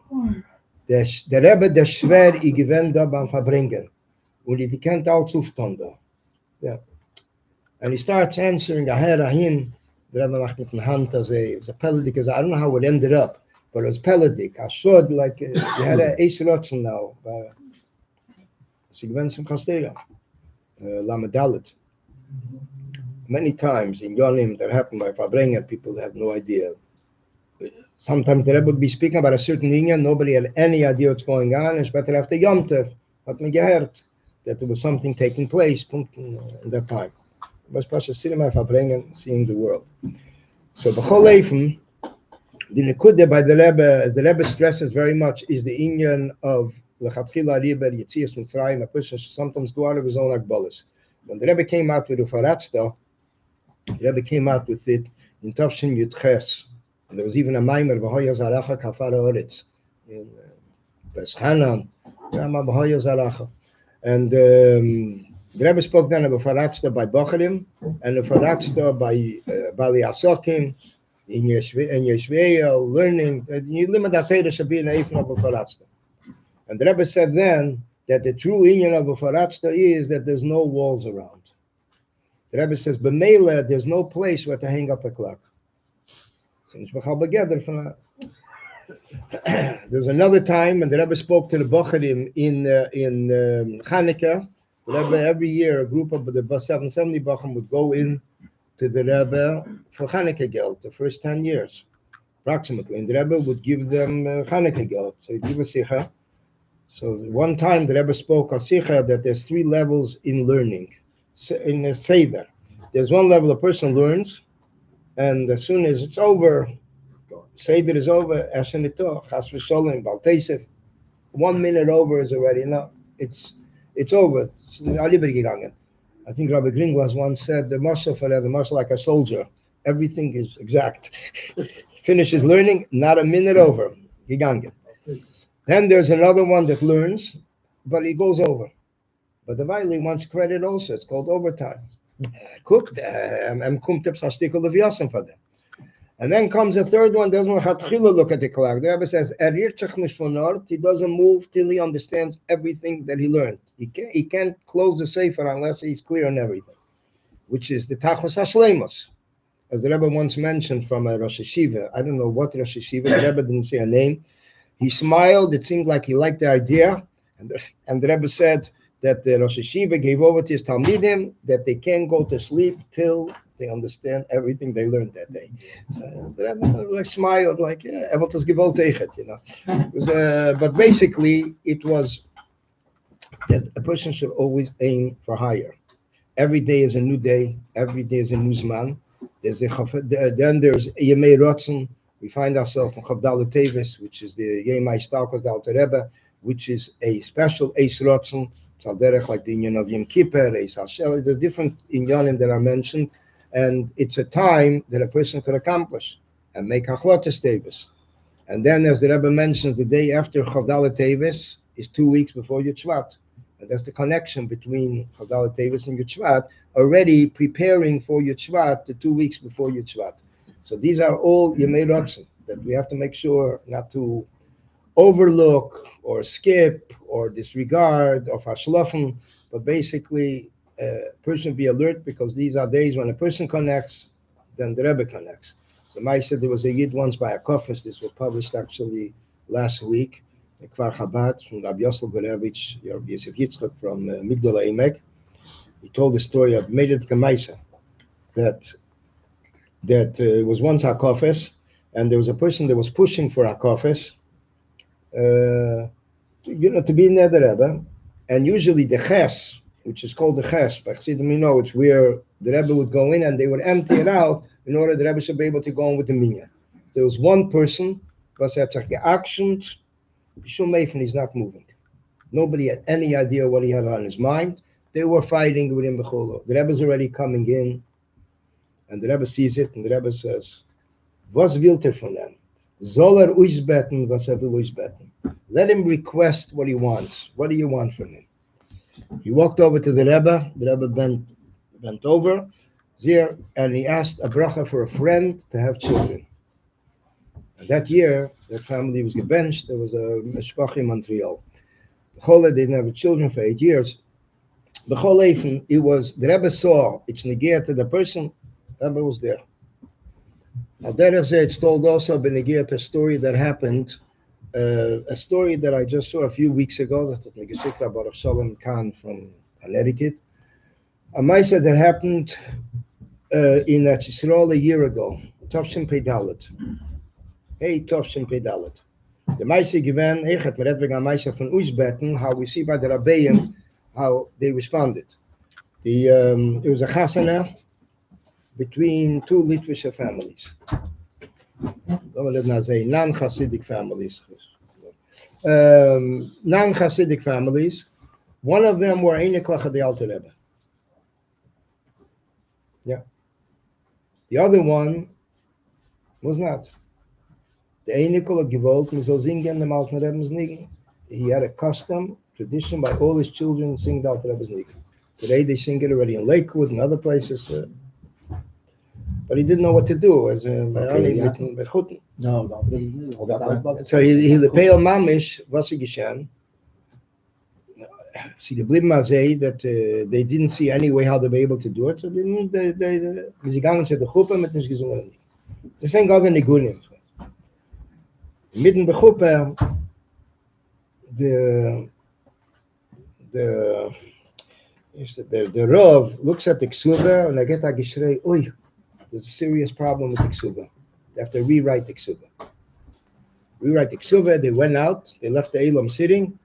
Der Rebbe, der schwer, ich gewinnt da beim farbrengen. Und he kennt alles auftan da. Yeah. And he starts answering ahin. The Rebbe macht mit der Hand, as it was a pelodic, I don't know how it ended up, but it was pelodic. I showed like, you had a Eish Rotzen now. Sie gewinnt zum Chastera. Lamedalit. Many times in Yonim that happened by farbrengen, people had no idea. Sometimes the Rebbe would be speaking about a certain Inyan, nobody had any idea what's going on, and better after Yom Tov, hat man gehört that there was something taking place in that time. It was Pasha Cinema farbrengen, seeing the world. So B'chol Leifen, the Nekude by the Rebbe, as the Rebbe stresses very much, is the Inyan of L'chatchila Riber Yetzias Mitzrayim, a person should sometimes go out of his own agbolas. When the Rebbe came out with Ufaratzta, the Rebbe came out with it in Tavshin Yudches. And there was even a Maimer, V'hoya Zaracha Kafara Oretz, in Veschanan, Rama V'hoya Zaracha. And the Rebbe spoke then of Ufaratzta by Bocharim, and Ufaratzta by Bali Asokim, in Yeshveya, learning, you limit that Torah should be an Eifon of Ufaratzta. And the Rebbe said then that the true inyan of Ufaratzta is that there's no walls around. The Rebbe says, B'meila, there's no place where to hang up a clock. So there's another time when the Rebbe spoke to the Bocharim in Chanukah. The Rebbe, every year, a group of the 770 Bocharim would go in to the Rebbe for Chanukah Geld, the first 10 years, approximately. And the Rebbe would give them Chanukah Geld. So he'd give a Sicha. So one time the Rebbe spoke on Sicha that there's 3 levels in learning. In a Seder, there's one level a person learns, and as soon as it's over, Seder is over, Ashenito, Chas v'Sholem, Baltesef, 1 minute over is already, no, it's over. I think Rabbi Gringwas once said, the marshal like a soldier, everything is exact. Finishes learning, not a minute over, gegangen. Then there's another one that learns, but he goes over. But the Vaili wants credit also. It's called overtime. Cooked, and then comes a third one, doesn't look at the clock. The Rebbe says, he doesn't move till he understands everything that he learned. He can't close the sefer unless he's clear on everything, which is the Tachos HaShleimus. As the Rebbe once mentioned from a Rosh Hashiva, I don't know what Rosh Hashiva, the Rebbe didn't say a name. He smiled, it seemed like he liked the idea, and the Rebbe said that the Rosh Hashiva gave over to his Talmidim that they can't go to sleep till they understand everything they learned that day. So the Rebbe smiled like, yeah, Eveltas gewollt tegen, you know. It was, but basically, it was that a person should always aim for higher. Every day is a new day. Every day is a new Zman. Then there's Yemei Rotzen. We find ourselves in Chavdalu Teves, which is the Yemei Stalkos Dal Rebbe, which is a special Eis Rotzen. Tzalderech, like the Inyan of Yom Kippur, Eis HaShel. There's different Inyanim that are mentioned, and it's a time that a person could accomplish and make Achlotes Teves. And then, as the Rebbe mentions, the day after Chavdalu Teves is 2 weeks before Yud Shvat. And that's the connection between Chavdalu Teves and Yud Shvat, already preparing for Yud Shvat the 2 weeks before Yud Shvat. So these are all Yemei Rotzen that we have to make sure not to overlook or skip or disregard or fashlofen, but basically a person be alert, because these are days when a person connects, then the Rebbe connects. So Mai said there was a Yid once by a Kofis, this was published actually last week, Kvar Chabad, from Rabbi Yosel Gorevich, Rabbi Yosef Yitzchak from Migdal Eimek. He told the story of Medet Kamaisa, that was once Hakofes, and there was a person that was pushing for Hakofes, to be near the Rebbe, and usually the Ches, which is called the Ches, by Chassidim, it's where the Rebbe would go in and they would empty it out in order the Rebbe should be able to go on with the Minyan. There was one person, was at geactioned, Bishul Meifen, he's not moving. Nobody had any idea what he had on his mind, They were fighting with him. The Rebbe's already coming in, and the Rebbe sees it, and the Rebbe says, "Was wilt von them? Soll ausbeten, was will ausbeten? Let him request what he wants. What do you want from him?" He walked over to the Rebbe. The Rebbe bent over there, and he asked a bracha for a friend to have children. And that year, that family was gebenched. There was a mishpacha in Montreal. They didn't have children for 8 years. The whole Eifen, it was, the Rebbe saw, it's negir to the person, the Rebbe was there. Now, that is, it's told also, benegir to a story that happened, a story that I just saw a few weeks ago, that's the Negesikra Baruch Shalom Khan from Connecticut. A Maisa that happened in Yisrael a year ago, Tovshin Pedalet. Hey, Tovshin Pedalet. The Maisa given, ich had met wegen Maisa von Uzbeten, how we see by the Rabbeim, how they responded. It was a chasana between two Litvish families. Non-Hasidic families. Non-Hasidic families. One of them were Einiklach the Alter Rebbe. Yeah. The other one was not. The Einikol Gewalt Mizozingen the Alter Rebbe's Nigen. He had a custom, tradition by all his children sing the Alter Rebbe's Nigen. Today they sing it already in Lakewood and other places. But he didn't know what to do. As No, so he lepel mamish was geschehen. See, the blib mazei that they didn't see any way how they'd be able to do it. So they gegangen zu der Gruppe mit nicht gesungen. Das sind gar nicht Nigunim. Mitten der Gruppe, the Rav looks at the Ksuba and I get a gishrei, oi, there's a serious problem with the Ksuba. They have to rewrite the Ksuba. They went out, they left the Elam sitting,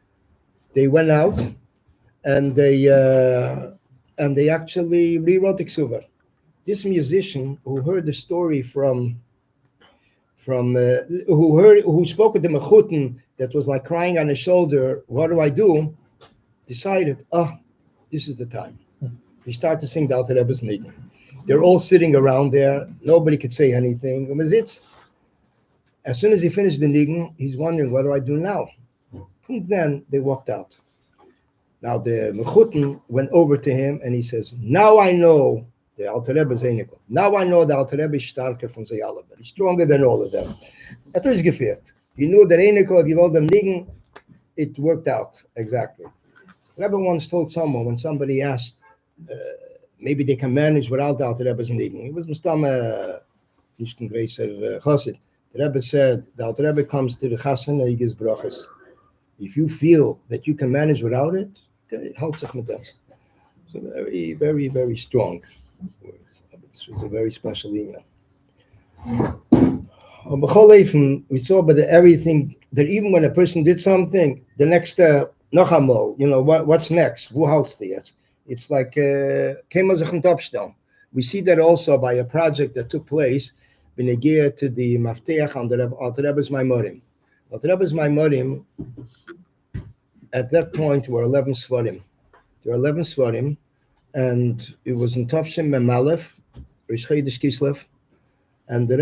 they went out and they actually rewrote the Ksuba. This musician who heard the story who spoke with the Mechutin that was like crying on his shoulder, what do I do? Decided, this is the time. We start to sing the Alter Rebbe's Nigen. They're all sitting around there. Nobody could say anything. As soon as he finished the Nigen, he's wondering, what do I do now? And then they walked out. Now the Mechutin went over to him and he says, now I know the Alter Rebbe is Einikol. Now I know the Alter Rebbe is starker from Zayalab. He's stronger than all of them. That was gefehrt. He knew that Einikol, if you all them Nigen, it worked out exactly. Rebbe once told someone when somebody asked, maybe they can manage without the Alter Rebbe's Nigen. He was Mustam nicht ein größer Chassid. The Rebbe said, the Alter Rebbe comes to the Chassan and he gives brachas. If you feel that you can manage without it, halt sich mit das. So very, very, very strong. This was a very special email. We saw but everything, that even when a person did something, the next Nochamol, what's next? Who halts the jetzt? It's like we see that also by a project that took place when they get to the Mafteach on the Alter Rebbe's Maimorim. Alter Rebbe's Maimorim at that point were 11 Svarim. There were 11 Svarim, and it was in Tovshin Memalef, Rish Chodesh Kislev, and the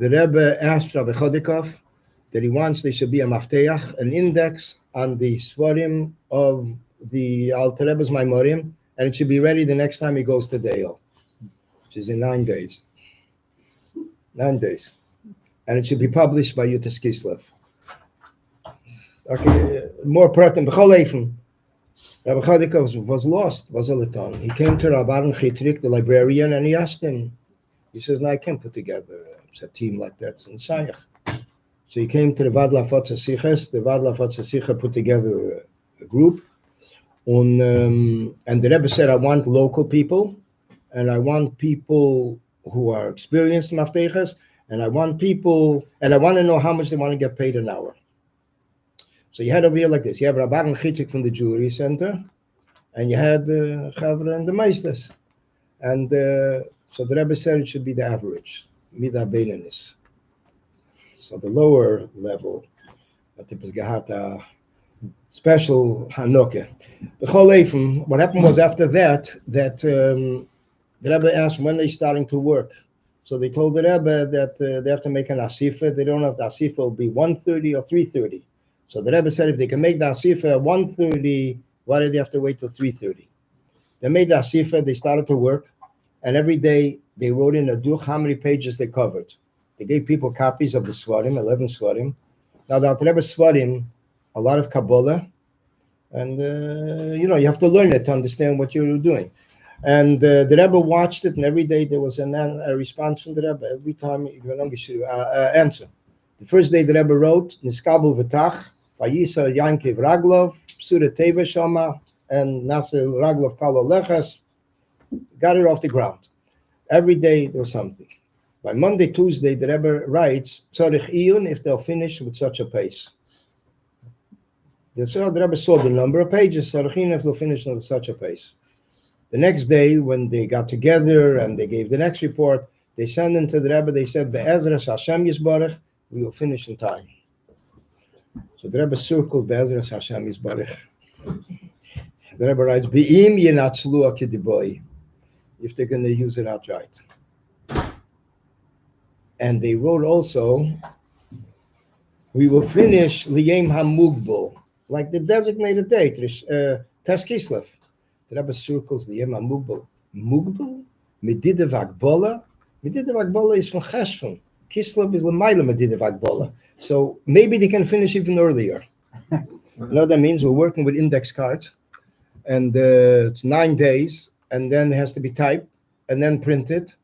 Rebbe asked Rabbi Chodikov that he wants there should be a Mafteach, an index on the Svarim of the Alter Rebbe's Maimorim, and it should be ready the next time he goes to Deil, which is in 9 days. 9 days. And it should be published by Yutas Kislev. Okay, more pratim. Rabbi Chodikov was lost, was all the time. He came to Rabban Chitrik, the librarian, and he asked him, he says, no, I can't put together a team like that. It's in Shayach. So he came to the Vad Lafot Siches. The Vad Lafot Sicha put together a group. And the Rebbe said, I want local people, and I want people who are experienced Mafteches, and I want to know how much they want to get paid an hour. So you had over here like this. You have Rabban Chitrik from the Jewelry Center, and you had Chavra and the Meisters. And so the Rebbe said it should be the average, Mida Beinanis. So the lower level, that it was Gehata, special Hanukkah. What happened was after that, the Rebbe asked when they're starting to work. So they told the Rebbe that they have to make an asifa. They don't know if the asifa will be 1:30 or 3:30. So the Rebbe said if they can make the asifa at 1:30, why did they have to wait till 3:30? They made the asifa, they started to work, and every day they wrote in a duch how many pages they covered. They gave people copies of the Svarim, 11 Svarim. Now the Rebbe Svarim, a lot of Kabbalah, and you have to learn it to understand what you're doing. And the Rebbe watched it, and every day there was a response from the Rebbe. Every time you answer. The first day the Rebbe wrote, Niskabel v'tach, Vayisa Yankiv Raglov, Psura Teves Shama, and Nasir Raglov Kalo Lechas, got it off the ground. Every day there was something. By Monday, Tuesday, the Rebbe writes, Tzorich Iyun, if they'll finish with such a pace. The Rebbe saw the number of pages, Tzorich Iyun, if they'll finish with such a pace. The next day, when they got together and they gave the next report, they sent into the Rebbe, they said, Be'ezras Hashem Yisbarach, we will finish in time. So the Rebbe circled Be'ezras Hashem Yisbarach. The Rebbe writes, Be'im yenatzlu akidiboy, if they're going to use it outright. And they wrote also, we will finish Liyem HaMugbal, like the designated date, Tes Kislev. The Rebbe circles Liyem HaMugbal. Mugbal? Medidav Agbola? Medidav Agbola is from Cheshvan. Kislev is Lamaila Medidav Agbola. So maybe they can finish even earlier. You know what that means? We're working with index cards, and it's 9 days, and then it has to be typed, and then printed,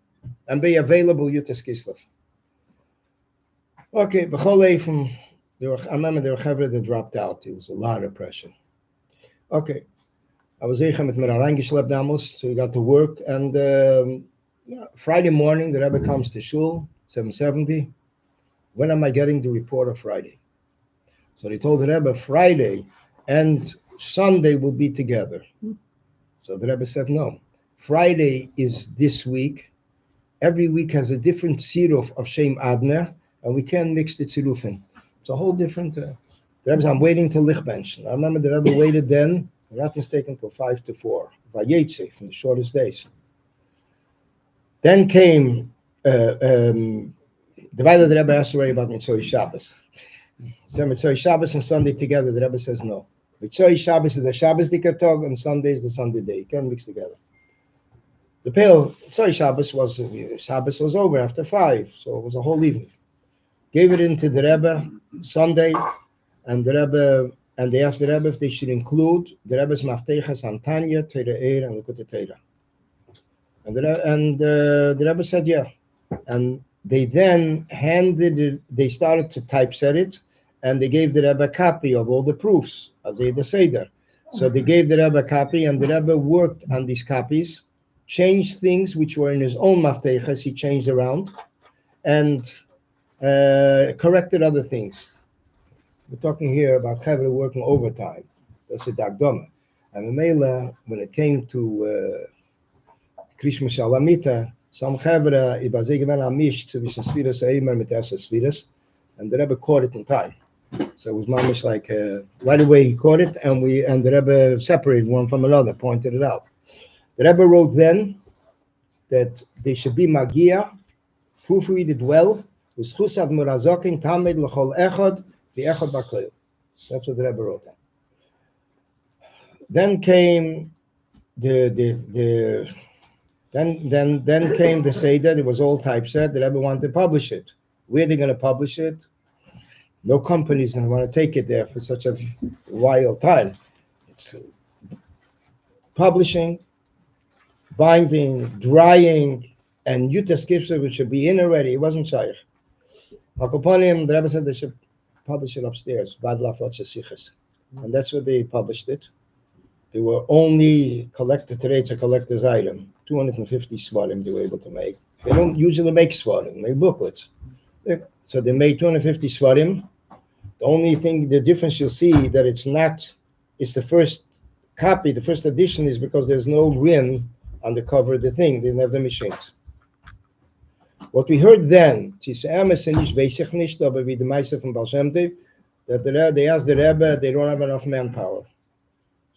and be available Yutas Kislev. Okay, I remember there were Chevra that dropped out. It was a lot of pressure. Okay, I was mit mir reingeschleppt damals, so we got to work, and Friday morning, the Rebbe comes to shul, 770. When am I getting the report of Friday? So they told the Rebbe Friday and Sunday will be together. So the Rebbe said no. Friday is this week. Every week has a different tziruf of Shem Adner, and we can't mix the tzirufin. It's a whole different. The Rebbe said, I'm waiting till Lichbench. I remember the Rebbe waited then, I'm not mistaken, till 5 to 4. Vayetze, from the shortest days. Then came the Vaila the Rebbe asked already about Mitzvah Shabbos. So Mitzvah Shabbos and Sunday together, the Rebbe says no. Mitzvah Shabbos is the Shabbos Dikar Tog, and Sunday is the Sunday day. You can't mix together. The pale Mitzvah Shabbos was over after 5, so it was a whole evening. Gave it into the Rebbe Sunday, and the Rebbe they asked the Rebbe if they should include the Rebbe's Maftechas on Tanya, Teira Eir, and Likutei Teira. And the Rebbe said yeah, and they then they started to typeset it, and they gave the Rebbe a copy of all the proofs of the Seder. So they gave the Rebbe a copy, and the Rebbe worked on these copies, changed things which were in his own Maftechas, he changed around, and corrected other things. We're talking here about Chevra working overtime. That's a Dagdoma. And the Mela, when it came to Krishma Shalamita, some Chevra, Ibazegeven Amish, zwischen Sfiras Eimer mit Esa Sfiras, and the Rebbe caught it in time. So it was mamish like, right away he caught it, and the Rebbe separated one from another, pointed it out. The Rebbe wrote then that they should be Magia, proofread it well, with Chusad Murazokin, Tamed L'chol Echad, the Echad Bakoil. That's what the Rebbe wrote down. Then came then came the Seder. It was all typeset. The Rebbe wanted to publish it. Where are they going to publish it? No company is going to want to take it there for such a wild time. It's publishing, binding, drying, and Yutas Kivsa, which should be in already. It wasn't shaykh. Hakoponim, the Rebbe said they should publish it upstairs. And that's where they published it. They were only collected today. It's a collector's item. 250 svarim they were able to make. They don't usually make svarim, they make booklets. So they made 250 svarim. The only thing, the difference you'll see that it's the first copy, the first edition is because there's no rim on the cover of the thing. They didn't have the machines. What we heard then, the that they asked the Rebbe, they don't have enough manpower.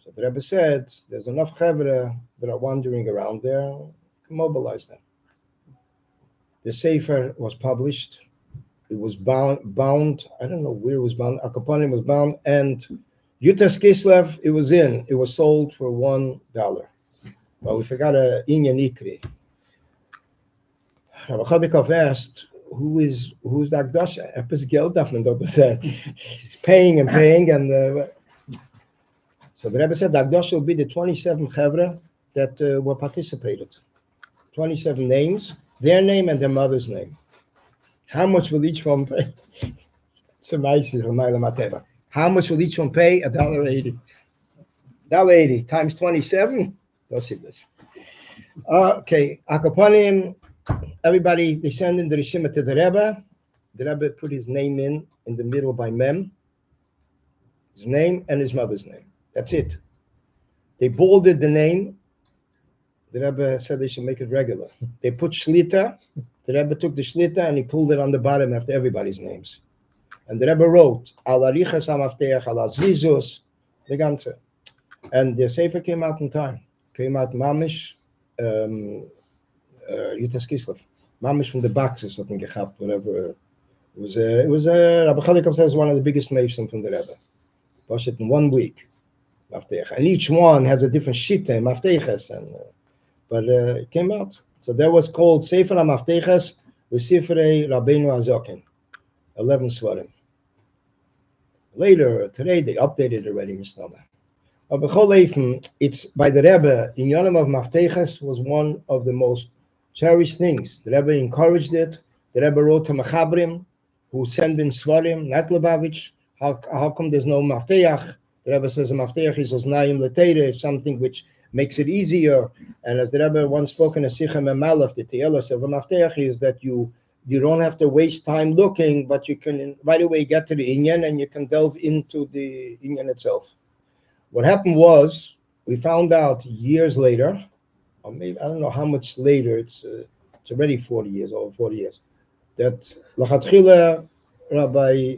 So the Rebbe said, there's enough Chevra that are wandering around there, mobilize them. The Sefer was published. It was bound. I don't know where it was bound. Akapanim was bound, and Yutas Kislev, it was sold for $1. But we forgot a Inyan Ikri. Rabbi Chodikov asked, who's the Akdasha? Epis Geld darf man dort sagen. He's paying, and so the Rebbe said the Akdasha will be the 27 Chevra that were participated. 27 names, their name and their mother's name. How much will each one pay? How much will each one pay? $1.80. $1.80 times 27. Let's see this. Okay, Akapanim. Everybody, they send in the Rishima to the Rebbe. The Rebbe put his name in the middle by Mem. His name and his mother's name. That's it. They bolded the name. The Rebbe said they should make it regular. They put Shlita. The Rebbe took the Shlita and he pulled it on the bottom after everybody's names. And the Rebbe wrote, Al Arichas HaMafteach, Al Azrizus, the Ganze. And the Sefer came out in time. Came out Mamish, Yutas Kislev. Mamish from the boxes, I think, whatever. It was Rabbi Chodikov says, one of the biggest mavsim from the Rebbe. Was it in 1 week. And each one has a different shita, Mafteches, but it came out. So that was called Sefer HaMafteches V'Sifrei Rabbeinu Hazokin, 11 Svarim. Later, today, they updated already, Mr. It's by the Rebbe, in Yonam of Mafteches was one of the most cherished things. The Rebbe encouraged it. The Rebbe wrote to Mechabrim, who send in Svarim, not Lubavitch. How come there's no Mafteach? The Rebbe says a Mafteach is Oznayim L'Teire, is something which makes it easier. And as the Rebbe once spoke in a Sicha Memalef, the Tielas of a Mafteach is that you don't have to waste time looking, but you can right away get to the Inyan and you can delve into the Inyan itself. What happened was, we found out years later, or maybe, I don't know how much later, it's already 40 years, over 40 years, that Lachatchila Rabbi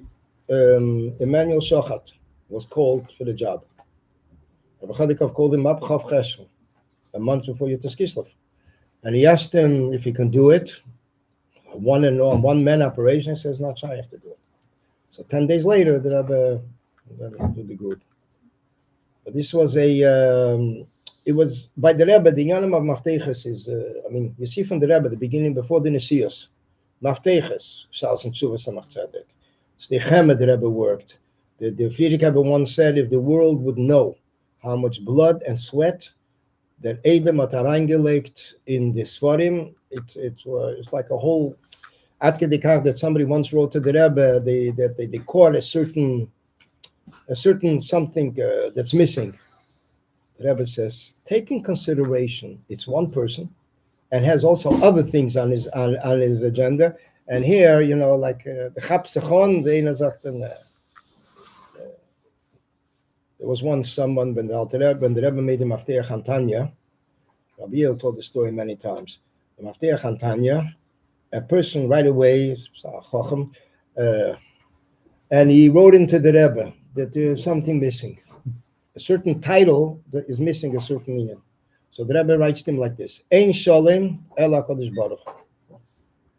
Emmanuel Shochat was called for the job. Rabbi Chodikov called him up Chof Cheshvan, a month before Yutas Kislev. And he asked him if he can do it. One man operation. He says, not shy to do it. So 10 days later, the Rebbe did the group. But this was it was by the Rebbe, the Yanim of Mafteches is, you see from the Rebbe, the beginning before the Nesios, Mafteches, Shals and Tshuva Samach Tzedek. It's the Chemah the Rebbe worked. The Friedrich Rebbe once said, if the world would know how much blood and sweat that Edom had reingelegt in the Svarim, it's like a whole, Ad Kedei Kach that somebody once wrote to the Rebbe, they caught a certain something that's missing. The Rebbe says, take in consideration, it's one person, and has also other things on his agenda. And here, like the Chapsechon, there was once someone when the Rebbe made him Mafteach Antanya. Rabbi Michoel told the story many times. The Mafteach Antanya, a person right away, and he wrote into the Rebbe that there's something missing. A certain title that is missing a certain meaning. So the Rebbe writes to him like this: Ein Sholem Ela Kodesh Baruch.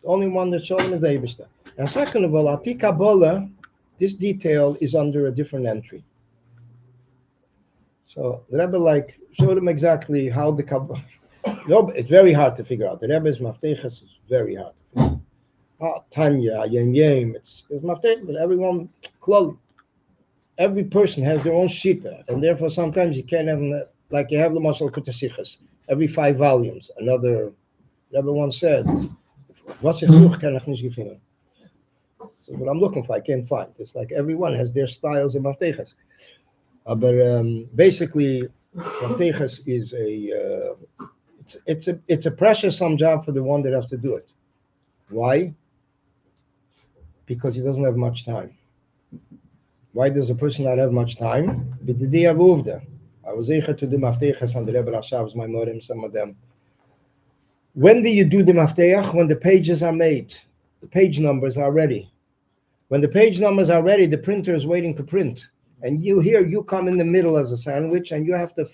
The only one that Sholem is the Eibishter. And second of all, Api Kabbalah, this detail is under a different entry. So the Rebbe showed him exactly how the Kabbalah. No, it's very hard to figure out. The Rebbe's Mafteches is very hard to figure out. Tanya, Yem, it's Maftech, but everyone, every person has their own shita, and therefore sometimes you can't have, like you have the Mashal Kutasichas, every 5 volumes. Another Rebbe once said, was ich suche, kann ich nicht gefunden. So what I'm looking for, I can't find. It's like everyone has their styles of Mafteches. But basically, Mafteches is it's a precious some job for the one that has to do it. Why? Because he doesn't have much time. Why does a person not have much time? I was able to do Mafteches on the Rebbe Rashav's Maimorim, some of them. When do you do the Mafteach? When the pages are made. The page numbers are ready. When the page numbers are ready, the printer is waiting to print. And you come in the middle as a sandwich, and you have to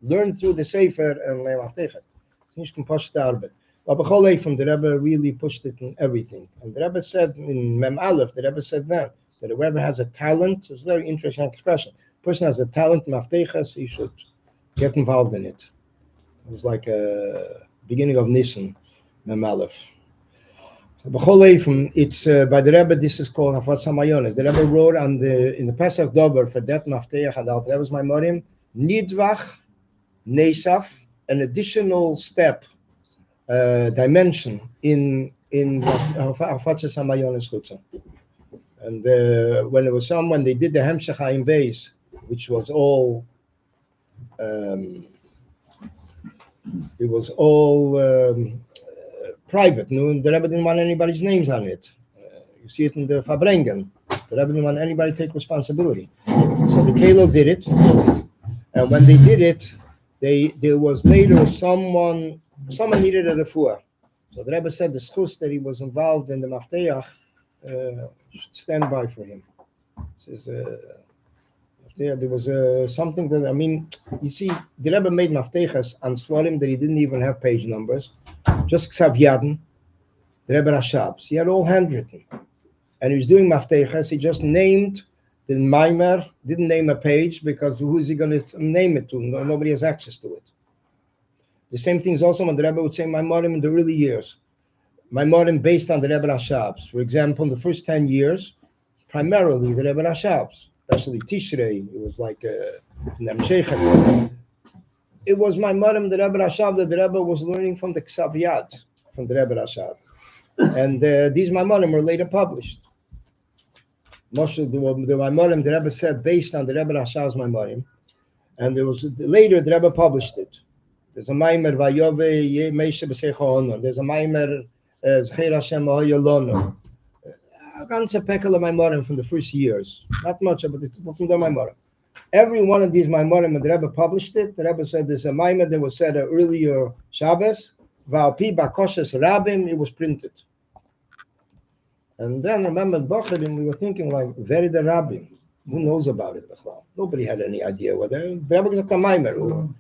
learn through the Sefer and Le'maftechet. It's nicht kompashte Arbeit. But B'chol from the Rebbe really pushed it in everything. And the Rebbe said in Mem Aleph, the Rebbe said that whoever has a talent, it's a very interesting expression. Person has a talent, Maftechas, he should get involved in it. It was like a beginning of Nisan, Mem Aleph. It's by the Rebbe. This is called Hafat Samayones. The Rebbe wrote in the Pesach Dover for that Mafteach Adal Rebbe's Maimorim Nidvach Nesaf, an additional step dimension in Hafat Samayones Chutza. And when they did the Hemshech Haim Beis, which was all private. No, the Rebbe didn't want anybody's names on it. You see it in the farbrengen. The Rebbe didn't want anybody to take responsibility. So the Kelo did it, and when they did it, there was later someone needed a refuah. So the Rebbe said the schus that he was involved in the mafteach should stand by for him. Says there was something that you see, the Rebbe made maftechas on svarim that he didn't even have page numbers. Just Ksav Yadin, the Rebbe Rashabs. He had all handwritten. And he was doing Maftechas. He just named the Maimer, didn't name a page because who is he going to name it to? Nobody has access to it. The same thing is also when the Rebbe would say Maimorim in the early years. Maimorim based on the Rebbe Rashabs. For example, in the first 10 years, primarily the Rebbe Rashabs, especially Tishrei. It was like it was my Maimorim, the Rebbe Rashab, that the Rebbe was learning from the Ksav Yad, from the Rebbe Rashab. And these Maimorim were later published. Most of the Maimorim, the Rebbe said, based on the Rebbe Rashab's Maimorim. And later the Rebbe published it. There's a Maimer, Vayove, Meishe B'Secha Ono. There's a Maimer, Zcher Hashem Ahoyolono. A ganze pekel of Maimorim from the first years. Not much, but it's not from the Maimorim. Every one of these Maimorim, the Rebbe published it. The Rebbe said there's a Maimer that was said earlier Shabbos, Valpi Bakoshes Rabim, it was printed. And then remember Bocherim, we were thinking like, very the Rabim. Who knows about it? Nobody had any idea what the Rebbe was a Maimer.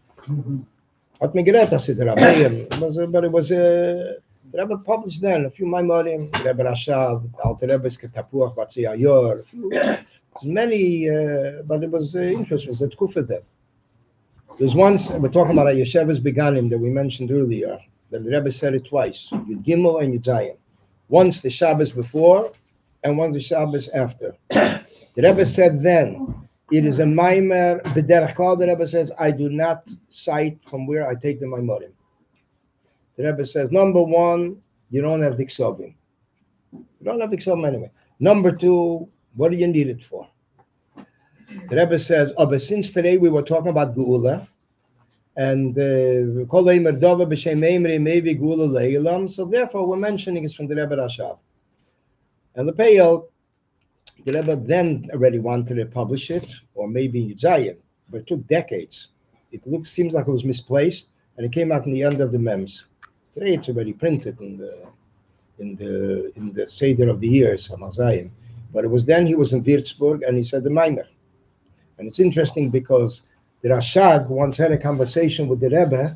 Hat me geredet, dass the Rabim, but it was the Rebbe published then a few Maimorim, Rebbe Rashab, Alter Rebbe's Ketapuach, Vatzi Ayor, many, but it was interesting. It was a tkufa there. There's once, we're talking about a Yeshevas Beganim that we mentioned earlier, that the Rebbe said it twice, Yud Gimel and Yud Zayin. Once the Shabbos before, and once the Shabbos after. The Rebbe said then, it is a Maimer, B'derech Klal, the Rebbe says, I do not cite from where I take the Maimorim. The Rebbe says, number one, you don't have the Ksovim. You don't have the Ksovim anyway. Number two, what do you need it for? The Rebbe says, oh, but since today we were talking about Geula, and so therefore we're mentioning it from the Rebbe Rashab. And the Peyel, the Rebbe then already wanted to publish it, or maybe in Yudzayin, but it took decades. It seems like it was misplaced, and it came out in the end of the Mems. Today it's already printed in the Seder of the years, Hamazayim. But it was then he was in Würzburg and he said the Maimer. And it's interesting because the Rashab once had a conversation with the Rebbe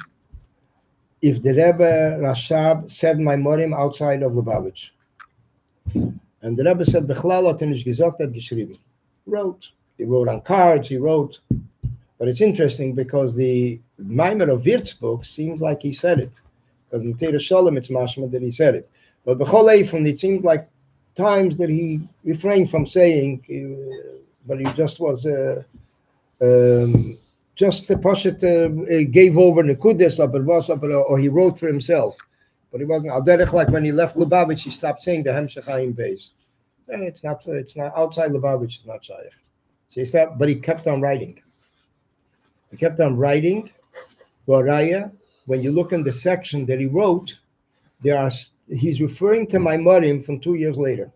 if the Rebbe Rashab said Maimorim outside of Lubavitch. And the Rebbe said, Bechlal hat nicht gesagt, hat geschrieben. He wrote on cards, he wrote. But it's interesting because the Maimer of Würzburg seems like he said it. Because in Teres Shalom it's mashma that he said it. But B'chol Eifon, it seemed like times that he refrained from saying, but he just was just the Pashat gave over Nekudes, or he wrote for himself. But he wasn't Alderech, like when he left Lubavitch, he stopped saying the Hemshech Haim Beis. It's not outside Lubavitch, it's not Shaykh. So he stopped, but he kept on writing. He kept on writing. Boraya, when you look in the section that he wrote, he's referring to Maimorim from 2 years later.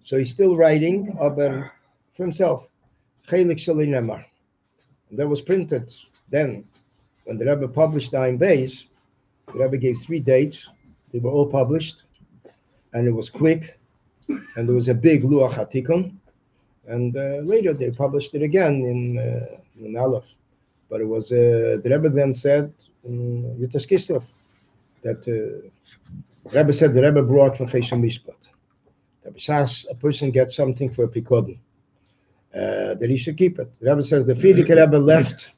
So he's still writing for himself. Chelik Shalei Nemar. And that was printed then. When the Rebbe published Ayin Beis, the Rebbe gave 3 dates. They were all published. And it was quick. and there was a big Luach Hatikon, and later they published it again in Aleph. But it was the Rebbe then said in Yutas Kislev that Rebbe said the Rebbe brought from Fesha Mishpat. That b'shas a person gets something for a pikodin, that he should keep it. The Rebbe says the Frierdiker Rebbe left.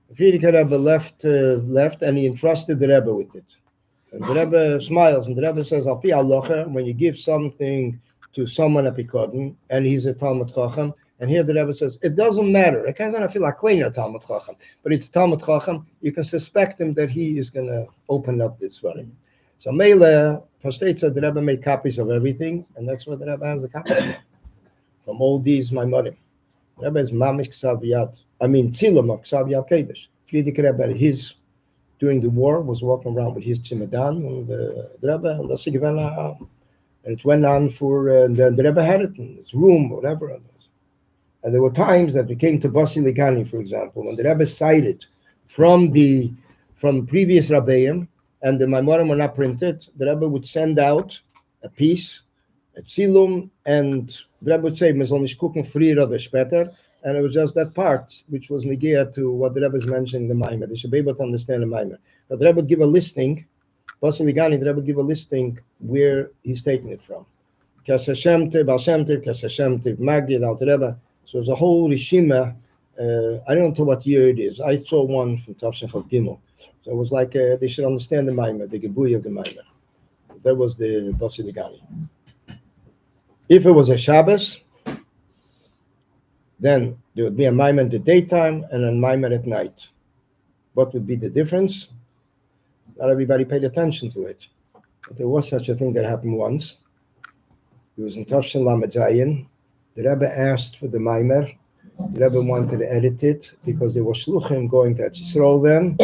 The Frierdiker Rebbe left, and he entrusted the Rebbe with it. And the Rebbe smiles, and the Rebbe says, "Al pi halacha, when you give something to someone a pikodin, and he's a Talmud Chacham." And here the Rebbe says, it doesn't matter. I can't feel like cleaner Talmud Chacham, but it's Talmud Chacham. You can suspect him that he is going to open up this for him. So Mele, Pastate said the Rebbe made copies of everything, and that's what the Rebbe has the copies from all these Maimorim. The Rebbe is Mamish Ksav Yad. I mean, Tzilam of Ksav Yad Kedesh. Frierdiker Rebbe, during the war, was walking around with his Chimadan, and the Rebbe, and that's and it went on for, and the Rebbe had it in his room, whatever. And there were times that we came to Basi Ligani, for example, when the Rebbe cited from previous Rabbeim, and the Maimorim were not printed, the Rebbe would send out a piece, a tzilum, and the Rebbe would say, "Man soll nicht gucken früher oder später," and it was just that part, which was negia to what the Rebbe is mentioning in the Maimer. They should be able to understand the Maimer. But the Rebbe would give a listing, Basi Ligani, the Rebbe would give a listing where he's taking it from. Kes Hashem Tev, Al Shem Tev, Kes Hashem Tev, Magid, Al Rebbe. So there's a whole Rishima. I don't know what year it is. I saw one from Tavshin Chal Gimel. So it was like they should understand the Maimer, the Gebuy of the Maimer. That was the Basi Ligani. If it was a Shabbos, then there would be a Maimer in the daytime and a Maimer at night. What would be the difference? Not everybody paid attention to it. But there was such a thing that happened once. It was in Tavshin Lamed Zayin. The Rebbe asked for the Maimer. The Rebbe wanted to edit it because there were shluchim going to Yisrael then,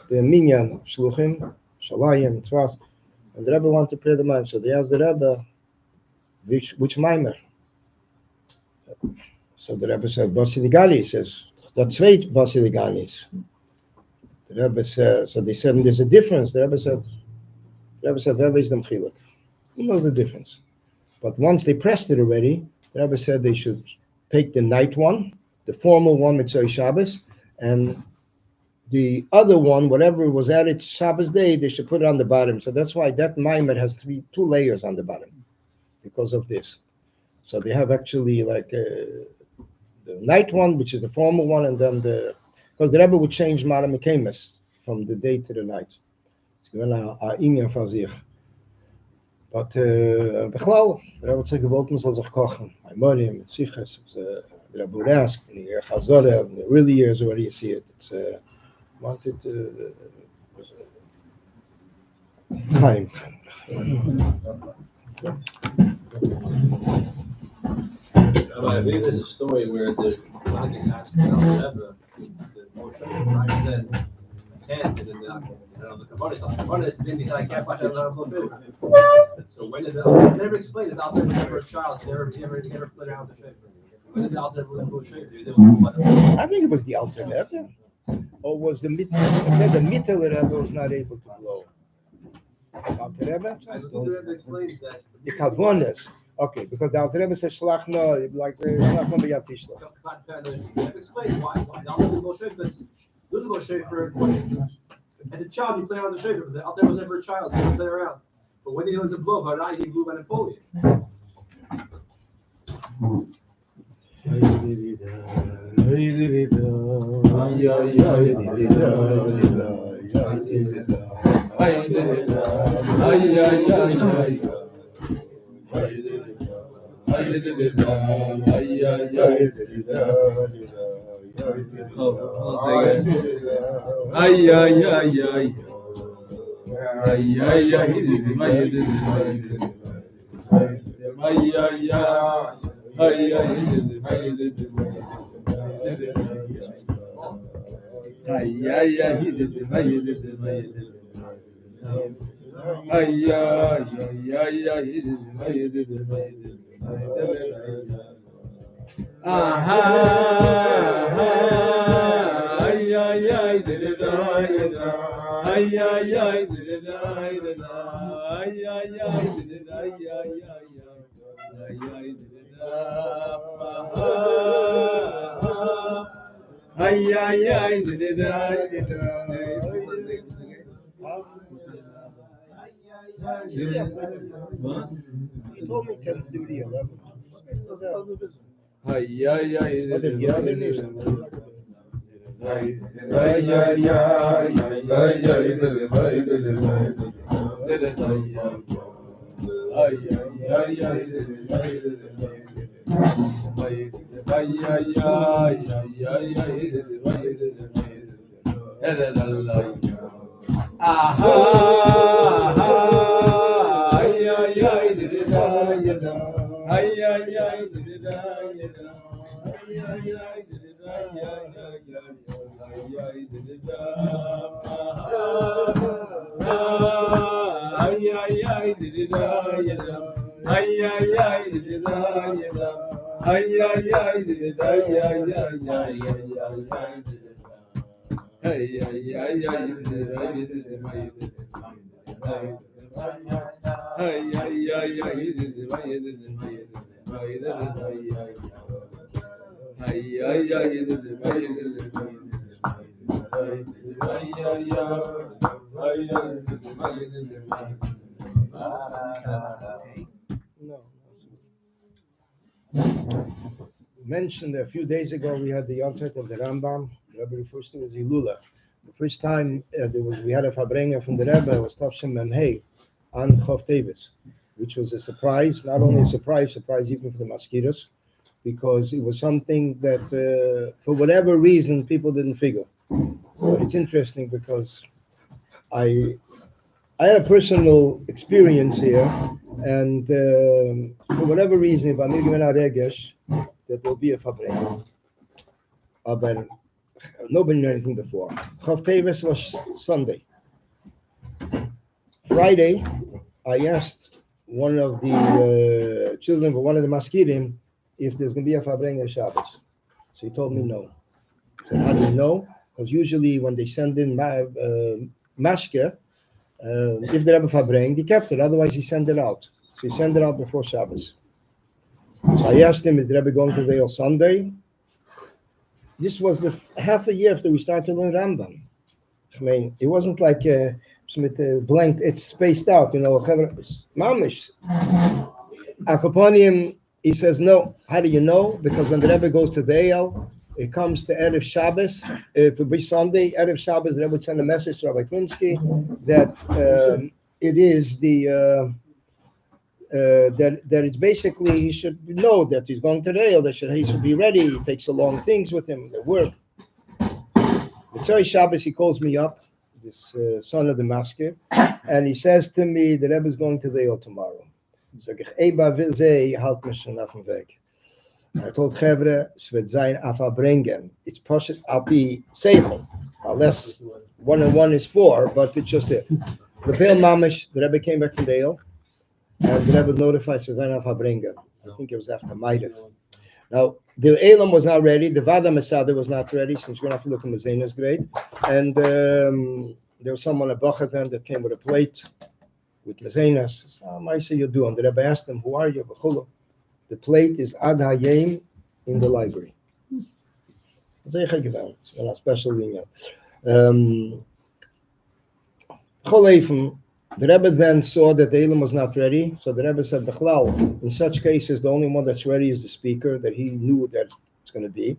the minyan shluchim, shalayim, tzvas, and the Rebbe wanted to pray the Maimer. So they asked the Rebbe, which Maimer? So the Rebbe said, Basi Ligani. He says, that's right, Basi Liganis. The Rebbe said, so they said, there's a difference. The Rebbe said, Rebbe is the Mchiluk. Who knows the difference? But once they pressed it already, the Rebbe said they should take the night one, the formal one, Mitzvah Shabbos, and the other one, whatever was added Shabbos day, they should put it on the bottom. So that's why that Maimer has two layers on the bottom, because of this. So they have actually like the night one, which is the formal one, and then because the Rebbe would change Mara Mekamis from the day to the night. It's given a inyan for sich. But Bechlal, the Rebbe said, "Gewollt man soll sich kochen." Maimorim, mit Siches, the Rebbe would ask, in the Chazorah, in the early years where you see it, it's wanted time. I believe there's a story where the Tzaddik asked the Rebbe, the Moshe Rabbeinu said, and then the Kabbalah then he said, I can't watch that Rebbe. So when did the never explained it? Alter Rebbe was never a child. He never played around with the shaper. When did the Alter Rebbe go shaper? I think it was the Alter Rebbe, or was the Mittel? It said the Mittel Rebbe was not able to blow. Alter Rebbe? I think the Rebbe explains that. The Kavonas. Okay, because the Alter Rebbe says Shlach no, like Shlach no b'yad tishlach. The Rebbe explains why the Alter Rebbe go shaper. Doesn't go shaper. As a child, you play around the shaper, but the Alter Rebbe was never a child, so he play around. But when he learns to blow, Harai, he blew by Napoleon. He told me 10:30, 11. Mentioned a few days ago, we had the onset of the Rambam. The Rebbe refers to it as Hilula. The first time we had a farbrengen from the Rebbe was Tavshem Memhei on Chof teves, which was a surprise. Not only a surprise even for the mosquitoes, because it was something that, for whatever reason, people didn't figure. But it's interesting because I had a personal experience here, and for whatever reason, if I'm given a regesh, that will be a farbrengen. But nobody knew anything before. Chof teves was Sunday. Friday, I asked one of the children of one of the maskirim if there's going to be a farbrengen Shabbos. So he told me no. I said, how do you know? Because usually when they send in mashke, if they have a farbrengen, he kept it. Otherwise, he sent it out. So he sent it out before Shabbos. So I asked him, is the Rebbe going to the Sunday? This was the half a year after we started to learn Rambam. I mean, it wasn't like blank, it's spaced out, mamish. Akoponium, he says, no. How do you know? Because when the Rebbe goes to the Eyal, it comes to Erev Shabbos. If it be Sunday, Erev Shabbos, the Rebbe would send a message to Rabbi Klinsky that it is that it's basically, he should know that he's going to the Eyal, that he should be ready. He takes along things with him, the work. Mitzvah Shabbos, he calls me up, this son of the masker, and he says to me, the Rebbe is going to the Eyal tomorrow. Sag ich, Eba will say, halt mich schon auf dem Weg. I told Chevre, es wird sein a farbrengen. It's poshet api seichel. Unless 1 and 1 is 4, but it's just it. The Pale Mamish, the Rebbe came back from the Eyal, and the Rebbe notified, says, a farbrengen. I think it was after Maidev. Now, the Elam was not ready. The Vada Masada was not ready, so we're going to have to look at Mazena's grade. And there was someone at Bachatan that came with a plate with Mazenas. How I say you do? And the Rebbe asked him, who are you? The plate is Ad Hayem in the library. It's a special thing. The Rebbe then saw that the Elam was not ready, so the Rebbe said, Bechlal, in such cases, the only one that's ready is the speaker, that he knew that it's going to be.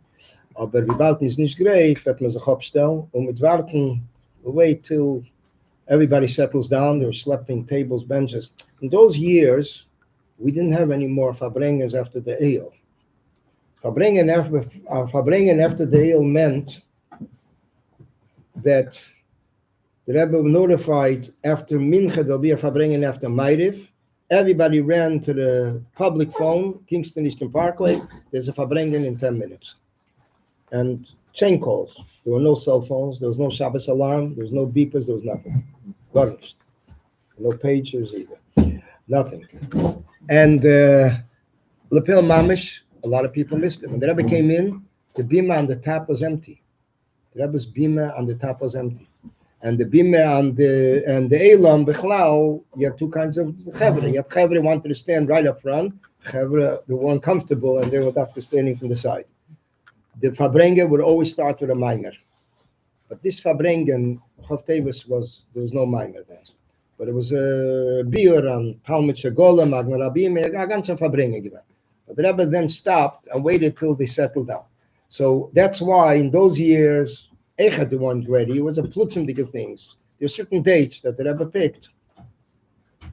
Aber wie bald is nicht great, wird man sich aufstellen, mit warten, we'll wait till everybody settles down. There were sleeping tables, benches. In those years, we didn't have any more farbrengens after the Eyal. Farbrengen after the Eyal meant that the Rebbe notified after Mincha, there'll be a farbrengen after Ma'ariv. Everybody ran to the public phone, Kingston Eastern Parkway. There's a farbrengen in 10 minutes. And chain calls. There were no cell phones. There was no Shabbos alarm. There was no beepers. There was nothing. Garnished. No pagers either. Nothing. And Lapel Mamish, a lot of people missed it. When the Rebbe came in, the bima on the top was empty. The Rebbe's bima on the top was empty. And the bima on the Elam, Bechlal, you have two kinds of chevre. You have chevre wanted to stand right up front. Chevra, they weren't comfortable and they were after standing from the side. The farbrengen would always start with a mimer. But this farbrengen, Chof teves, there was no mimer then. But it was a beer on Talmud Shagola, Magna Rabim, a ganze farbrengen given. But the Rebbe then stopped and waited till they settled down. So that's why in those years, Echad weren't ready. It was a plutzendige things. There are certain dates that the Rebbe picked.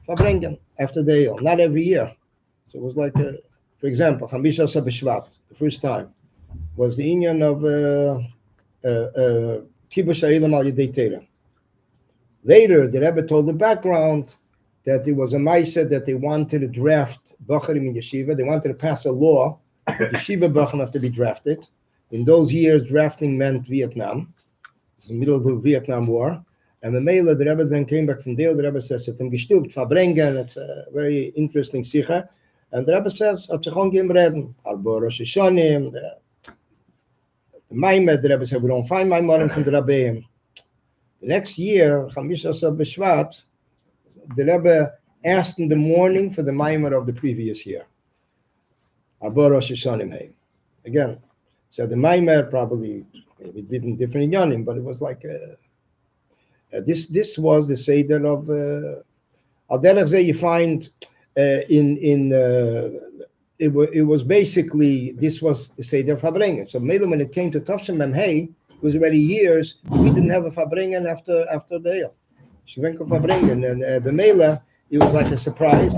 Farbrengen, after the Eil, not every year. So it was like, for example, Chamisha Sabeshvat, the first time, was the union of Kibush Ha'ilam Al Yedei Torah. Later, the Rebbe told the background that it was a Maisa that they wanted to draft Bacharim in Yeshiva. They wanted to pass a law that Yeshiva Bacharim have to be drafted. In those years, drafting meant Vietnam. It was in the middle of the Vietnam War. And the Mela, the Rebbe then came back from there. The Rebbe says, "It's farbrengen." It's a very interesting sicha. And the Rebbe says, "At Shechon Gim Reden, Arbo Rosh Hashanah." The Maimed, the Rebbe said, "We don't find Maimarim from the Rabbeim." The next year, Chamisha B'Shvat, the Rebbe asked in the morning for the Maimer of the previous year. Arbo Rosh Hashanah. Again, so the Maimer probably we did in different yonim, but it was like this was the Seder of Al Derech Zeh. You find it was basically, this was the Seder farbrengen. So maybe when it came to Tavshem Memhei, it was already years we didn't have a farbrengen after the Eil. Shvenko farbrengen, and B'Mela, it was like a surprise.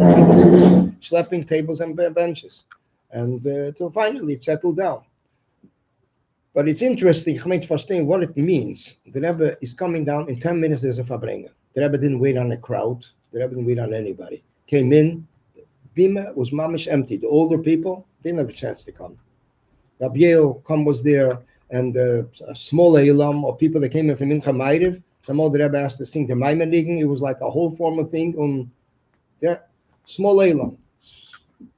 Schlepping tables and benches, and till finally it settled down. But it's interesting, to understand what it means. The Rebbe is coming down, in 10 minutes there's a farbrengen. The Rebbe didn't wait on a crowd. The Rebbe didn't wait on anybody. Came in, Bima was mamish empty. The older people didn't have a chance to come. Rabbi Michoel was there, and a small Eilam, or people that came in from Mincha Ma'ariv, the Rebbe asked to sing the Maimer Ligen. It was like a whole formal thing. Small Eilam.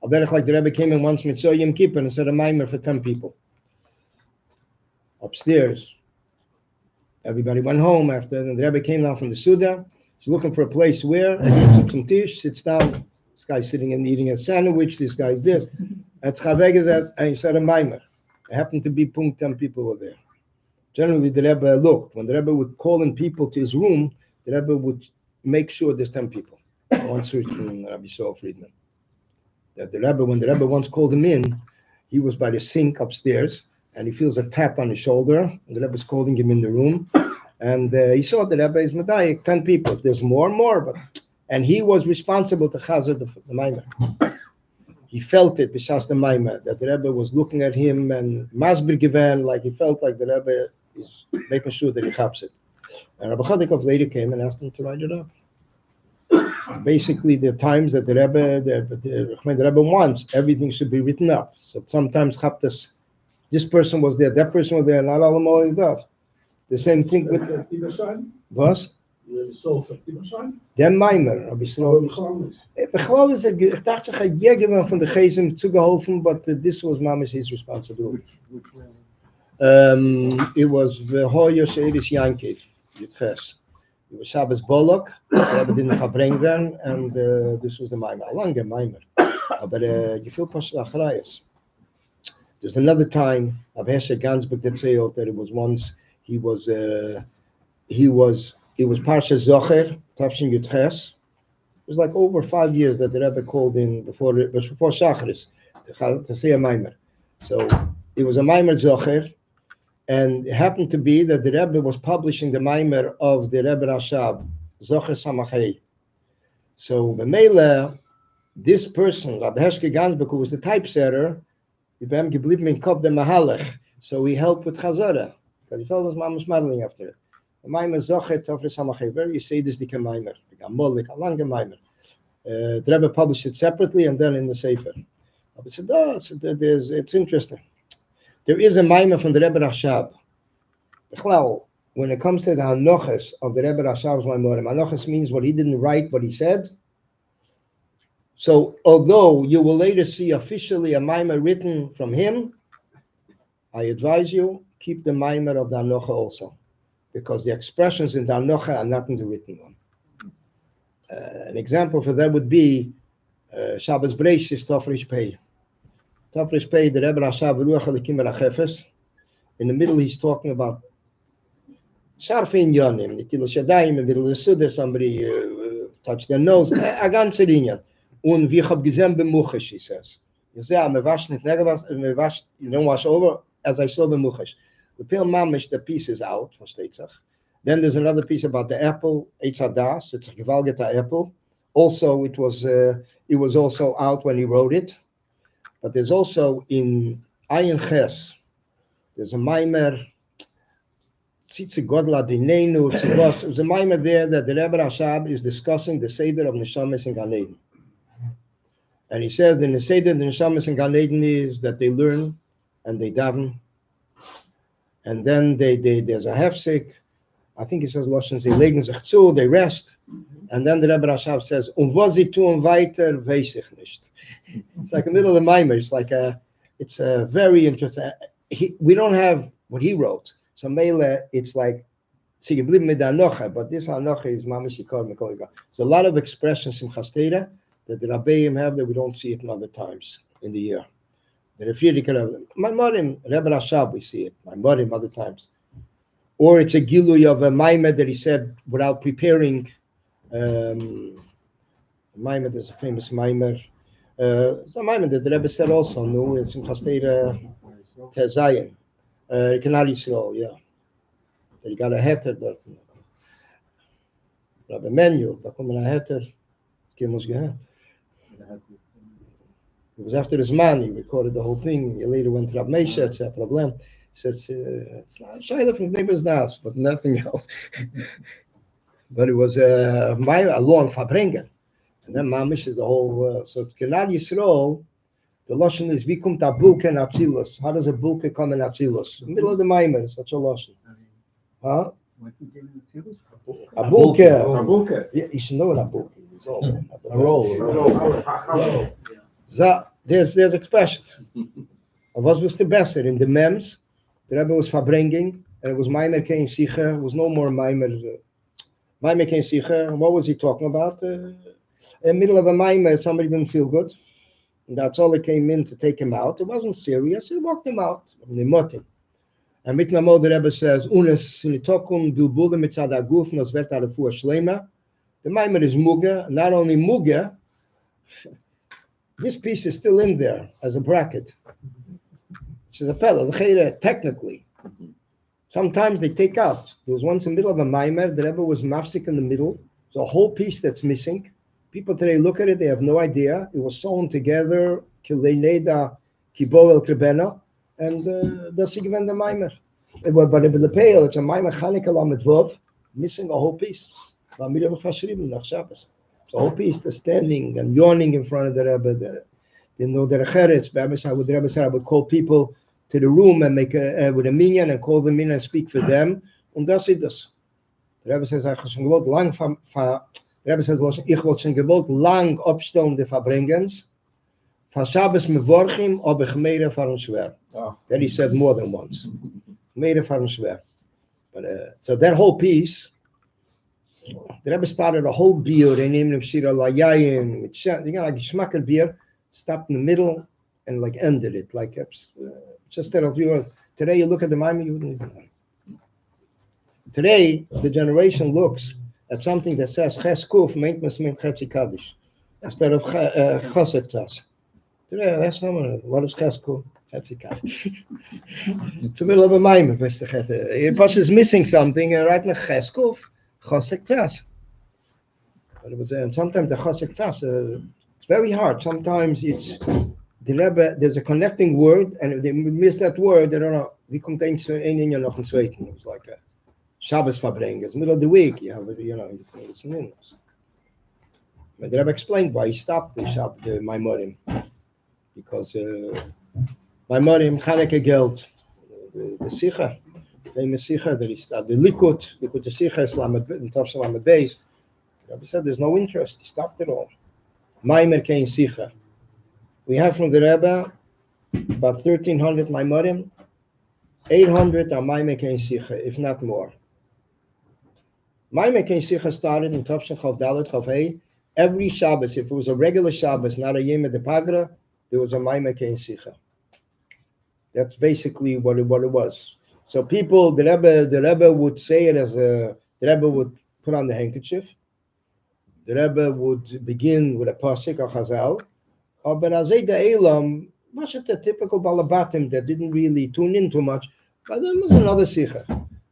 Al Derech, like the Rebbe came in once Mitzvah Yom Kippur and said a Maimer for 10 people. Upstairs, everybody went home after, and the Rebbe came down from the Suda. He's looking for a place where, and he gets up some tish, sits down. This guy's sitting and eating a sandwich. This guy's this. And he said a Maimer. It happened to be Punkt 10 people were there. Generally, the Rebbe looked. When the Rebbe would call in people to his room, the Rebbe would make sure there's 10 people. I once heard from Rabbi Michoel Friedman that when the Rebbe once called him in, he was by the sink upstairs, and he feels a tap on his shoulder. And the Rebbe is calling him in the room, and he saw the Rebbe is Medayik, 10 people. If there's more, and he was responsible to Chazar the Maimer. He felt it, b'shas the Maimer, that the Rebbe was looking at him and Masber given, like he felt like the Rebbe is making sure that he chaps it. And Rabbi Chodikov later came and asked him to write it up. Basically, there are times that the Rebbe wants everything should be written up. So sometimes chaptas, this person was there, that person was there, not all always does. The same thing with was. Der Maimer, Rabbi Michoel. Bechlal is ich dachte, jeder von der Geisem zugeholfen, but this was Mamish his responsibility. Which one? It was the Hoyer Sheidis Yankiv, Yitches. It was Shabbos Bolok, Rebbe didn't farbrengen then, and this was the Maimer. A longer Maimer. But you feel Pasha Achrayas. There's another time, Abhesha Gansberg that say that it was once, it was Parsha Zocher, Tafshin Yutches. It was like over 5 years that the Rebbe called in before Shacharis to say a Maimer. So it was a Maimer Zocher, and it happened to be that the Rebbe was publishing the Maimer of the Rebbe Rashab, Zocher Samachei. So the Mela, this person, Rabbi Heshke Gansberg, who was the typesetter, so he helped with Chazara, because he felt his mom was modeling after it. The Maimer Zocher Tofres Samachei, very Seidish Maimer, a longer Maimer. The Rebbe published it separately and then in the Sefer. I said, it's interesting. There is a Maimer from the Rebbe Rashab. Well, when it comes to the Hanoches of the Rebbe Rashab's Maimer, Hanoches means what he didn't write, what he said. So, although you will later see officially a Maimer written from him, I advise you, keep the Maimer of the Hanocha also, because the expressions in the Hanocha are not in the written one. An example for that would be Shabbos Breish is Tafresh Pei. Tafresh Pei, the Rebbe Rashav Ruach Elikim Elachefes. In the middle, he's talking about Sharfin Yonim, Nitil Shadayim, in the middle of the Suda, somebody touched their nose, a ganze Linie. Und wie ich hab gesehen bemuchish, he says. You say, I'm a wash, you don't wash over, as I saw bemuchish. The pale mamish, the piece is out, versteht sich. Then there's another piece about the apple, Eitz Hadas, it's a gewalgete apple. Also, it was also out when he wrote it. But there's also in Ayin Ches, there's a Maimer, Tzitzi Godla Dinenu, there's a Maimer there that the Rebbe Rashab is discussing the Seder of Neshamis and Gan Eden. And he says in the Seder, the Neshamis and Gan Eden is that they learn and they daven. And then there's a hefsek. I think he says, Loshen, they legen sich zu, they rest. And then the Rebbe Rashab says, was sie tun weiter, weiß ich nicht. It's like a middle of the Maimer. It's a very interesting. We don't have what he wrote. So Mele, it's like, but this Anocha is Mamish Yikor Mekoliga. So a lot of expressions in Chasteda that the Rabbeim have that we don't see it in other times in the year. The Refriedika, my Morim, Rebbe Rashab, we see it. My Morim other times. Or it's a Gilui of a Maimer that he said without preparing. Maimer, there's a famous Maimer. The Maimer that the Rebbe said also, no, it's in Chasteda Tezayin. Kanal Yisrael, yeah. That he got a heter, but Rabbi Michoel, da kommen a heter, Kimos gehad. It was after his man, he recorded the whole thing. He later went to Rabbi Meisha, it's a problem. He says, it's not Shaila from neighbor's house, but nothing else. But it was a long farbrengen. And then Mamish is the whole, so Kanal Yisrael, the Lashon is, wie kommt a Bulke in Atzilus? How does a Bulke come in Atzilus? In the middle of the Maimer, such a Lashon. Huh? A Bulke. Yeah, you should know what a Bulke is. A roll. So, there's expressions. Was the best? In the Mems, the Rebbe was farbrengen, and it was Maimer Kein Sicher. It was no more Maimer. Maimer Kein Sicher. What was he talking about? In the middle of a Maimer, somebody didn't feel good. And that's all that came in to take him out. It wasn't serious. He walked him out. And mit Namo, the Rebbe says, Unes sinitokum bilbule mitzad aguf nos vet arafua shlema. The Maimer is muga. Not only muga, this piece is still in there as a bracket. Which is a pella, technically. Sometimes they take out. There was once in the middle of a Maimer, the Rebbe was mafsik in the middle. So a whole piece that's missing. People today look at it, they have no idea. It was sewn together, kileineda, kibo el krebena, and that's given the Maimer. But in the pale, it's a Maimer Chanukah Lamed missing a whole piece. The whole piece, the standing and yawning in front of the Rebbe. They know the Recheretz, the Rebbe said, I would call people to the room and make with a minyan and call them in and speak for them. And that's it. The Rebbe says, I have gewollt lang the Rebbe says, ich wollte schon gewollt lang opstellen de farbrengens. Van Shabbos mevorchim ob ich meire fahren schwer. That he said more than once. Meire fahren schwer. But so that whole piece, the Rebbe started a whole beer. They named him Shira Layayin. Like Geschmacker beer, stopped in the middle and like ended it. Like just that of you. Today you look at the Miami, you wouldn't even know. Today the generation looks at something that says Ches Kuf meint Chetzi Kaddish instead of Chosek Tzas. Today, that's someone. What is Ches Kuf? Chetzi Kaddish. It's the middle of a Maimer, Mr. Chetzi. It is missing something, and right now Ches Kuf, Chosek Tzas. But it was, and sometimes the Chosek Tzas, it's very hard. Sometimes it's the Rebbe. There's a connecting word, and if they miss that word, they don't know. Wie kommt ein Inyan noch ein Zweiten? It was like a Shabbos farbrengen, middle of the week, you have, you can listen in. But the Rebbe explained why he stopped the Maimorim. Because Maimorim, Chanukah Geld, the Sicha, famous Sicha that he stopped, the Likud the Sicha, in Tov Lamed Beis. The Rebbe said there's no interest, he stopped it all. Maimer Kein Sicha. We have from the Rebbe about 1,300 Maimorim, 800 are Maimer Kein Sicha, if not more. Maimer Kein Sicha started in Tov Chof Dalet Chof Hey, every Shabbos, if it was a regular Shabbos, not a Yom Pagra, there was a Maimer Kein Sicha. That's basically what it was. So people, the Rebbe would say it as the Rebbe would put on the handkerchief. The Rebbe would begin with a pasuk or chazal. But Azay Elam wasn't a typical balabatim that didn't really tune in too much. But there was another sicha.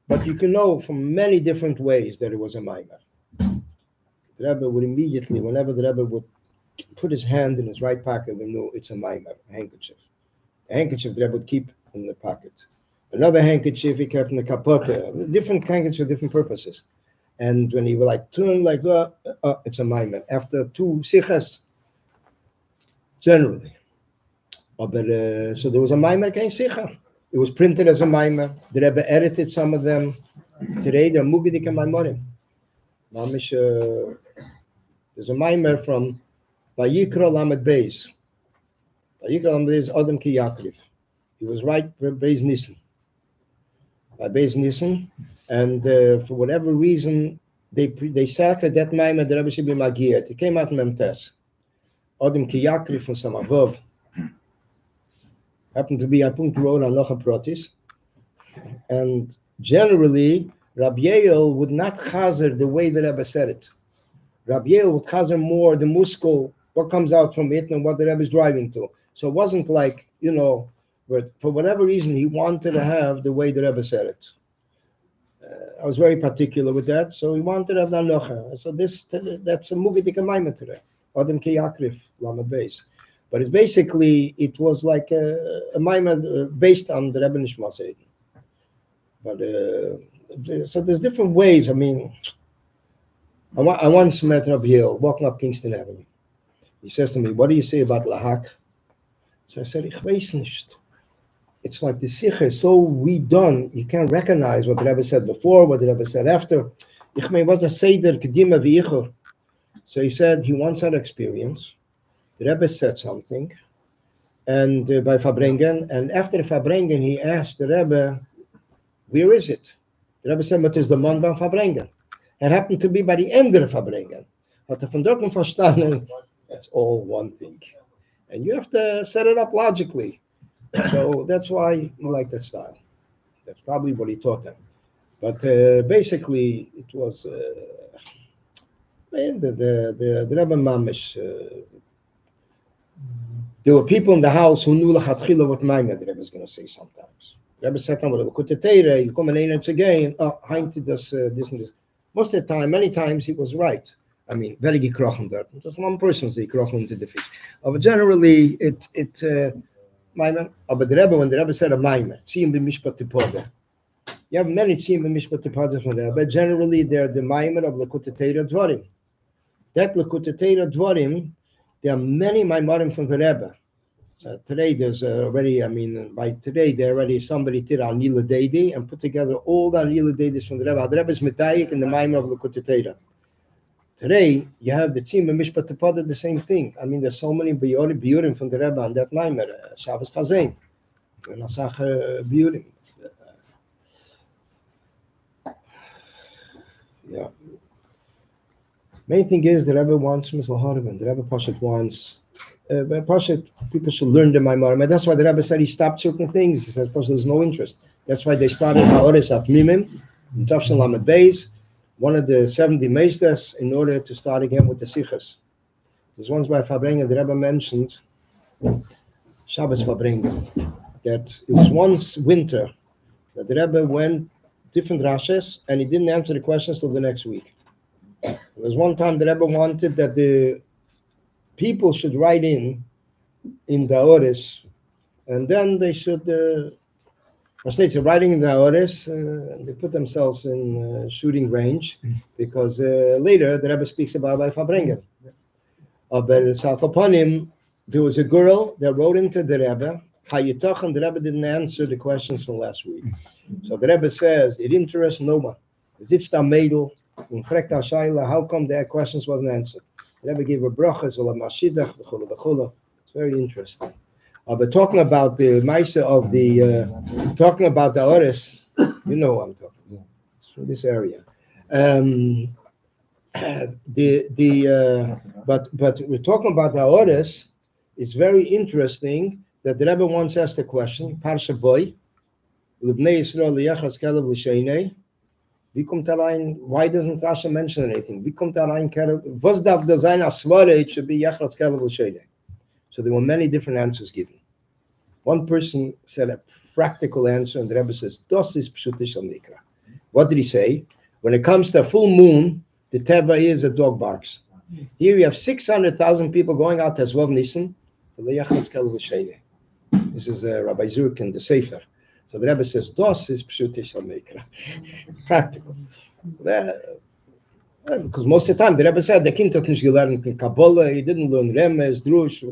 But you can know from many different ways that it was a maimer. The Rebbe would immediately, whenever the Rebbe would put his hand in his right pocket, we knew it's a maimer, a handkerchief. A handkerchief the Rebbe would keep in the pocket. Another handkerchief he kept in the kapota. Different handkerchiefs for different purposes. And when he would like turn like it's a maimer. After two sichas, generally. So there was a maimer kein sicha. It was printed as a maimer. The Rebbe edited some of them. Today they're mugidik and maimorim. There's a maimer from Vayikra Lamed Beis. Vayikra Lamed Beis Adam Ki Yaakov. He was right for Beis Nissen. By Beis Nissen, and for whatever reason they sacred that maimer. The Rebbe should be magiyat. It came out in Memtes. Adam Ki Yaakov from Samavov. Happened to be a punkt road on Locha Protis. And generally, Rabbi Michoel would not chazer the way the Rebbe said it. Rabbi Michoel would chazer more the muskul, what comes out from it and what the Rebbe is driving to. So it wasn't like, but for whatever reason, he wanted to have the way the Rebbe said it. I was very particular with that, so he wanted to have the Anocha. So that's a mugidik maimer today. Adam Ki Yaakov, Lamed Beis. But it's basically, it was like a maimer based on the Rebbe Nishma Seid. But so there's different ways. I mean, I once met Rabbi Michoel walking up Kingston Avenue. He says to me, "What do you say about lahak?" So I said, "Ich weiß nicht." It's like the sikha is so redone, you can't recognize what the Rebbe said before, what the Rebbe said after. Ich mein, was the seder kedima v'yichur. So he said he once had experience. The Rebbe said something, and by farbrengen, and after the farbrengen, he asked the Rebbe, "Where is it?" The Rebbe said, "But it's the man van farbrengen." It happened to be by the end of the farbrengen. But the von Dorten verstanden, that's all one thing, and you have to set it up logically. So that's why he liked that style. That's probably what he taught them. But basically, it was the Rebbe Mamish. There were people in the house who knew lachatchila what maimer the Rebbe was going to say sometimes. The Rebbe said, you come in and again, Heinti does this and this. Most of the time, many times he was right. I mean, very gekrochen there. Just one person's gekrochen into the fish. But generally, maimer. But the Rebbe, when the Rebbe said a maimer, tziyim b'mishpat tipode. You have many tziyim b'mishpat tipode from there, but generally they're the maimer of Lekutei Torah Dvarim. That Lekutei Torah Dvarim, there are many maimarim from the Rebbe. So today there's already, by today there already somebody did al Nila Deidi and put together all the Nila Deidis from the Rebbe. The Rebbe is medayik in the maimer of Lekutei Torah. Today you have the tzim and mishpat tepada, the same thing. There's so many biurim from the Rebbe on that maimer. Shabbos Chazein, Nasach biurim. Yeah. Main thing is the Rebbe wants Mizal Harvan. The Rebbe Pashat wants Pashat people should learn the Maimarim. And that's why the Rebbe said he stopped certain things. He says, Pashat, there's no interest. That's why they started Ha'oris at Mimim, Tafshan Lamed Beis, one of the 70 Meisters, in order to start again with the Sichas. There's ones by farbrengen, the Rebbe mentioned Shabbos farbrengen, that it was once winter that the Rebbe went different rashes and he didn't answer the questions till the next week. There was one time the Rebbe wanted that the people should write in the Oris, and then they should, states are writing in the Oris, they put themselves in shooting range, because later the Rebbe speaks about by farbrengen. But upon him, there was a girl that wrote into the Rebbe, Hayitach, and the Rebbe didn't answer the questions from last week. So the Rebbe says, it interests no one. How come their questions wasn't answered? The Rebbe gave a brachas or a mashidach, it's very interesting. But talking about the Maisa of talking about the Oris, you know what I'm talking about. It's from this area. but we're talking about the orders. It's very interesting that the Rebbe once asked a question. Parsha boy, Libnei Yisrael liyachas kelev l'sheinei. Wie kommt da rein? Why doesn't Rasha mention anything? Wie kommt da rein? Was darf da sein as svara? It should be yachas kelev l'sheinei. So there were many different answers given. One person said a practical answer, and the Rebbe says, "Das is pshutish al mikra." What did he say? When it comes to a full moon, the teva is a dog barks. Here you have 600,000 people going out to Zvov Nissen. This is Rabbi Zurk in the Sefer. So the Rebbe says, "Das is pshutish al mikra." Practical. Because most of the time, the Rebbe said, the kind hat nicht gelernt in Kabbalah, he didn't learn Remes, Drush.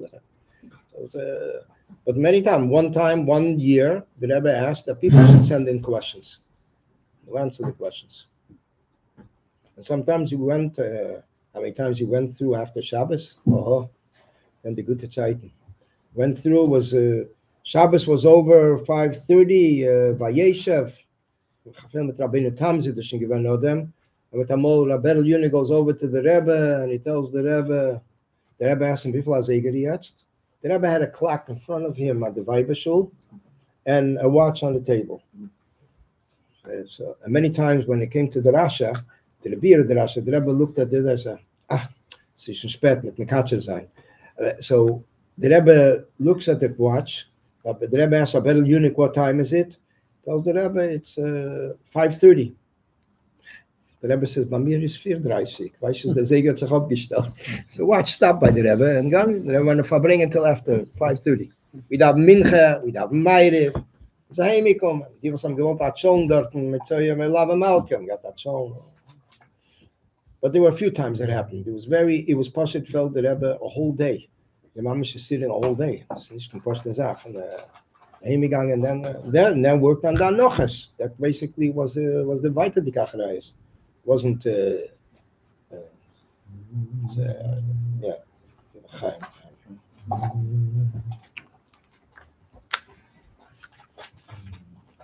So but many times, one year, the Rebbe asked that people should send in questions. We'll answer the questions. And sometimes you went, how many times you went through after Shabbos? And the Gute Zeiten. Went through, Shabbos was over 5:30, Vayeshev, Chafel mit Rabbeinu Tamzi, the Shingivan know them. And with Amol, Rabbi Yuni goes over to the Rebbe, and he tells the Rebbe asked him, before the Rebbe had a clock in front of him at the Weibeshul, and a watch on the table. So, and many times when it came to the Rasha, to the beer of the Rasha, the Rebbe looked at it and said, es ist schon spät, mit Mekatscher sein. So the Rebbe looks at the watch, but the Rebbe asks Rabbi Yunik, what time is it? Tells the Rebbe, it's 5:30. The Rebbe says, Mamir is 4:30. Weißt du, der Segen hat sich abgestellt. The watch stopped by the Rebbe and gone. The Rebbe went to farbrengen until after 5:30. We have Mincha, we have Meirev. So hey, me come. Die was am gewollt hat schon dort mit so ihr Lava Malcolm got that schon. But there were a few times that happened. It was Pashat felt the Rebbe a whole day. The Mamish is sitting a whole day. It's nicht eine Kosten Sache. And heimgegangen and then worked on Dan Noches. That basically was the Weiter die Kachereis. Wasn't yeah.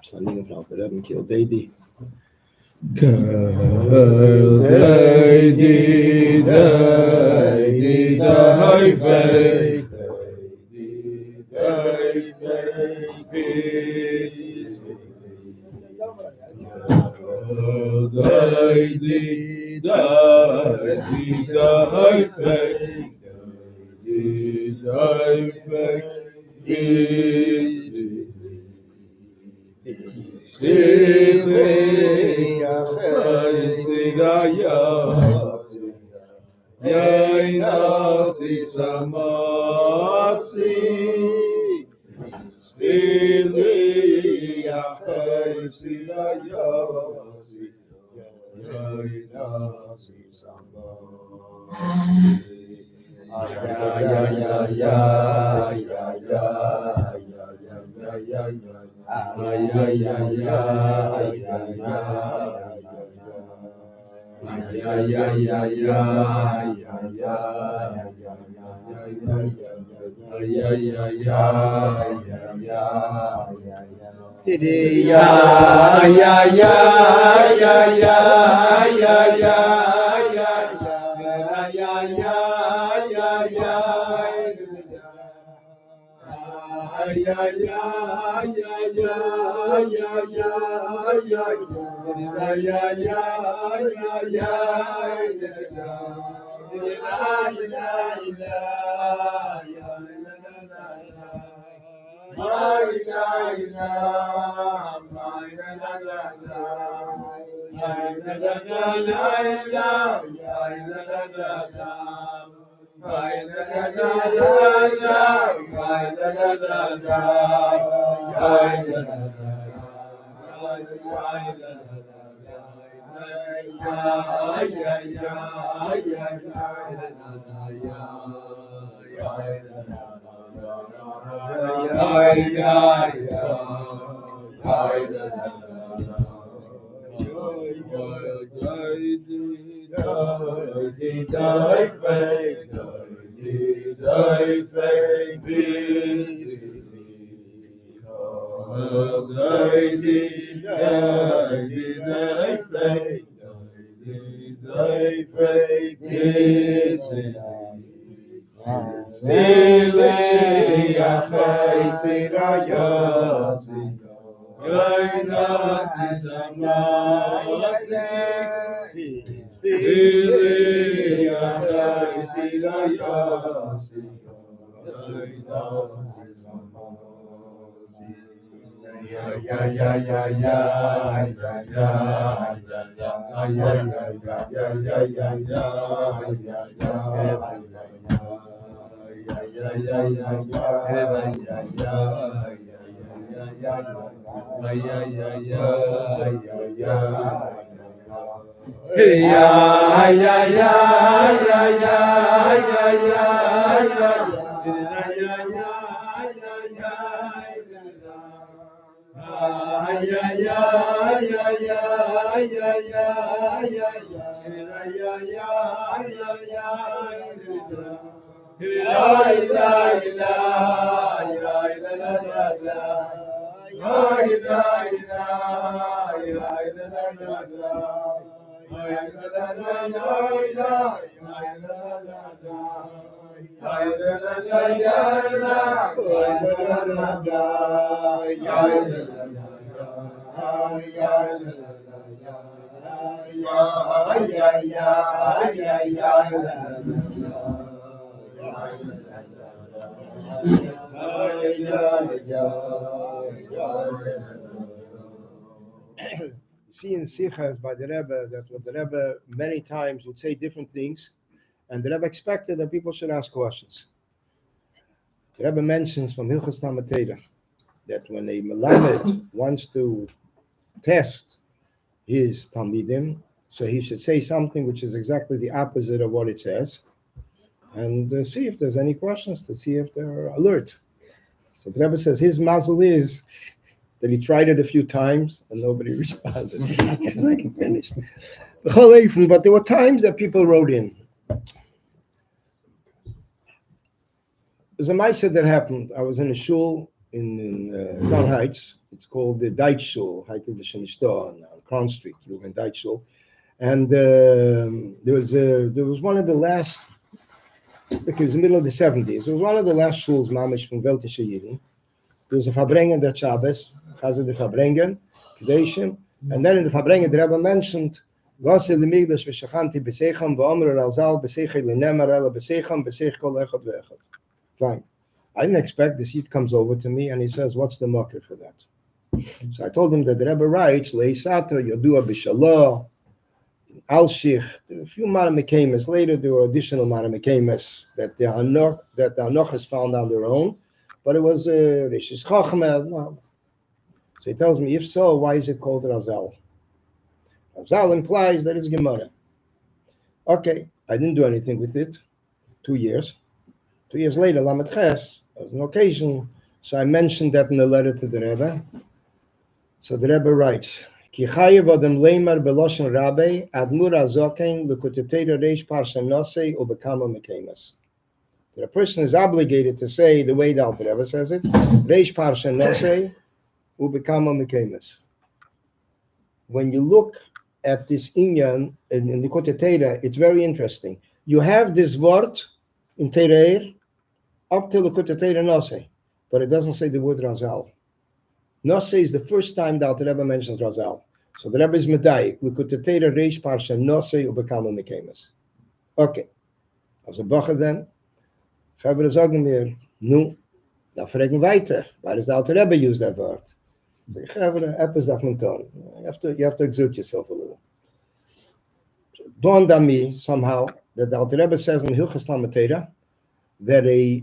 Standing about the Rebbe Michoel Seligson. See in Sichas by the Rebbe that what the Rebbe many times would say different things, and the Rebbe expected that people should ask questions. The Rebbe mentions from Hilchas Tamateda that when a Melamed wants to test his Talmidim, so he should say something which is exactly the opposite of what it says, and see if there's any questions, to see if they're alert. So the Rebbe says his mazel is that he tried it a few times and nobody responded. He's like, finished. But there were times that people wrote in. There's a Maisa that happened. I was in a shul in Crown Heights. It's called the Deutsch Shul, Height of the Shenishto on Crown Street, in Deutsch Shul. And there was one of the last, because it was the middle of the 70s, it was one of the last shuls, Mamish, from Weltische Yidden. There was a farbrengen der Shabbos, Chazer the farbrengen, Kedeshim, and then in the farbrengen the Rebbe mentioned, Vase lemigdash v'shachanti b'seicham v'omer razal b'seichel l'nemer ela b'seicham b'seich kol echad v'echad. Fine. I didn't expect this. Yid comes over to me and he says, what's the market for that? So I told him that the Rebbe writes, Leisato, Yodua b'shalah, Al-Shich, a few Maramikemes. Later there were additional Maramikemes that the Hanoch has found on their own, but it was Rishis Chachmel. No. So he tells me, if so, why is it called Razal? Razal implies that it's Gemara. Okay, I didn't do anything with it. 2 years. 2 years later, Lamed Ches, there was an occasion, so I mentioned that in the letter to the Rebbe. So the Rebbe writes, Ki chayev odem leimer beloshen Rabbi admur azoken l'kutetera reish parsha nosei ubekama mekemas. That a person is obligated to say the way the Alter Rebbe says it, reish parsha nosei ubekama mekemas. When you look at this inyan in the kutetera, it's very interesting. You have this word in Tereir up till the kutetera nosei, but it doesn't say the word razal. Nosei is the first time that the Rebbe mentions Razal. So the Rebbe is Medayik. L'kutetera reish parsha Nosei ubekama mekemas. Okay. I was a Bacher then. Chavre sagen mir, nu, da fragen weiter. Why does the Alter Rebbe use that word? So Chavre, etwas darf man tun. You have to exert yourself a little. So it dawned on me somehow that the Alter Rebbe says in Hilchas Tamateda that a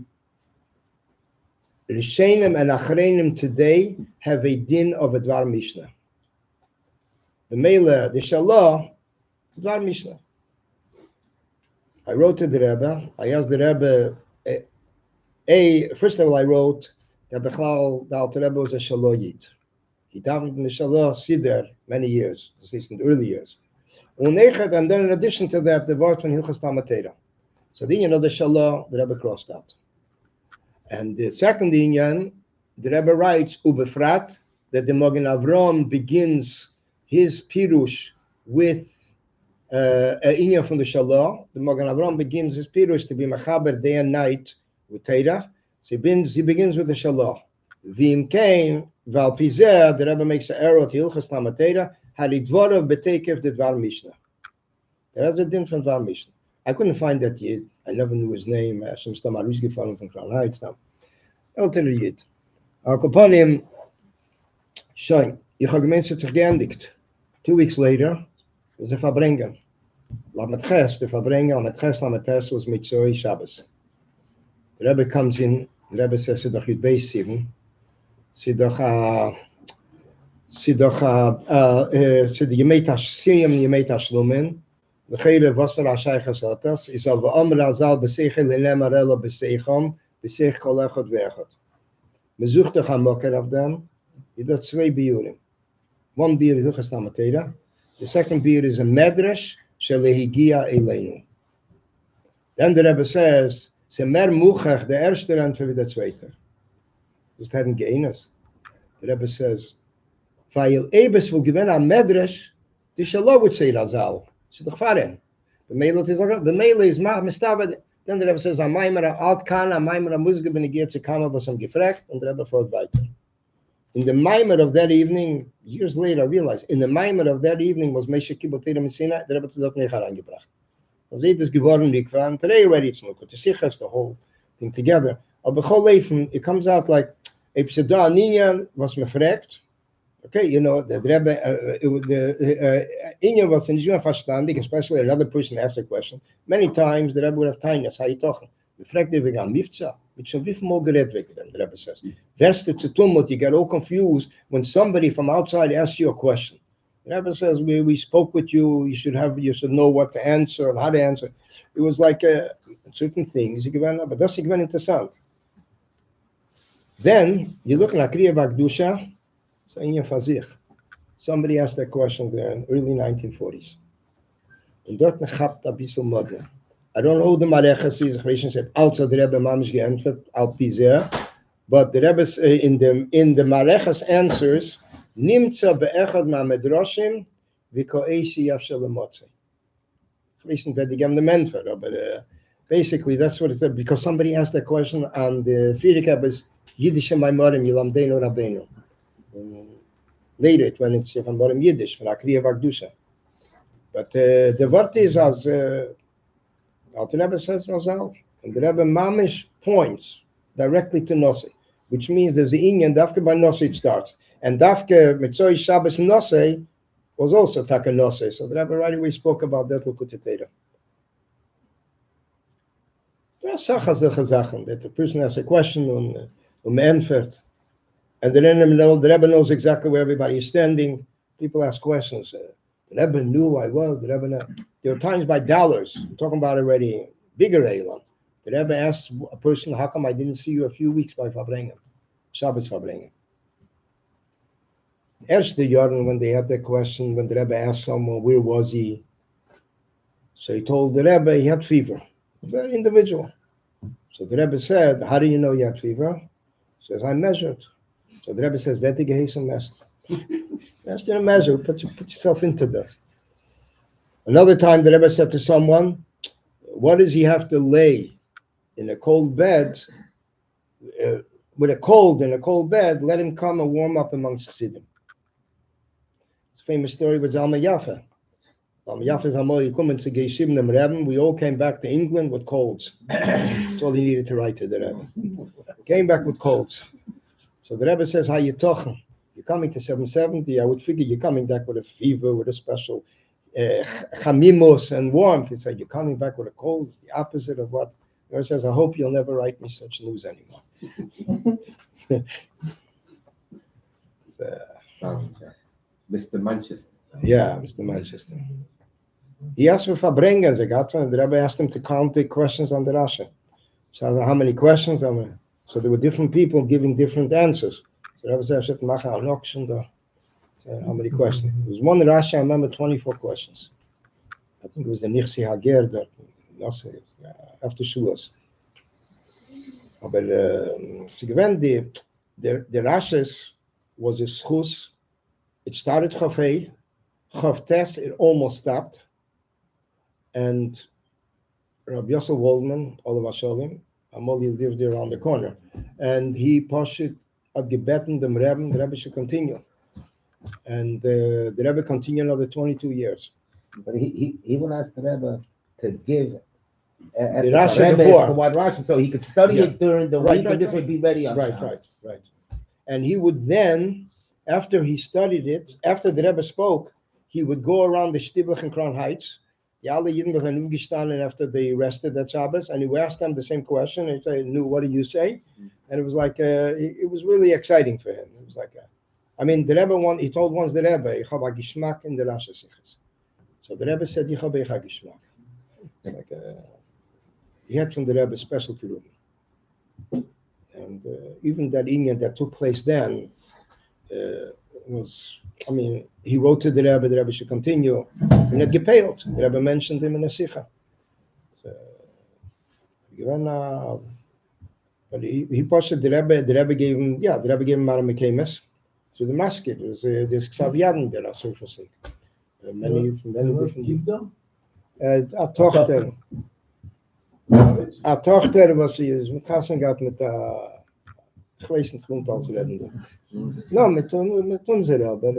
Rishenim and Achreinim today have a din of a Dvar Mishnah. The Mele, the Shalah, Dvar Mishnah. I wrote to the Rebbe. I asked the Rebbe, first of all, I wrote that Bechlal, the Alter Rebbe was a Shalah Yid. He davened in the Shalah Siddur many years, this is in the early years. And then in addition to that, the word from Hilchas Tamateda. So the Inyan of the Shalah, the Rebbe crossed out. And the second inyan, the Rebbe writes, Ubefrat, that the Magen Avram begins his pirush with an inyan from the Shalah. The Magen Avram begins his pirush to be machaber day and night with Teirah. So he begins with the Shalah. Vim came, Val Pizer, the Rebbe makes an arrow to Hilchas Tamatera, Haridvora Betekev the Dvar Mishnah. That's a different Dvar Mishnah. I couldn't find that yet. I never knew his name. Some stam Arush gefallen from Crown Heights now. I'll tell you it. Upon him, Schoen, ich habe gemeint, sich geendigt. 2 weeks later, was a farbrengen. Lamet Ches, the farbrengen, Lamet Ches, Lamet Ches was Mitzoi Shabbos. The Rebbe comes in, the Rebbe says, Sie doch Yud Beis 7, Sie doch Yemet HaSiyam, Yemet HaShlumen, L'cheire, was for HaShaychas Otas, is al v'omer azal b'seichel l'nem arela b'seichom, b'seich kol echot v'echot. Me sucht doch am Mocker of them, you got 2 biurim. One beer is Hilchas Tamatera, the second beer is a medrash, shelehigia eleinu. Then the Rebbe says, Se mer muchach, the erste rent wie der zweite. Just hadn't geeines. The Rebbe says, Weil Ebes will gewinnen am Medrash, die Shalom would say Razal. So the Chvaren. The Mele is Mestav. Then the Rebbe says, Am Maimera Alt Kana, Am Maimera Musge ben Geert zu Kama, was am gefragt, and the Rebbe fought weiter. In the Maimer of that evening, years later, I realized, in the Maimer of that evening was Meshach Kibbutz Messina, the Rebbe dort nicht herangebracht. Was it is geworden, die Kvan, today already it's not good to see the whole thing together. Aber bechol leifen, it comes out like, if se da Ninyan was me fragt, okay, you know, the Rebbe, the Inyan was in Juna verstandig, especially another person asked a question. Many times the Rebbe would have tiny, how you talking? We fragt the wegen Mifza, mit schon wie viel mal geredet wegen, the Rebbe says. Verste zu tun, you get all confused when somebody from outside asks you a question. The Rebbe says, we spoke with you, you should know what to answer and how to answer. It was like certain things, but that's interessant. Then, you look at Kriya Vakdusha, somebody asked that question there in early 1940s. And dort gehabt a bissel modern. I don't know who the Marechas is, ich said, also the Rebbe mamish geantwortet, al Pizer, but the Rebbe in the Marechas answers, Nimtza be'echad ma'medroshim v'ko'esi yafshel emotze. Listen, werde ich the mentor, but basically that's what it said, because somebody asked that question on the Friedrich Rebbe's Yiddish Maimorim Yilamdeinu Rabbeinu. Later it went into Maimorim Yiddish, from Akriya Vakdusha. But the word is as Alter Rebbe says Razal, and the Rebbe Mamish points directly to Nosei, which means there's the Inyan, Dafke by Nosei it starts. And Dafke Mitzoi Shabbos Nosei was also Taka Nosei. So the Rebbe right away spoke about that Lukutetera. There are Sachen that the person asks a question on Enfert, and the Rebbe knows exactly where everybody is standing. People ask questions. The Rebbe knew I was. The Rebbe knew. There were times by dollars. I'm talking about already bigger Elam. The Rebbe asked a person, "How come I didn't see you a few weeks by farbrengen, Shabbos farbrengen?" Erste Jordan, when they had that question, when the Rebbe asked someone, "Where was he?" So he told the Rebbe he had fever. Very individual. So the Rebbe said, "How do you know you had fever?" He says, "I measured." So the Rebbe says, "Wette geheißen mest." That's the measure. Put yourself into this. Another time, the Rebbe said to someone, "What does he have to lay in a cold bed? With a cold in a cold bed, let him come and warm up amongst Chassidim." It's a famous story with Zalman Yaffa. Zalman Yaffa's Hamal Yikumen to Geishim and Rebbe. We all came back to England with colds. That's all he needed to write to the Rebbe. Came back with colds. So the Rebbe says, "How you talking? You're coming to 770. I would figure you're coming back with a fever, with a special chamimos and warmth." He said, "You're coming back with a cold. It's the opposite of what." The Rebbe says, "I hope you'll never write me such news anymore." Mr. Manchester. Yeah, Mr. Manchester. He asked for farbrengen. The Rebbe asked him to count the questions on the Rasha. So I don't know how many questions. So there were different people giving different answers. So the Rebbe said, "I should make an auction there." How many questions? There was one Rasha, I remember 24 questions. I think it was the Nixi Hager that after Shuas. But the Rashas was a schus. It started Chof Chof test, it almost stopped. And Rabbi Yosef Waldman, Olav Hasholim, Amoli lived there around the corner. And he pushed it had gebeten dem Rebbe, the Rebbe should continue. And the Rebbe continued another 22 years. But he would ask the Rebbe to give The Rashi before. the White Rashi, so he could study Yeah. it during the Right, week, right, and this right. would be ready on Right, Shabbos. right. And he would then, after he studied it, after the Rebbe spoke, he would go around the Stiblach in Crown Heights. The alle Yidden was aufgestanden after they rested that Shabbos, and he would ask them the same question, and he knew, what do you say? And it was like, it was really exciting for him. It was like, the Rebbe, he told once the Rebbe, ich habe a Geschmack in der Rashi Sichos. So the Rebbe said, ich habe a Geschmack. It's like, he had from the Rebbe special kirub. And even that inyan that took place then was, he wrote to the Rebbe should continue, and it gepaled. The Rebbe mentioned him in a sikha. So, but he posted the Rebbe gave him, Mara Mekemes to the masket. It was this Xaviaden there, so to say. Many different. A Tochter was sie mit Kassen gehabt mit der, ich weiß nicht, kommt als reden. No, mit unserer, aber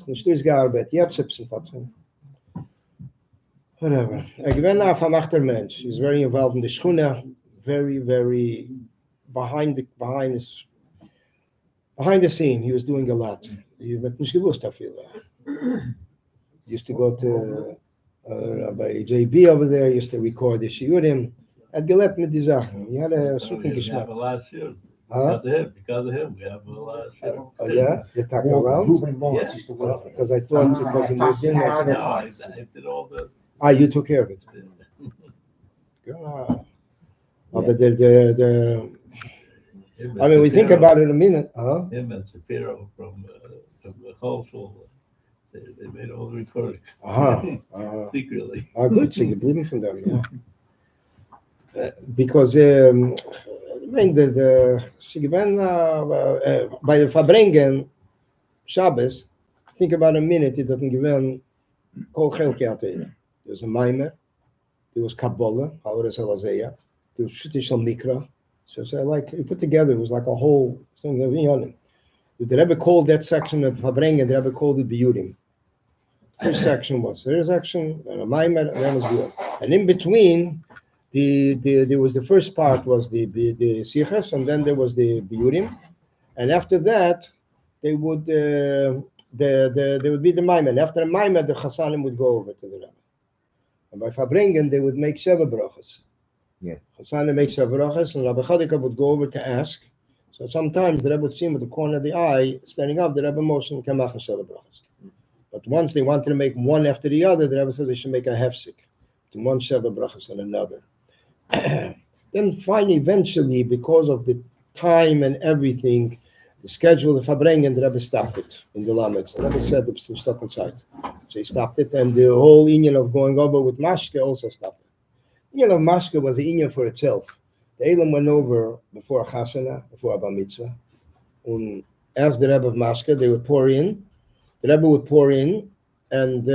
nicht durchgearbeitet. Jetzt hab's im Patzen. Whatever. Gewinn ein vermachter Mensch. He's very involved in the Schuna, very, very behind the scene. He was doing a lot. He hat nicht gewusst dafür. Used to go to Rabbi JB over there, used to record the shiurim. Had gelebt mit die Sachen. He had a super We have geschmack. a lot of shit. Huh? Because of him, we have a lot of shit. Oh yeah, they talk around. Ruben Moss Yeah. used to work for Because I thought because you moved in. No, I did all the. You took care of it. But the we think about it in a minute. Him and Shapiro from the Chof, they made all the recordings secretly. Good, so you believe from them, yeah. Because she given by the farbrengen Shabbos, think about a minute, it doesn't give them kol chelki atayna. There was a mimer, there was Kabbalah, Ha'oras Halazeya, there was Shutish Mikra. So like you put together, it was like a whole thing of Yonim. The Rebbe called that section of farbrengen, the Rebbe called it Biyurim. First section was there section, and a mimer, and then was Biyurim. And in between, there was the first part was the Sichas, and then there was the Biyurim, and after that they would there would be the Maimer. After the Maimer, the Chassanim would go over to the Rebbe, and by farbrengen they would make Sheva brachas. Yeah, Chassanim make Sheva brachas, and Rabbi Chadika would go over to ask. So sometimes the Rebbe would see him with the corner of the eye standing up. The Rebbe motioned Kamach and Sheva brachas. But once they wanted to make one after the other, the Rebbe said they should make a hefsek, to one Sheva brachas and another. Then finally, eventually, because of the time and everything, the schedule of farbrengen, the Rebbe stopped it in the Lamed. The Rebbe said it's stuck inside. So he stopped it, and the whole inyan of going over with Mashke also stopped it. The inyan of Mashke was an inyan for itself. The Elam went over before Chasana, before Abba Mitzvah. And after the Rebbe of Mashke, they would pour in. The Rebbe would pour in, and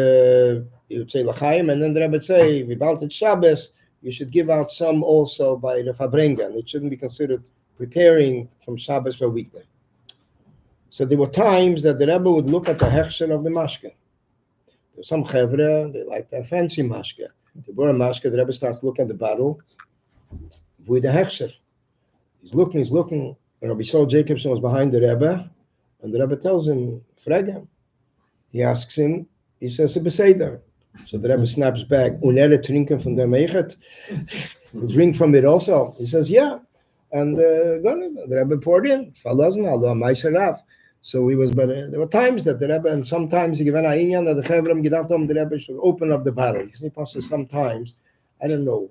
he would say L'chaim, and then the Rebbe would say, V'baltet Shabbos, you should give out some also by the farbrengen. It shouldn't be considered preparing from Shabbos for a weekday. So there were times that the Rebbe would look at the hechsher of the mashke. There's some chevre, they like the fancy mashke. The bore mashke, the Rebbe starts looking at the bottle with the hechsher. He's looking, and Rabbi Michoel Jacobson was behind the Rebbe, and the Rebbe tells him, frag him. He asks him, he says, Beseder. So the Rebbe snaps back, trinken from the meichet, drink from it also. He says, yeah. And the Rebbe poured in, so he was, but there were times that the Rebbe, and sometimes he given a inyan that the Chevram Gedatom, the Rebbe should open up the bottle. Because sometimes, I don't know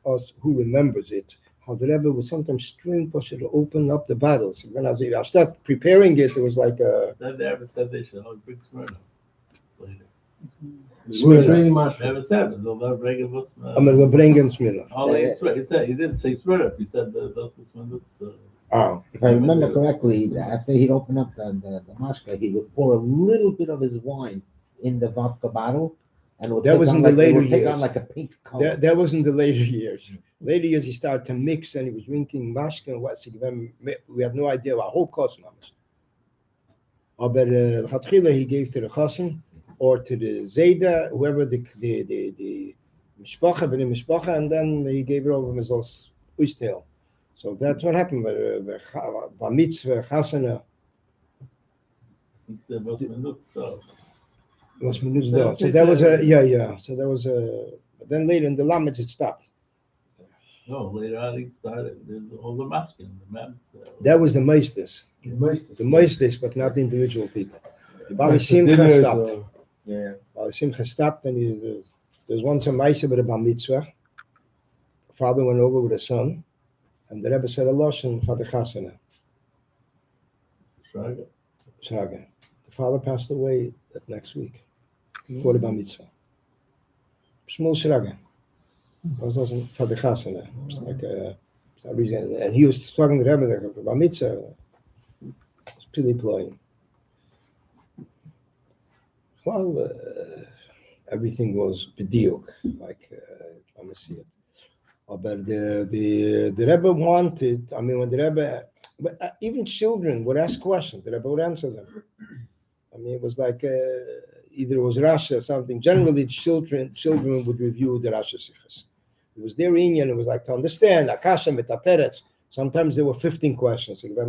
us who remembers it, how the Rebbe would sometimes string push it to open up the bottles. When I started preparing it, it was like a. Then the Rebbe said they should all drink Smyrna later. Rebbe said, they'll never bring it with Smyrna. They'll bring in Smyrna. He said, he didn't say Smyrna, he said those are Smyrna. If I remember correctly, after he'd open up the mashka, he would pour a little bit of his wine in the vodka bottle, And it would That take was on in the like, it later would take years. on like a pink color. That was in the later years. Later years, he started to mix, and he was drinking mashke and what. We had no idea what whole cost was. But he gave to the chassan or to the zayda, whoever the mishpacha, b'nei mishpacha, and then he gave it over mezos uistel. So that's what happened. Bar mitzvah, chasana. Was minutes though. So that was a So that was a. But then later in the Lamed it stopped. No, later on it started. There's all the mashkin, the man. That was the meisters. The meisters, but not the individual people. The Bali Simcha stopped. Bali Simcha stopped, and there's once a meisher with a bar mitzvah. Father went over with a son, and the Rebbe said a lashon for the chasana. Shraga. The father passed away that next week. For the bar mitzvah. Shmuel Shraga. Was for the chasana. It's like a reason, and he was talking to the Rebbe the bar mitzvah. Was pretty playing. Well, everything was bediuk, like I'm gonna see it. But the Rebbe wanted. I mean, when the Rebbe, but even children would ask questions. The Rebbe would answer them. I mean, it was like either it was Rasha or something. Generally, children would review the Rasha Sichas. It was their union. It was like to understand Akasha Metateretz. Sometimes there were 15 questions. Like the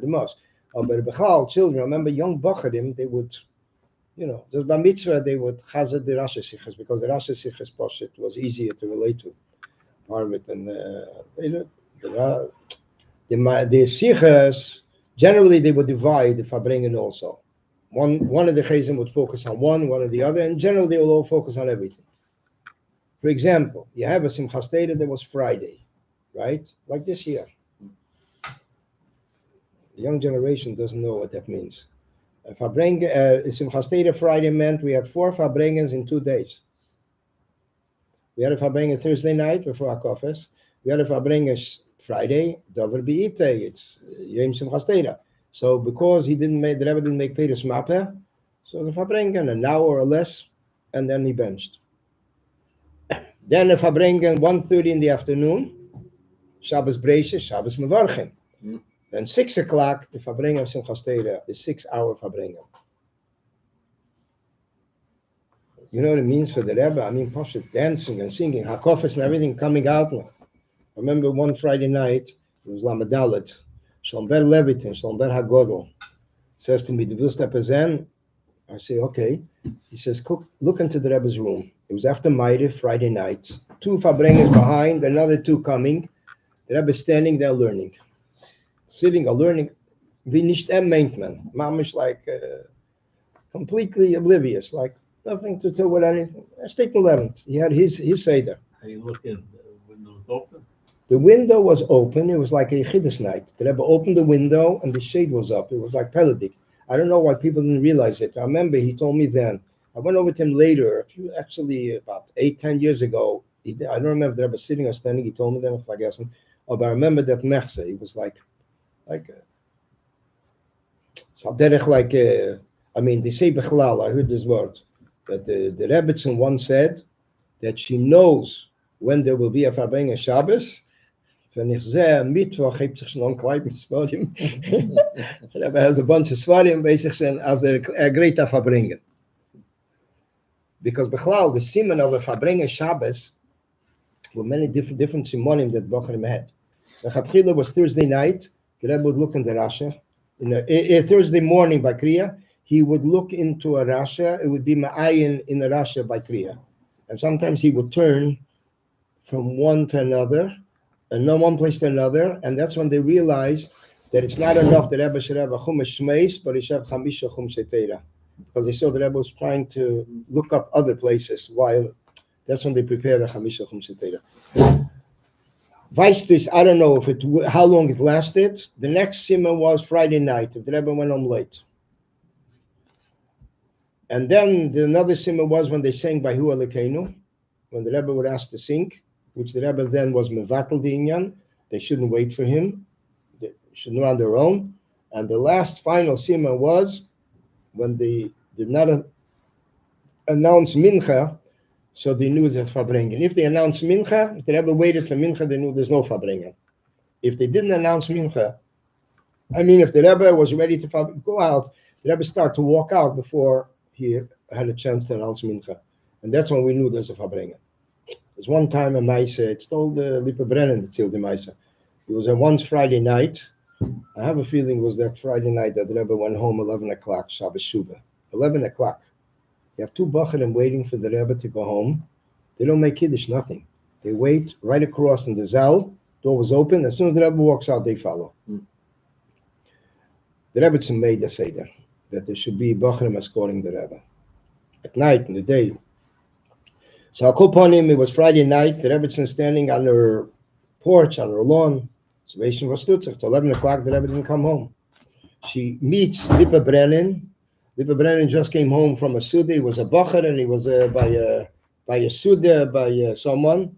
most. But Bechal, children, remember young Bacharim, they would, just by mitzvah, they would chazad the Rasha Sichas because the Rasha Sichas Poshet was easier to relate to. Part of it, and the Sichas, generally they would divide the farbrengen also. One of the chazim would focus on one of the other, and generally they will all focus on everything. For example, you have a Simchas Torah that was Friday, right? Like this year. The young generation doesn't know what that means. Simchas Torah Friday meant we had 4 farbrengens in 2 days. We had a farbrengen Thursday night before Hakofes. We had a farbrengen Friday, Dover Beite. It's Yom Simchas Torah. So because the Rebbe didn't make Peter's Mappe, so the farbrengen an hour or less, and then he benched. Then the farbrengen 1:30 in the afternoon, Shabbos Breishes, Shabbos Mevarchen. Then 6 o'clock, the farbrengen of Simchas Torah, the 6-hour farbrengen. You know what it means for the Rebbe? I mean, Pashat dancing and singing, Hakofes and everything coming out. I remember one Friday night, it was Lamadalit, Shalomber Levitin, Shalomber Hagodol, says to me, "Du willst etwas sehen?" I say, okay. He says, look into the Rebbe's room. It was after Meire, Friday night. 2 farbrengens behind, another 2 coming. The Rebbe standing there learning. Sitting or learning. Wie nicht meint man. Mamish like completely oblivious, like nothing to do with anything. State 11. He had his Seder. How you look in, the window was open? The window was open. It was like a Chiddush night. The Rebbe opened the window and the shade was up. It was like Peladik. I don't know why people didn't realize it. I remember he told me then. I went over to him later, about 8-10 years ago. I don't remember the Rebbe sitting or standing. He told me then, if I guess. But I remember that Mechse. He was like I mean, they say Bechlal, I heard this word, that the Rebbetzin once said that she knows when there will be a farbrengen Shabbos. Wenn ich sehe, Mittwoch hebt sich schon ein klein mit Svarim. Rebbe has a bunch of Svarim, basically, as a great farbrengen. Because Bechlal, the siman of a farbrengen Shabbos, were many different simonim that Bocharim had. The Chatchila was Thursday night. The Rebbe would look in the Rasha. Thursday morning by Kriya, he would look into a Rasha. It would be Ma'ayin in the Rasha by Kriya. And sometimes he would turn from one to another, and not one place to another. And that's when they realized that it's not enough that Rebbe should have a Chumash Shmeis, but he should have Chamisha Chumash Torah. Because they saw that Rebbe was trying to look up other places while that's when they prepared a Chamisha Chumash Torah. Weistis, I don't know how long it lasted. The next simmer was Friday night. The Rebbe went home late. And then another simmer was when they sang by Hu Alekenu, when the Rebbe would ask to sing, which the Rebbe then was Mevatel the Inyan. They shouldn't wait for him. They should know on their own. And the last final simmer was when they did not announce Mincha, So they knew there's farbrengen. If they announced mincha, if the Rebbe waited for mincha, they knew there's no farbrengen. If they didn't announce mincha, if the Rebbe was ready to go out, the Rebbe started to walk out before he had a chance to announce mincha. And that's when we knew there's a farbrengen. There's one time a Maisa, it's told the Farbrengen that sealed the Maisa. It was once Friday night. I have a feeling it was that Friday night that the Rebbe went home 11 o'clock, Shabbos Shuvah. 11 o'clock. You have two Bacharim waiting for the Rebbe to go home. They don't make Kiddush, nothing. They wait right across from the Zal. Door was open. As soon as the Rebbe walks out, they follow. The Rebbe made a seder that there should be Bacharim escorting the Rebbe at night, in the day. So I'll call upon him. It was Friday night. The Rebbe standing on her porch, on her lawn. So was Stutzach. 11 o'clock, the Rebbe didn't come home. She meets Lipa Brennan. Lipa Brennan just came home from a Suda. He was a Bacher, and he was by a Suda, by someone.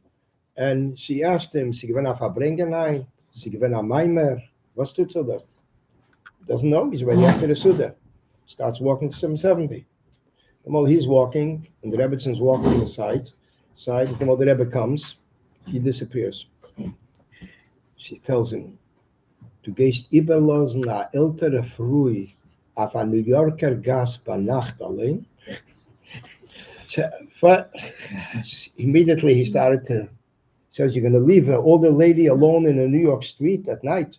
And she asked him, Sie gewinnen auf a Brengenei, Sie gewinnen a Maimer. Was tut so there? Doesn't know. He's ready after the Suda. Starts walking to 770. Well, he's walking, and the Rebbetzon's walking on the side. Well, the Rebbe comes. He disappears. She tells him, Du gehst überlos na ältere Frui auf a New Yorker Gas bei Nacht allein. Immediately he started to, says, you're going to leave an older lady alone in a New York street at night.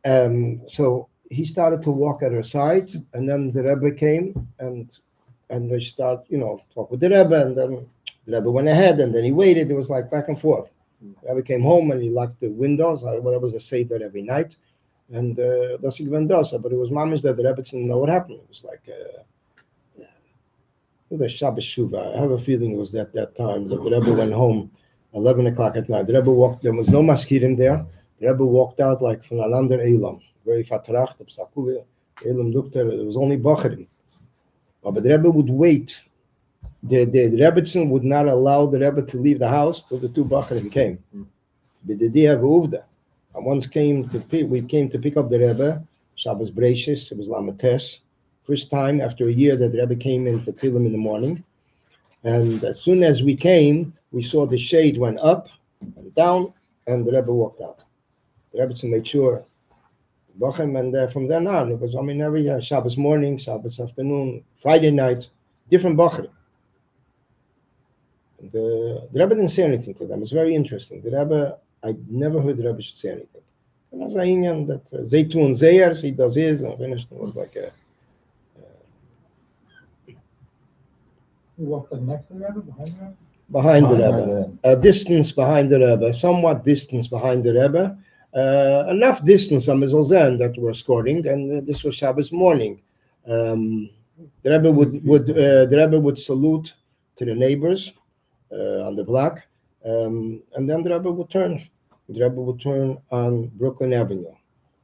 So he started to walk at her side, and then the Rebbe came, and they start, talk with the Rebbe, and then the Rebbe went ahead, and then he waited. It was like back and forth. The Rebbe came home, and he locked the windows. That was the Seder every night. And that's even does, but it was mamish that the Rebbe didn't know what happened. It was like the Shabbos Shuvah. I have a feeling it was that time that the Rebbe went home 11 o'clock at night. The Rebbe walked, there was no maskirim there. The Rebbe walked out like from another Elam, very fatrach, the Psakuva. Elam looked at it, it was only Bacharim. But the Rebbe would wait. The Rebbetzin would not allow the Rebbe to leave the house till the two Bacharim came. And once we came to pick up the Rebbe, Shabbos Breishis, it was Lamates. First time after a year that the Rebbe came in for Tilim in the morning. And as soon as we came, we saw the shade went up and down, and the Rebbe walked out. The Rebbe made sure, and from then on, it was, every year, Shabbos morning, Shabbos afternoon, Friday night, different Bachar. The Rebbe didn't say anything to them. It's very interesting. The Rebbe, I never heard the Rebbe should say anything. And that's a Inyan that Zaytun Zayers, he does his, and finished. It was like a. You walked next to the Rebbe, behind the Rebbe? Behind the Rebbe. A distance behind the Rebbe, somewhat distance behind the Rebbe. Enough distance on Mizalzen that we're escorting, and this was Shabbos morning. The Rebbe would salute to the neighbors on the block, and then the Rebbe would turn. The Rebbe would turn on Brooklyn Avenue.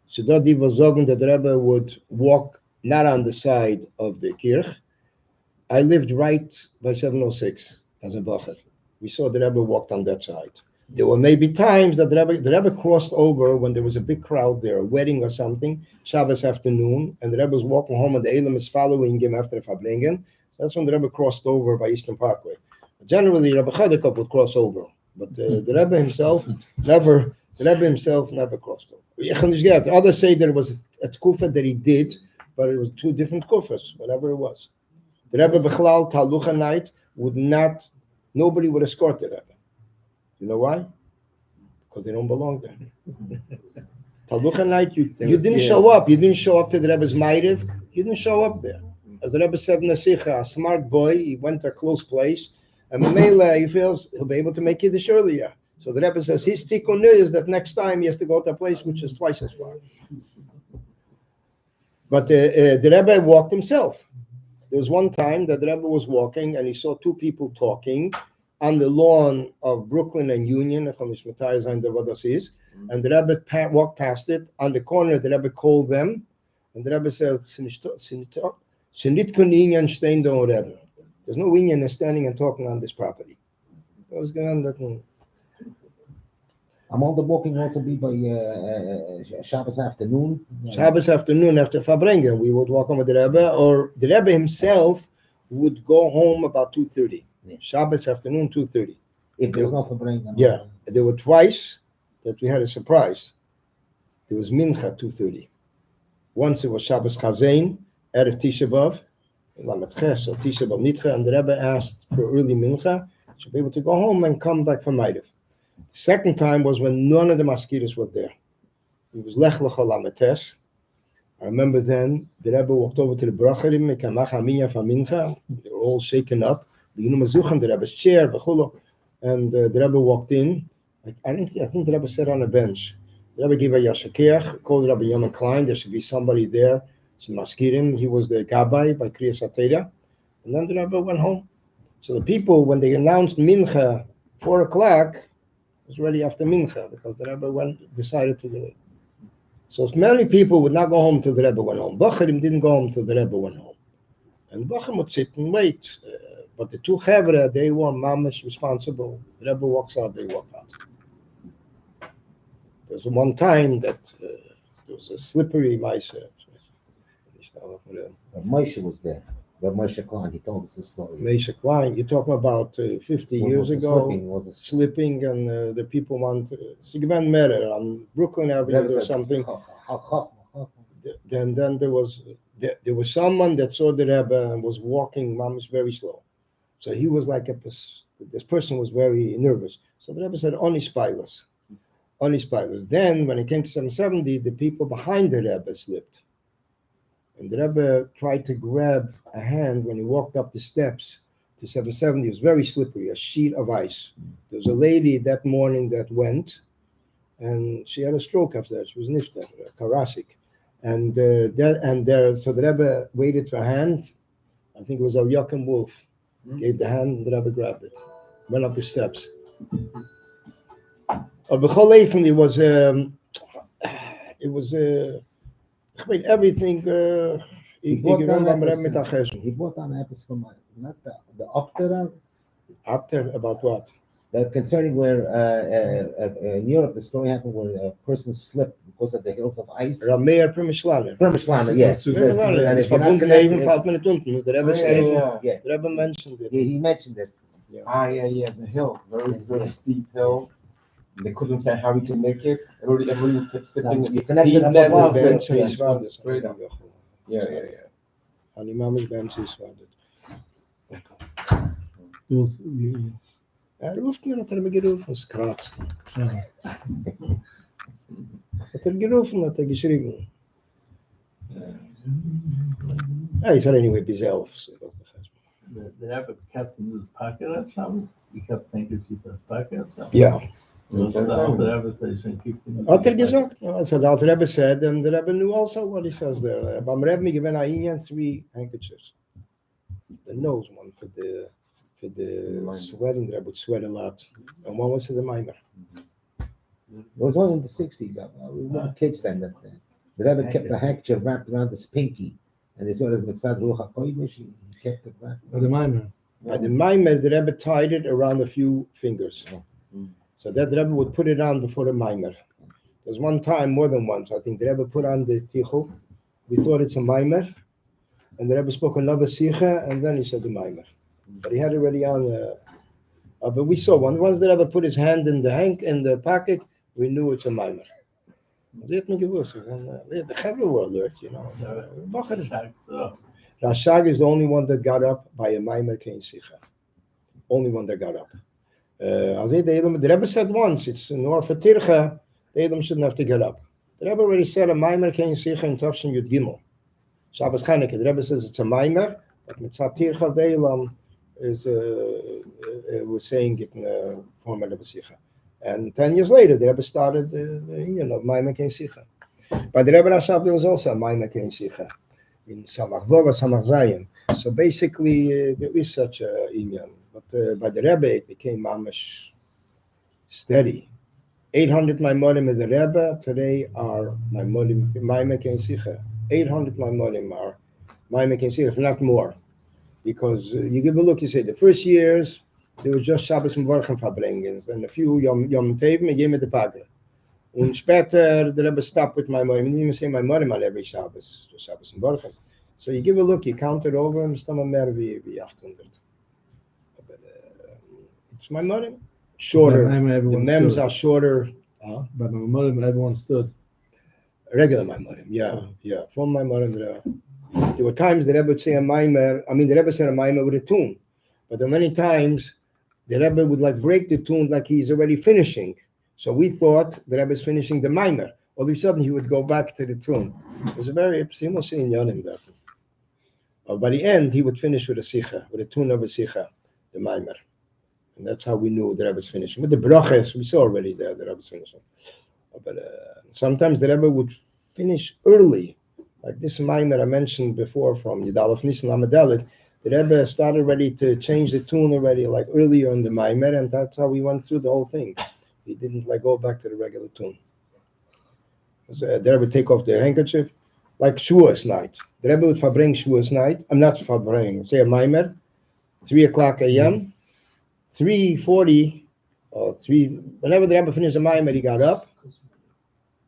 So that was sagen that the Rebbe would walk not on the side of the kirch. I lived right by 706 as a bacher. We saw the Rebbe walked on that side. There were maybe times that the Rebbe crossed over when there was a big crowd there, a wedding or something, Shabbos afternoon, and the Rebbe was walking home and the Elam is following him after the farbrengen. So that's when the Rebbe crossed over by Eastern Parkway. Generally, Rebbe Chadikop would cross over, but the Rebbe himself never crossed over. Others say there was a kufa that he did, but it was two different kufas, whatever it was. The Rebbe Bechlal, Talucha night, nobody would escort the Rebbe. You know why? Because they don't belong there. Talucha night, you didn't show up. You didn't show up to the Rebbe's Ma'ariv. You didn't show up there. As the Rebbe said in the Sikha, a smart boy, he went to a close place, and Mamela, he feels he'll be able to make Kiddush earlier. So the Rebbe says his tikkun is that next time he has to go to a place which is twice as far. But the Rebbe walked himself. There was one time that the Rebbe was walking, and he saw two people talking on the lawn of Brooklyn and Union, and the Rebbe walked past it. On the corner, the Rebbe called them, and the Rebbe said, there's no Inyan in standing and talking on this property. What was going on? I'm all the walking also be by Shabbos afternoon. Shabbos afternoon after farbrengen, we would walk home with the Rebbe, or the Rebbe himself would go home about 2:30. Yeah. Shabbos afternoon, 2:30. If there was no farbrengen. Yeah, there were twice that we had a surprise. There was Mincha 2:30. Once it was Shabbos Chazain, Erev Tisha B'Av, Lamed Ches, or Tisha B'Av Nitcha, and the Rebbe asked for early Mincha, to be able to go home and come back from Maidav. The second time was when none of the mosquitoes were there. It was Lech Lecha Lamed Tes. I remember then the Rebbe walked over to the Bracharim, Mekamach Aminya from Mincha. They were all shaken up. The Rebbe's chair, and the Rebbe walked in. I think the Rebbe sat on a bench. The Rebbe gave a yashakeach, called Rabbi Yoman Klein. There should be somebody there to maskirim. He was the gabbai by Kriya Satera. And then the Rebbe went home. So the people, when they announced Mincha 4 o'clock, it was already after Mincha because the Rebbe decided to do it. So many people would not go home till the Rebbe went home. Bacharim didn't go home till the Rebbe went home. And Bacharim would sit and wait. But the two Chevra, they were mamish responsible. The Rebbe walks out, they walk out. There was one time that there was a slippery mice. Moshe was there. But Moshe Klein, he told us this story. Moshe Klein, you're talking about 50 years ago. Slipping, and the people want Sigmund Merer on Brooklyn Avenue or something. Then there was someone that saw the Rebbe and was walking mamish very slow. So he was like this person was very nervous. So the Rebbe said, only spilers. Only spilers. Then when it came to 770, the people behind the Rebbe slipped. And the Rebbe tried to grab a hand when he walked up the steps to 770. It was very slippery, a sheet of ice. There was a lady that morning that went, and she had a stroke after that. She was nifta, karasik. So the Rebbe waited for a hand. I think it was Al Yochim Wolf. Gave the hand, and the Rebbe grabbed it. Went up the steps. It was everything. He brought down an episode from not the Optera. After about what? Concerning where in Europe the story happened where a person slipped because of the hills of ice. Rameir Premischlaner. Yeah. And if you're not connected, fällt man nicht unten. The Rebbe said it. Yeah. The Rebbe mentioned it. Yeah, he mentioned it. Yeah, the hill, very steep hill. They couldn't say how he could make it. Everybody kept slipping. You connected up never above. went straight up. Yeah. And Imam is Ben Tzisvadet. Ruft mir, hat mir gerufen, es kratzt. Hat gerufen, hat geschrieben. He said anyway, bizelf. The Rebbe kept in his pocket at Shabbos. He kept thinking he was pocket at Shabbos. Yeah. So the Rebbe says, keep in his gesagt? So the Rebbe said, and the Rebbe knew also what he says there. Bam Rebbe given Ainian 3 handkerchiefs. The nose one for the sweating. The Rebbe would sweat a lot, and one was for the mimer. It was one in the 60s. We were kids then. The Rebbe kept the handkerchief wrapped around his pinky, and as soon as Mitzad Ruach HaKodesh, he kept it wrapped. By the mimer. By the mimer, the Rebbe tied it around a few fingers. So that the Rebbe would put it on before the mimer. There's one time, more than once, I think the Rebbe put on the tichel. We thought it's a mimer, and the Rebbe spoke another sicha, and then he said the mimer. But he had it already on. But we saw one. Once the Rebbe put his hand in the pocket, we knew it's a mimer. The Chevra were alert, you know. Rashag is the only one that got up by a mimer kein sicha. Only one that got up. The Rebbe said once, it's in order for tircha, the Edom shouldn't have to get up. The Rebbe already said a mimer kein sicha in Tavshin Yud Gimel. Shabbos Chanukah, the Rebbe says it's a mimer, but mitzat tircha the Edom is we're saying it in a form of a sicha. And 10 years later, the Rebbe started the union of mimer kein sicha. But the Rebbe Rashab, there was also a mimer kein sicha in Samach Vova, Samach Zayim. So basically, there is such a union. But by the Rebbe, it became mamash steady. 800 Maimonim in the Rebbe today are Maimonim kein sicha. 800 Maimonim are Maimonim kein sicha, if not more. Because you give a look, you say the first years, there was just Shabbos Mevorchen farbrengen, and a few Yom Tevim, and Yom Tepagre. And später, the Rebbe stopped with Maimonim. He didn't even say Maimonim on every Shabbos, just Shabbos Mevorchen. So you give a look, you count it over, and it's not mehr wie 800. But it's my mother. Shorter. By Maimon, The everyone mems stood. are shorter. By Maimon, everyone stood. Regular my mother. Yeah. From my mother. There were times the Rebbe would say a maimer. I mean, the Rebbe said a maimer with a tune, but there were many times the Rebbe would like break the tune like he's already finishing. So we thought the Rebbe is finishing the maimer. All of a sudden he would go back to the tune. It was a very simple in Yonim there. By the end, he would finish with a sicha, with a tune of a sicha, the maimer. And that's how we knew the Rebbe was finishing. With the brachas, we saw already there the Rebbe was finishing. But sometimes the Rebbe would finish early. Like this maimer I mentioned before from Yidalef Nisan Lamadelit, the Rebbe started ready to change the tune already, like earlier in the maimer, and that's how we went through the whole thing. He didn't like go back to the regular tune. So, the Rebbe would take off the handkerchief, like Shavuos night. The Rebbe would farbrengen Shavuos night. I'm not farbrengen. Say a maimer, 3:00 a.m., 3:40 or 3. Whenever the Rebbe finished the maimer, he got up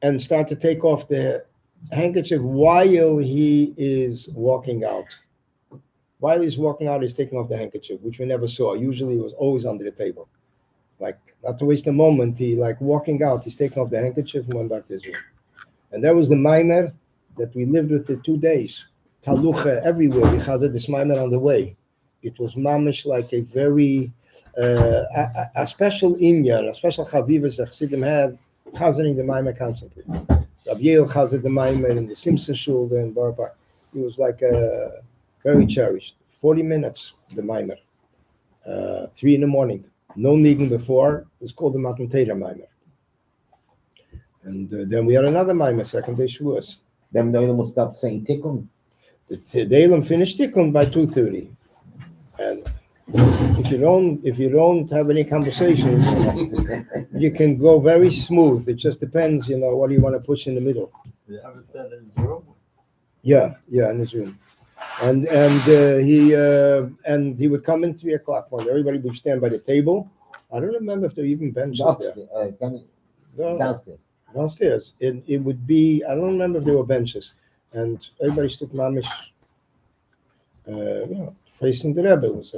and started to take off the handkerchief while he is walking out. While he's walking out, he's taking off the handkerchief, which we never saw. Usually it was always under the table. Like, not to waste a moment, he like walking out, he's taking off the handkerchief and went back to his room. And that was the maimer that we lived with it 2 days. Talucha everywhere, because of this maimer on the way. It was mamish like a very, a special inyan, a special chavivas that Chassidim had, chazaning the maimer constantly. Rabbi Michoel Seligson the maimer in the Simpson Shul in Borough Park. He was like very cherished. 40 minutes, the maimer. 3 in the morning. No nigun before. It was called the Matan Torah maimer. And then we had another maimer, second day Shavuos. Then the Olam will stop saying tikkun. The Olam finished tikkun by 2:30. And if you don't have any conversations, you can go very smooth. It just depends, what do you want to push in the middle. You ever said in his room? Yeah, in his room. And he would come in 3:00 morning. Everybody would stand by the table. I don't remember if there were even benches there. Downstairs. Downstairs. It would be, I don't remember if there were benches. And everybody stood mamish, facing the Rebbe. It was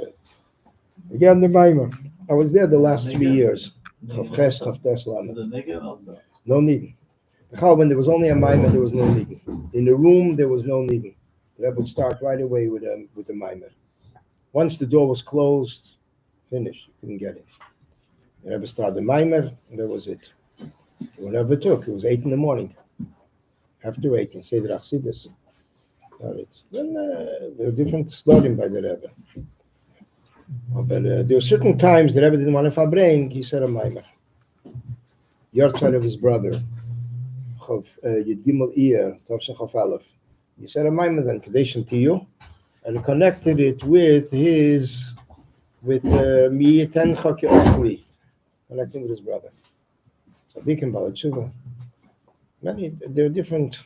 again the maimer. I was there the last 3 years. Chof Ches, Chof Tes Lamed. The nigga also. No nigun. When there was only a maimer, there was no nigun. In the room, there was no nigun. The Rebbe would start right away with the maimer. Once the door was closed, finished. You couldn't get it. The Rebbe started the maimer, and that was it. Whatever it took, it was 8 in the morning. After 8, and say the Chassidus. Then there were different stories by the Rebbe. But there were certain times the Rebbe didn't want to farbrengen. He said a maimer. Yortzeit of his brother, Yud Gimel Iyar, Tovshin Chof Aleph. He said a maimer then Kadeshim Tiyu, and connected it with Mi Yitencha Ke'ochli, connecting with his brother. So Deacon Baal Tshuva. There are different.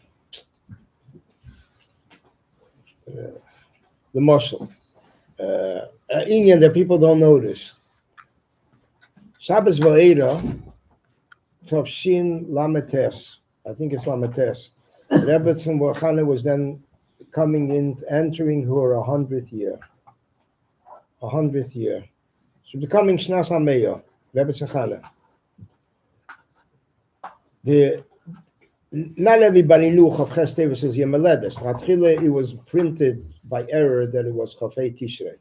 The marshal. Inyan that people don't notice. Shabbos Va'era, Tovshin Lametes. I think it's Lametes. Rebbetzin Borchana was then entering her 100th year. 100th year. So becoming Shnas HaMeah, Rebbetzin Chana. Not everybody knew Chof Ches Teves is Yom Haledes. Hatchila, it was printed by error that it was Chofei Tishrei.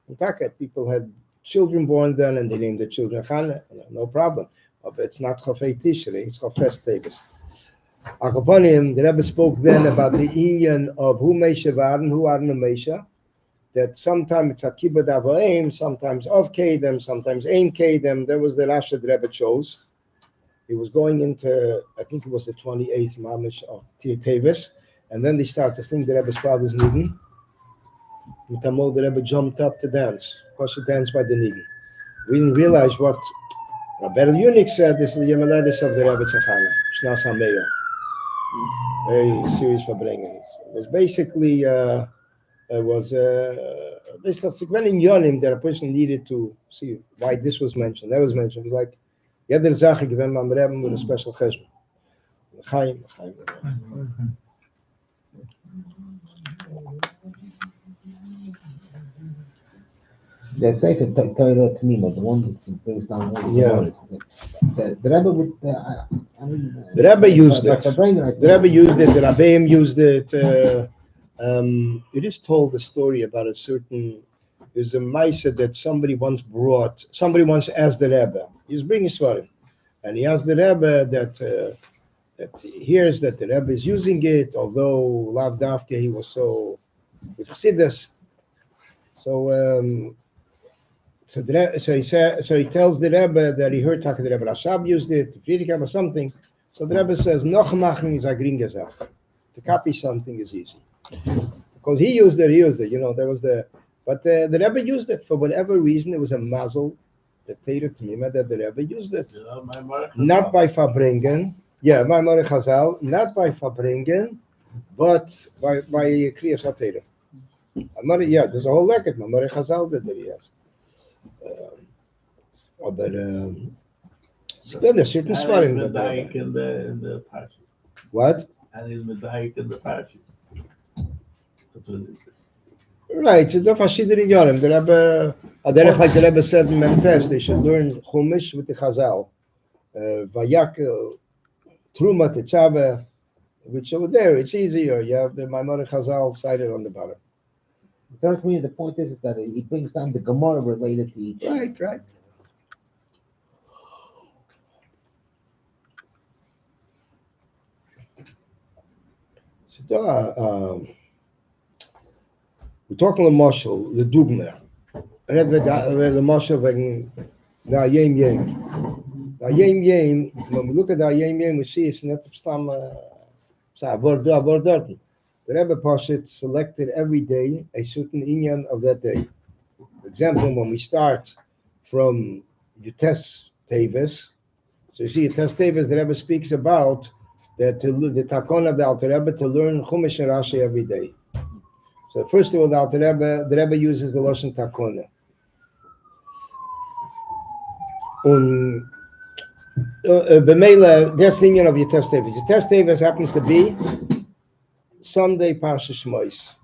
In fact, people had children born then, and they named the children Chana. No problem. But it's not Chofei Tishrei, it's Chof Ches Teves. Akaponim, the Rebbe spoke then about the inyan of who Meisha waren, who are no Meisha. That sometimes it's Akiba Davoim, sometimes of Kedem, sometimes Ein Kedem. That was the Rasha the Rebbe chose. He was going into, I think it was the 28th Mamish of teves, and then they started to sing the Rebbe's father's nigun. And Tamol, the Rebbe jumped up to dance. Of course, he danced by the nigun. We didn't realize what Rabbi Yunik said. This is the Yom Haledes of the Rebbe Tzachana, Shnas HaMeah. Very serious farbrengen. It was basically, basically when in Yonim that a person needed to see why this was mentioned. That was mentioned. It was like, jeder Sache gewinnt am Rebbe with a special cheshbon. Chaim. The Sefer Torah Tamima, the one that brings down all the Yeah. Gemaras. The Rebbe would, I mean, The Rebbe used but it. farbrengen, I The Rebbe used it. The Rabbeim used it. It is told a story about a certain. There's a Maisa that somebody once asked the Rebbe. He was bringing Svarim, and he asked the Rebbe that he hears that the Rebbe is using it, although Lav Davke he was so with Chassidus. So he tells the Rebbe that he heard the Rebbe Rashab used it, the Friedrich or something. So the Rebbe says, "Noch machen is a geringe Sache. To copy something is easy." Because he used it. There was but the Rebbe used it for whatever reason. It was a mazel, the Torah Tamima, that the Rebbe used it. Not by farbrengen. Yeah, by Moreh Chazal, not by farbrengen, but by Kriyas HaTorah. Yeah, there's a whole record. Moreh Chazal that he has. So there's certain svarim. And he's in the parsha. What? And he's medayik in the parsha. That's what it is. Right, so the Fashidir in Yorim, the Rebbe, like the Rebbe said in Memtes, they should learn Chumash with the Chazal. Vayak, Truma, Tetzaveh, which over there, it's easier. You have the Maimonides Chazal cited on the bottom. The point is that he brings down the Gemara related to each. Right. So, we're talking about Marshall, the Dugmer. Rebbe, the Marshall, the Ayem Yem. The Ayem Yem, when we look at the Ayem Yem, we see it's not some the Rebbe Pashit selected every day a certain inyan of that day. For example, when we start from teves, so you see teves, the Rebbe speaks about that the takon of the Alter Rebbe to learn Chumash and Rashi every day. So first of all, the Rebbe uses the lashon takona. B'meila, that's the inyan of your teves. Your teves happens to be Sunday Parsha Shmois,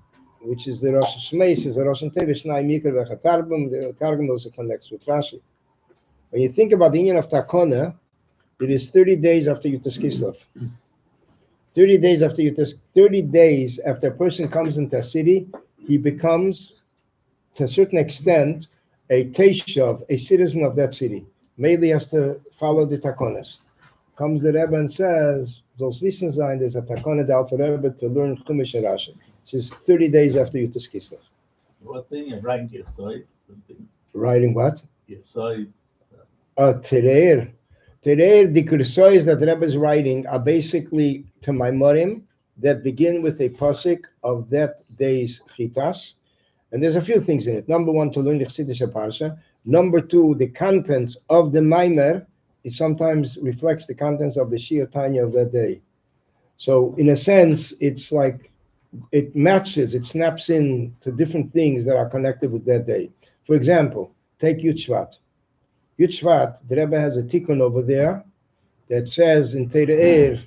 which is the Rosh Shmois, is the Rosh Tevis Shnai Mikra V'Chatarbim. The Targum also connects with Rashi. When you think about the inyan of takona, it is 30 days after Yutas Kislev. 30 days after a person comes into a city, he becomes, to a certain extent, a Teshav, a citizen of that city. Maybe he has to follow the takonas. Comes the Rebbe and says, "Zol's wissen sein, there's a takona the Alter Rebbe to learn Chumash and Rashi." Which is 30 days after Yutas Kislev. What's in your writing your size? Writing what? Your size. Today, the kursois that the Rebbe is writing are basically to Maimorim that begin with a pasuk of that day's chitas, and there's a few things in it. Number one, to learn the Chassidische parsha. Number two, the contents of the Maimer. It sometimes reflects the contents of the Shir Tanya of that day. So, in a sense, it's like it matches, it snaps in to different things that are connected with that day. For example, take Yud Shvat. Yud Shvat, the Rebbe has a tikkun over there that says in Tere'er,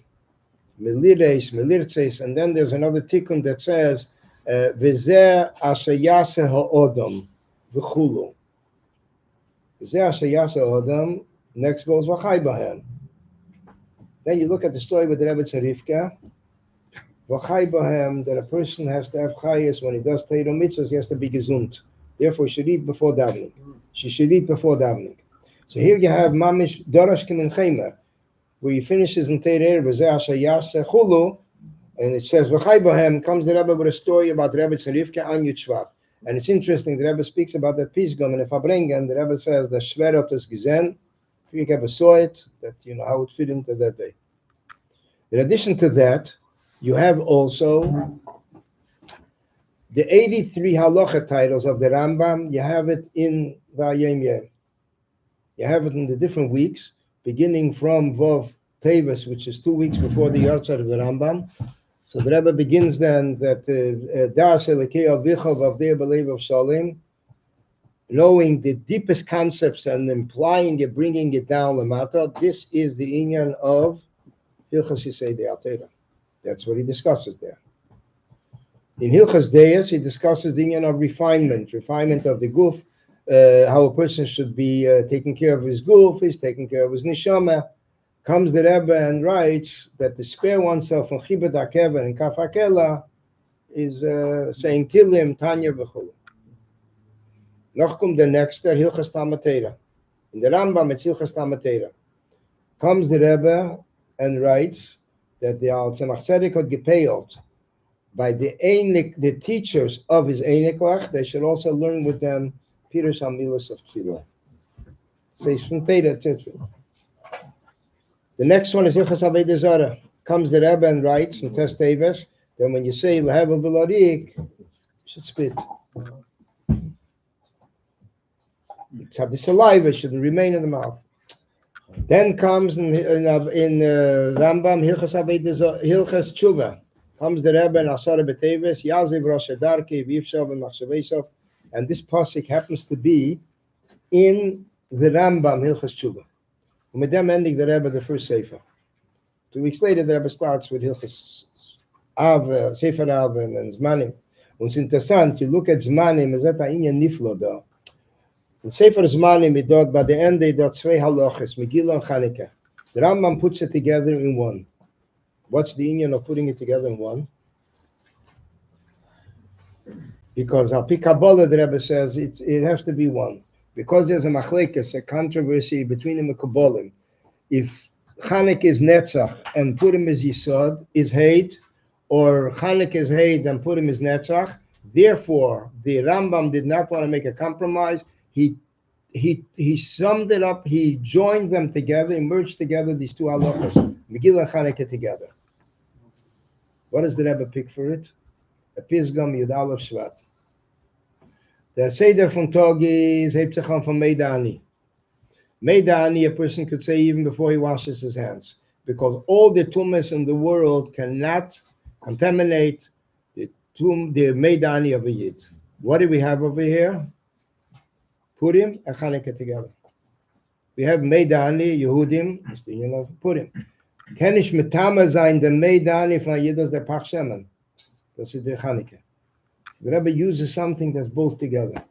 Melires, Melirtses, and then there's another tikkun that says, V'zeh asher yaseh ha'odam, v'chulu. V'zeh asher yaseh ha'odam, next goes V'chai Bahem. Then you look at the story with the Rebbe Tzarifka, V'chai Bahem, that a person has to have chayas when he does Teirah mitzvahs, he has to be gesund. Therefore, he should eat before davening. She should eat before davening. So here you have Mamish Darash Kimin Chaymer, where he finishes in Teirah, V'zeh asher yaseh chulu, and it says, V'chai Bahem, comes the Rebbe with a story about Rebbe Tzarifka on Yud Shvat. And it's interesting, the Rebbe speaks about that Pisgam and the farbrengen. The Rebbe says, the Shverot is Gizen. You ever saw it, that how it fit into that day. In addition to that, you have also the 83 halacha titles of the Rambam. You have it in the Ayem Yem. You have it in the different weeks, beginning from Vov Teves, which is 2 weeks before the Yartzeit of the Rambam. So the Rebbe begins then that Das Elekei Avicha Vavdei Belev of Shalim, knowing the deepest concepts and implying it, bringing it down lamata. This is the inyan of Hilchas Yisei De'al. That's what he discusses there. In Hilchas Deis, he discusses the inyan of refinement of the guf, how a person should be taking care of his guf, he's taking care of his neshama. Comes the Rebbe and writes that to spare oneself from chibad hakever and kaf hakela is saying Tilim, Tanya v'chulu. Noch kommt der nächste, Hilchas Tamatera. In der Rambam, it's Hilchas Tamatera. Comes the Rebbe and writes that the Al Tzemach Tzedek had gepeilt by the teachers of his Einiklach, they should also learn with them Pirush HaMilos of Tefillah. Says from Teda Tefillah. The next one is Hilchas Avodah Zarah. Comes the Rebbe and writes in Tes Teves, then when you say Lehevel V'Larik, you should spit. It's had the saliva shouldn't remain in the mouth. Then comes in Rambam Hilchas Tshuva. Comes the Rebbe and Asara B'Teves Yaziv Rosh Darki V'Yivshav and Machshavesov, and this pasuk happens to be in the Rambam Hilchas Tshuva. And with them ending the Rebbe the first sefer. 2 weeks later, the Rebbe starts with Hilchas Av, Sefer Av, and Zmanim. Und it's interessant, you look at Zmanim, is that a inyan niflo though. The Sefer Zmanim, it dot, by the end, they dot zwei halochas, Megillah and Chanukah. The Rambam puts it together in one. What's the inyan of putting it together in one? Because Al Pi Kabbalah, the Rebbe says, it has to be one. Because there's a machlekes, a controversy between the Mekabolim. If Chanukah is Netzach and Purim is Yisod, is hate, or Chanukah is hate and Purim is Netzach, therefore, the Rambam did not want to make a compromise. He summed it up, he joined them together, he merged together these two halachas, Megillah and Chanukah together. What does the Rebbe pick for it? A Pisgam Yud Aleph Shvat. The Seder from Togi is Hebtzacham from Meidani. Meidani, a person could say even before he washes his hands, because all the tumas in the world cannot contaminate the Meidani of a Yid. What do we have over here? Purim and Chanukah together. We have Meidani, Yehudim, that's the union of Purim. Kenish Metama sein the Meidani from Yid as the Pach Shemen. That's the Chanukah. The Rebbe uses something that's both together.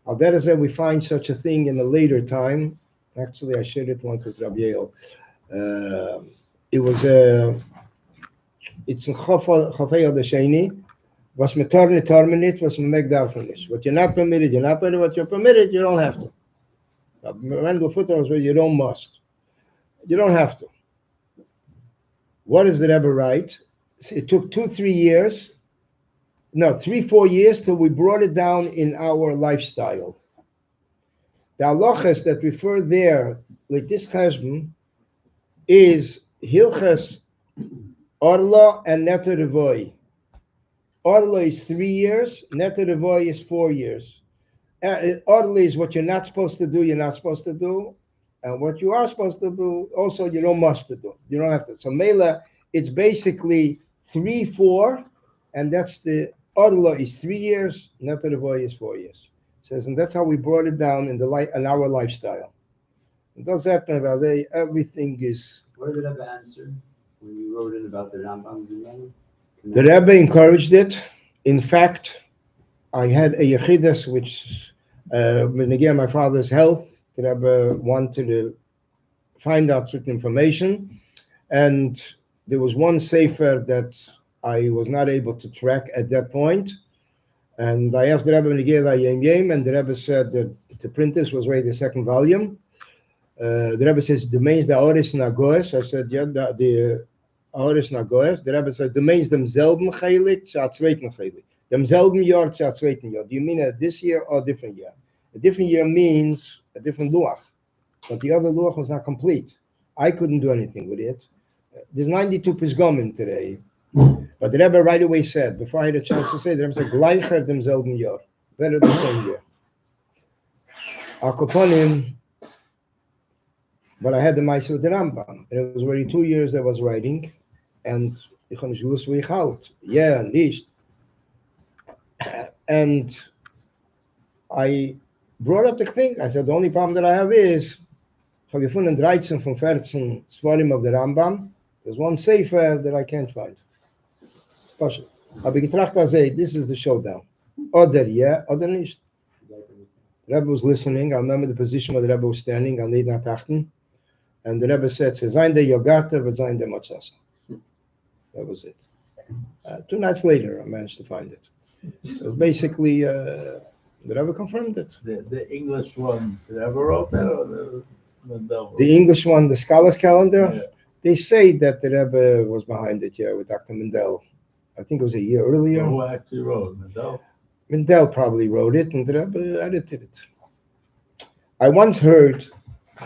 Al derech zeh we find such a thing in a later time. Actually, I shared it once with Rabbi Michoel. It's in Chof the Sheni. Was metarne tarmenit, was meg darfenish. What you're not permitted, you're not permitted. What you're permitted, you don't have to. Randall Futter was where you don't must. You don't have to. What does the Rebbe write? It took 3-4 years till we brought it down in our lifestyle. The halachas that refer there, like this cheshbon, is Hilchas Orla and Neter Revoy. Orla is 3 years, Neter Revoy is 4 years. Orla is what you're not supposed to do, you're not supposed to do. And what you are supposed to do, also you don't must to do. You don't have to. So Mela, it's basically 3, 4, and that's the Orla is 3 years, Neter Revoy is 4 years. Says, and that's how we brought it down in our lifestyle. It does happen, everything is. What did the Rebbe answer when you wrote in about the Rambam's and The Rebbe encouraged it. In fact, I had a Yechidas, which, when again, my father's health, the Rebbe wanted to find out certain information. And there was one sefer that I was not able to track at that point. And I asked the Rebbe and the Rebbe said that the printers was ready the second volume. The Rebbe says, the mains the Oris Nagoes. I said, yeah, the Oris Nagoes. The Rebbe said, the mains demselben Chelik, zur zweiten Chelik. Demselben Jahr, zur zweiten Jahr. Do you mean this year or different year? A different year means a different luach. But the other luach was not complete. I couldn't do anything with it. There's 92 Pisgomim today. But the Rebbe right away said, before I had a chance to say, the Rebbe said, gleicher demselben Jahr. Better than the same year. Akoponim, but I had the Maisa with the Rambam. And it was already 2 years I was writing. And ich habe nicht gewusst, wo ich halt. Yeah, nicht. And I brought up the thing. I said, the only problem that I have is, ich habe gefunden 13 von 14 Svarim of the Rambam. There's one sefer that I can't find. Aber getracht, I say, this is the showdown. Oder yeah, oder nicht. The Rebbe was listening. I remember the position where the Rebbe was standing on Leidna Tachten. And the Rebbe said, "Zayin de Yogata, v'zayin de Matzasa." That was it. 2 nights later, I managed to find it. So basically, the Rebbe confirmed it. The English one, did ever wrote that or the Mendel? The English one, the Scholars Calendar, Yeah. they say that the Rebbe was behind it, yeah, with Dr. Mendel. I think it was a year earlier. Who actually wrote Mendel? Mendel probably wrote it, and the Rebbe edited it. I once heard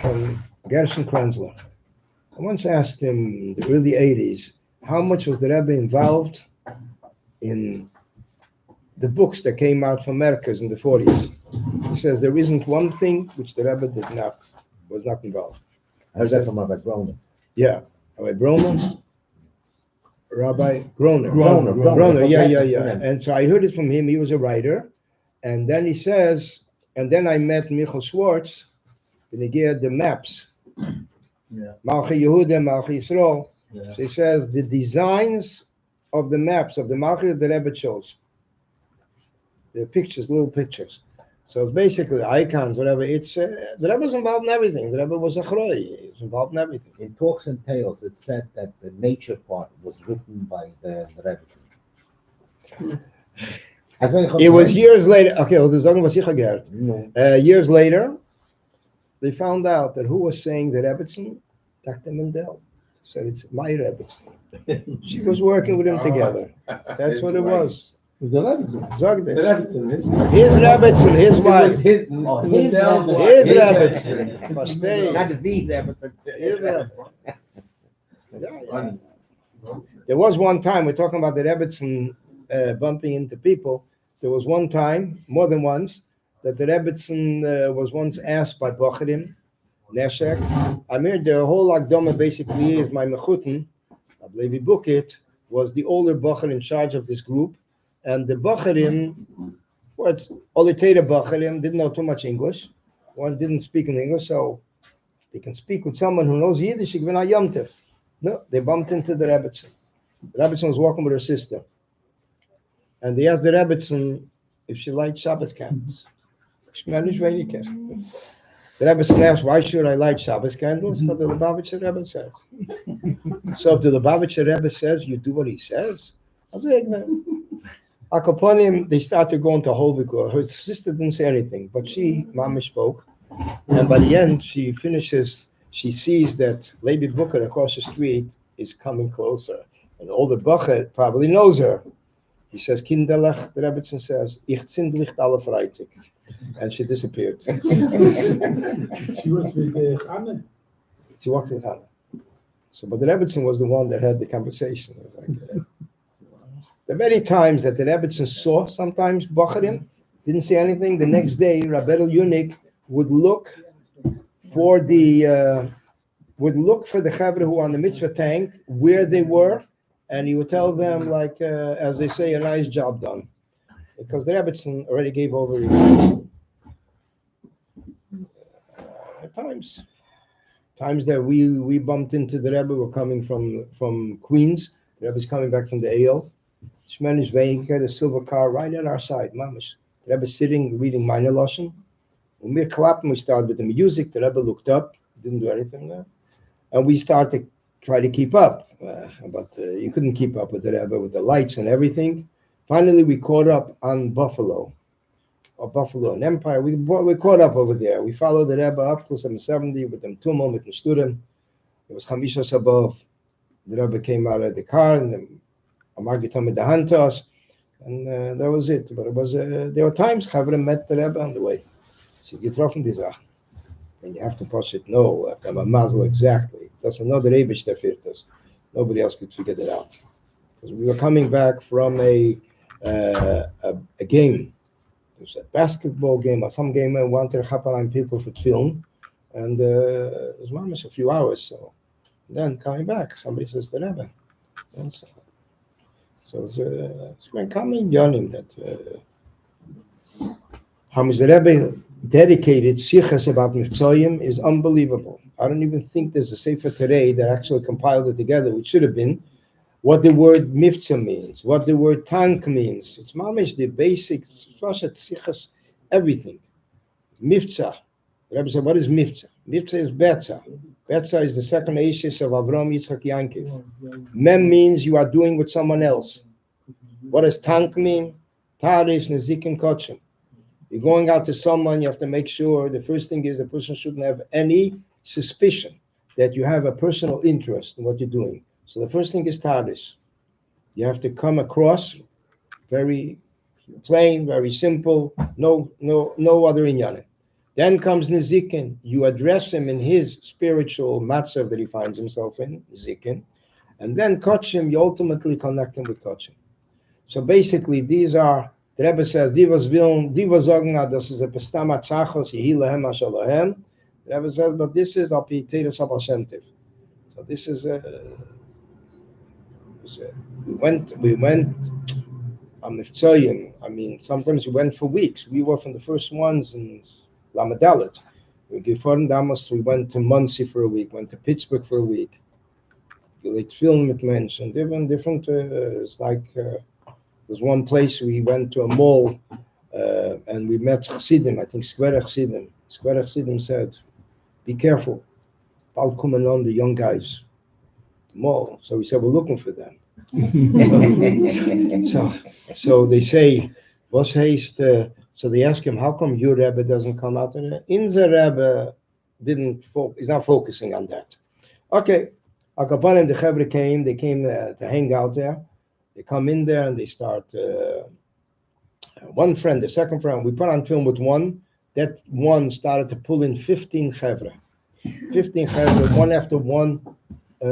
from Gershon Krenzler. I once asked him in the early 80s, how much was the Rebbe involved in the books that came out from Americas in the 40s? He says there isn't one thing which the Rebbe was not involved. I heard that from Rabbi Groner. Yeah, Rabbi Groner. Groner. Yeah. And so I heard it from him. He was a writer. And then he says, and then I met Michoel Schwartz, and he gave the maps. Yeah. Malchi Yehuda, Malchi Yisrael. Yeah. So he says the designs of the maps of the Malchi the Rebbe chose. The pictures, little pictures. So it's basically icons, whatever. It's the Rebbe was involved in everything. The Rebbe was a chroi. He was involved in everything. In Talks and Tales, it said that the nature part was written by the Rebbe. It was years later. Okay, well, there's was years later, they found out that who was saying the Rebbetzin? Dr. Mendel. Said it's my Rebbetzin. She was working with him together. That's what it was. It was a Rebbetzin. Zogde. The Rebbetzin, his wife. His Rebbetzin, his wife. His Rebbetzin. Verstehe. Not the Rebbetzin. His Rebbetzin. Yeah. There was one time, we're talking about the Rebbetzin bumping into people. There was one time, more than once, that the Rebbetzin was once asked by Bocharim, Neshek. I mean, the whole Akdoma basically is my Mechutin, I believe he booked it, was the older Bocher in charge of this group. And the Bocharim, Olitera Bocharim, didn't know too much English. One didn't speak in English, so they can speak with someone who knows Yiddish, even a Yom Tov. No, they bumped into the Rebbetzin. The Rebbetzin was walking with her sister. And they asked the Rebbetzin if she liked Shabbos candles. The Rebbetzin asked, why should I light Shabbos candles? Because the Lubavitcher Rebbe says. So if the Lubavitcher Rebbe says, you do what he says. I was like, man. Akaponim, they started going to Holvikor. Her sister didn't say anything, but Mama spoke. And by the end, she sees that Lady Booker across the street is coming closer. And the older Bacher probably knows her. He says, Kinderlach, the Rebbetzin says, Ich zindlicht alle Freitag. And she disappeared. She was with Anna. She walked with Hannah. So, but the Rebbetzin was the one that had the conversation. It was like, the many times that the Rebbetzin saw sometimes Bacharim, didn't say anything. The next day, Rabbi Yunik would look for the Chavre who were on the mitzvah tank, where they were, and he would tell them, like, as they say, a nice job done. Because the Rebbetzin already gave over. At times that we bumped into the Rebbe, were coming from Queens. The Rebbe's coming back from the AO. Shemenish Vein had a silver car right at our side, mamish. The Rebbe sitting, reading Minor Lashon. When we clapped, we started with the music. The Rebbe looked up, didn't do anything there. And we started to try to keep up. But you couldn't keep up with the Rebbe, with the lights and everything. Finally, we caught up on Buffalo and Empire. We caught up over there. We followed the Rebbe up till 770 with them Tumul, with the student. It was Chamishas above. The Rebbe came out of the car and Amagi told me to hand to us. And that was it. But it was there were times Chavre met the Rebbe on the way. So you getroffen die Sachen. And you have to push it. No, I'm a mazel exactly. That's another Rebbe that fit us. Nobody else could figure that out. Because we were coming back from a game. It was a basketball game or some game. I wanted to happen people for film. And it was almost a few hours. So then coming back, somebody says the Rebbe. And so it's been coming yonim that how much the Rebbe dedicated sichas about Mivtzoyim is unbelievable. I don't even think there's a sefer today that actually compiled it together, which should have been, what the word Mivtza means, what the word tank means. It's mamish the basic sichas, everything. Mifza. The Rebbe said, what is Mifza? Mifza is Betza. Betza is the second Ashes of Avram Yitzchak Yankiv. Mem means you are doing with someone else. What does Tank mean? Taris Nezikin Kotchem. You're going out to someone, you have to make sure the first thing is the person shouldn't have any suspicion that you have a personal interest in what you're doing. So the first thing is Taris. You have to come across very plain, very simple, no other inyanim. Then comes Nezikin. You address him in his spiritual matzav that he finds himself in, Nezikin. And then Kotchem, you ultimately connect him with Kotchem. So basically, these are, the Rebbe says, Divas sagen, das is a bestama tzachos, yehi lehem ashalahem. The Rebbe says, but this is api teres Abal Shem Tov. So this is we went on Miftzayim. I mean, sometimes we went for weeks. We were from the first ones in Lamadalit. We went to Muncie for a week, went to Pittsburgh for a week. We film with mensen, different. It's like there's one place we went to a mall and we met Chassidim. I think Square Chassidim. Square Chassidim said, "Be careful, I'll come on the young guys." The mall. So we said, "We're looking for them." so they say, "Was heißt?" So they ask him, "How come your Rebbe doesn't come out?" And Inzer Rebbe he's not focusing on that. Okay. Akapanim, the Chevre came, they came to hang out there. They come in there and they start, one friend, the second friend, we put on film with one, that one started to pull in 15 Chevre. 15 Chevre, one after one, so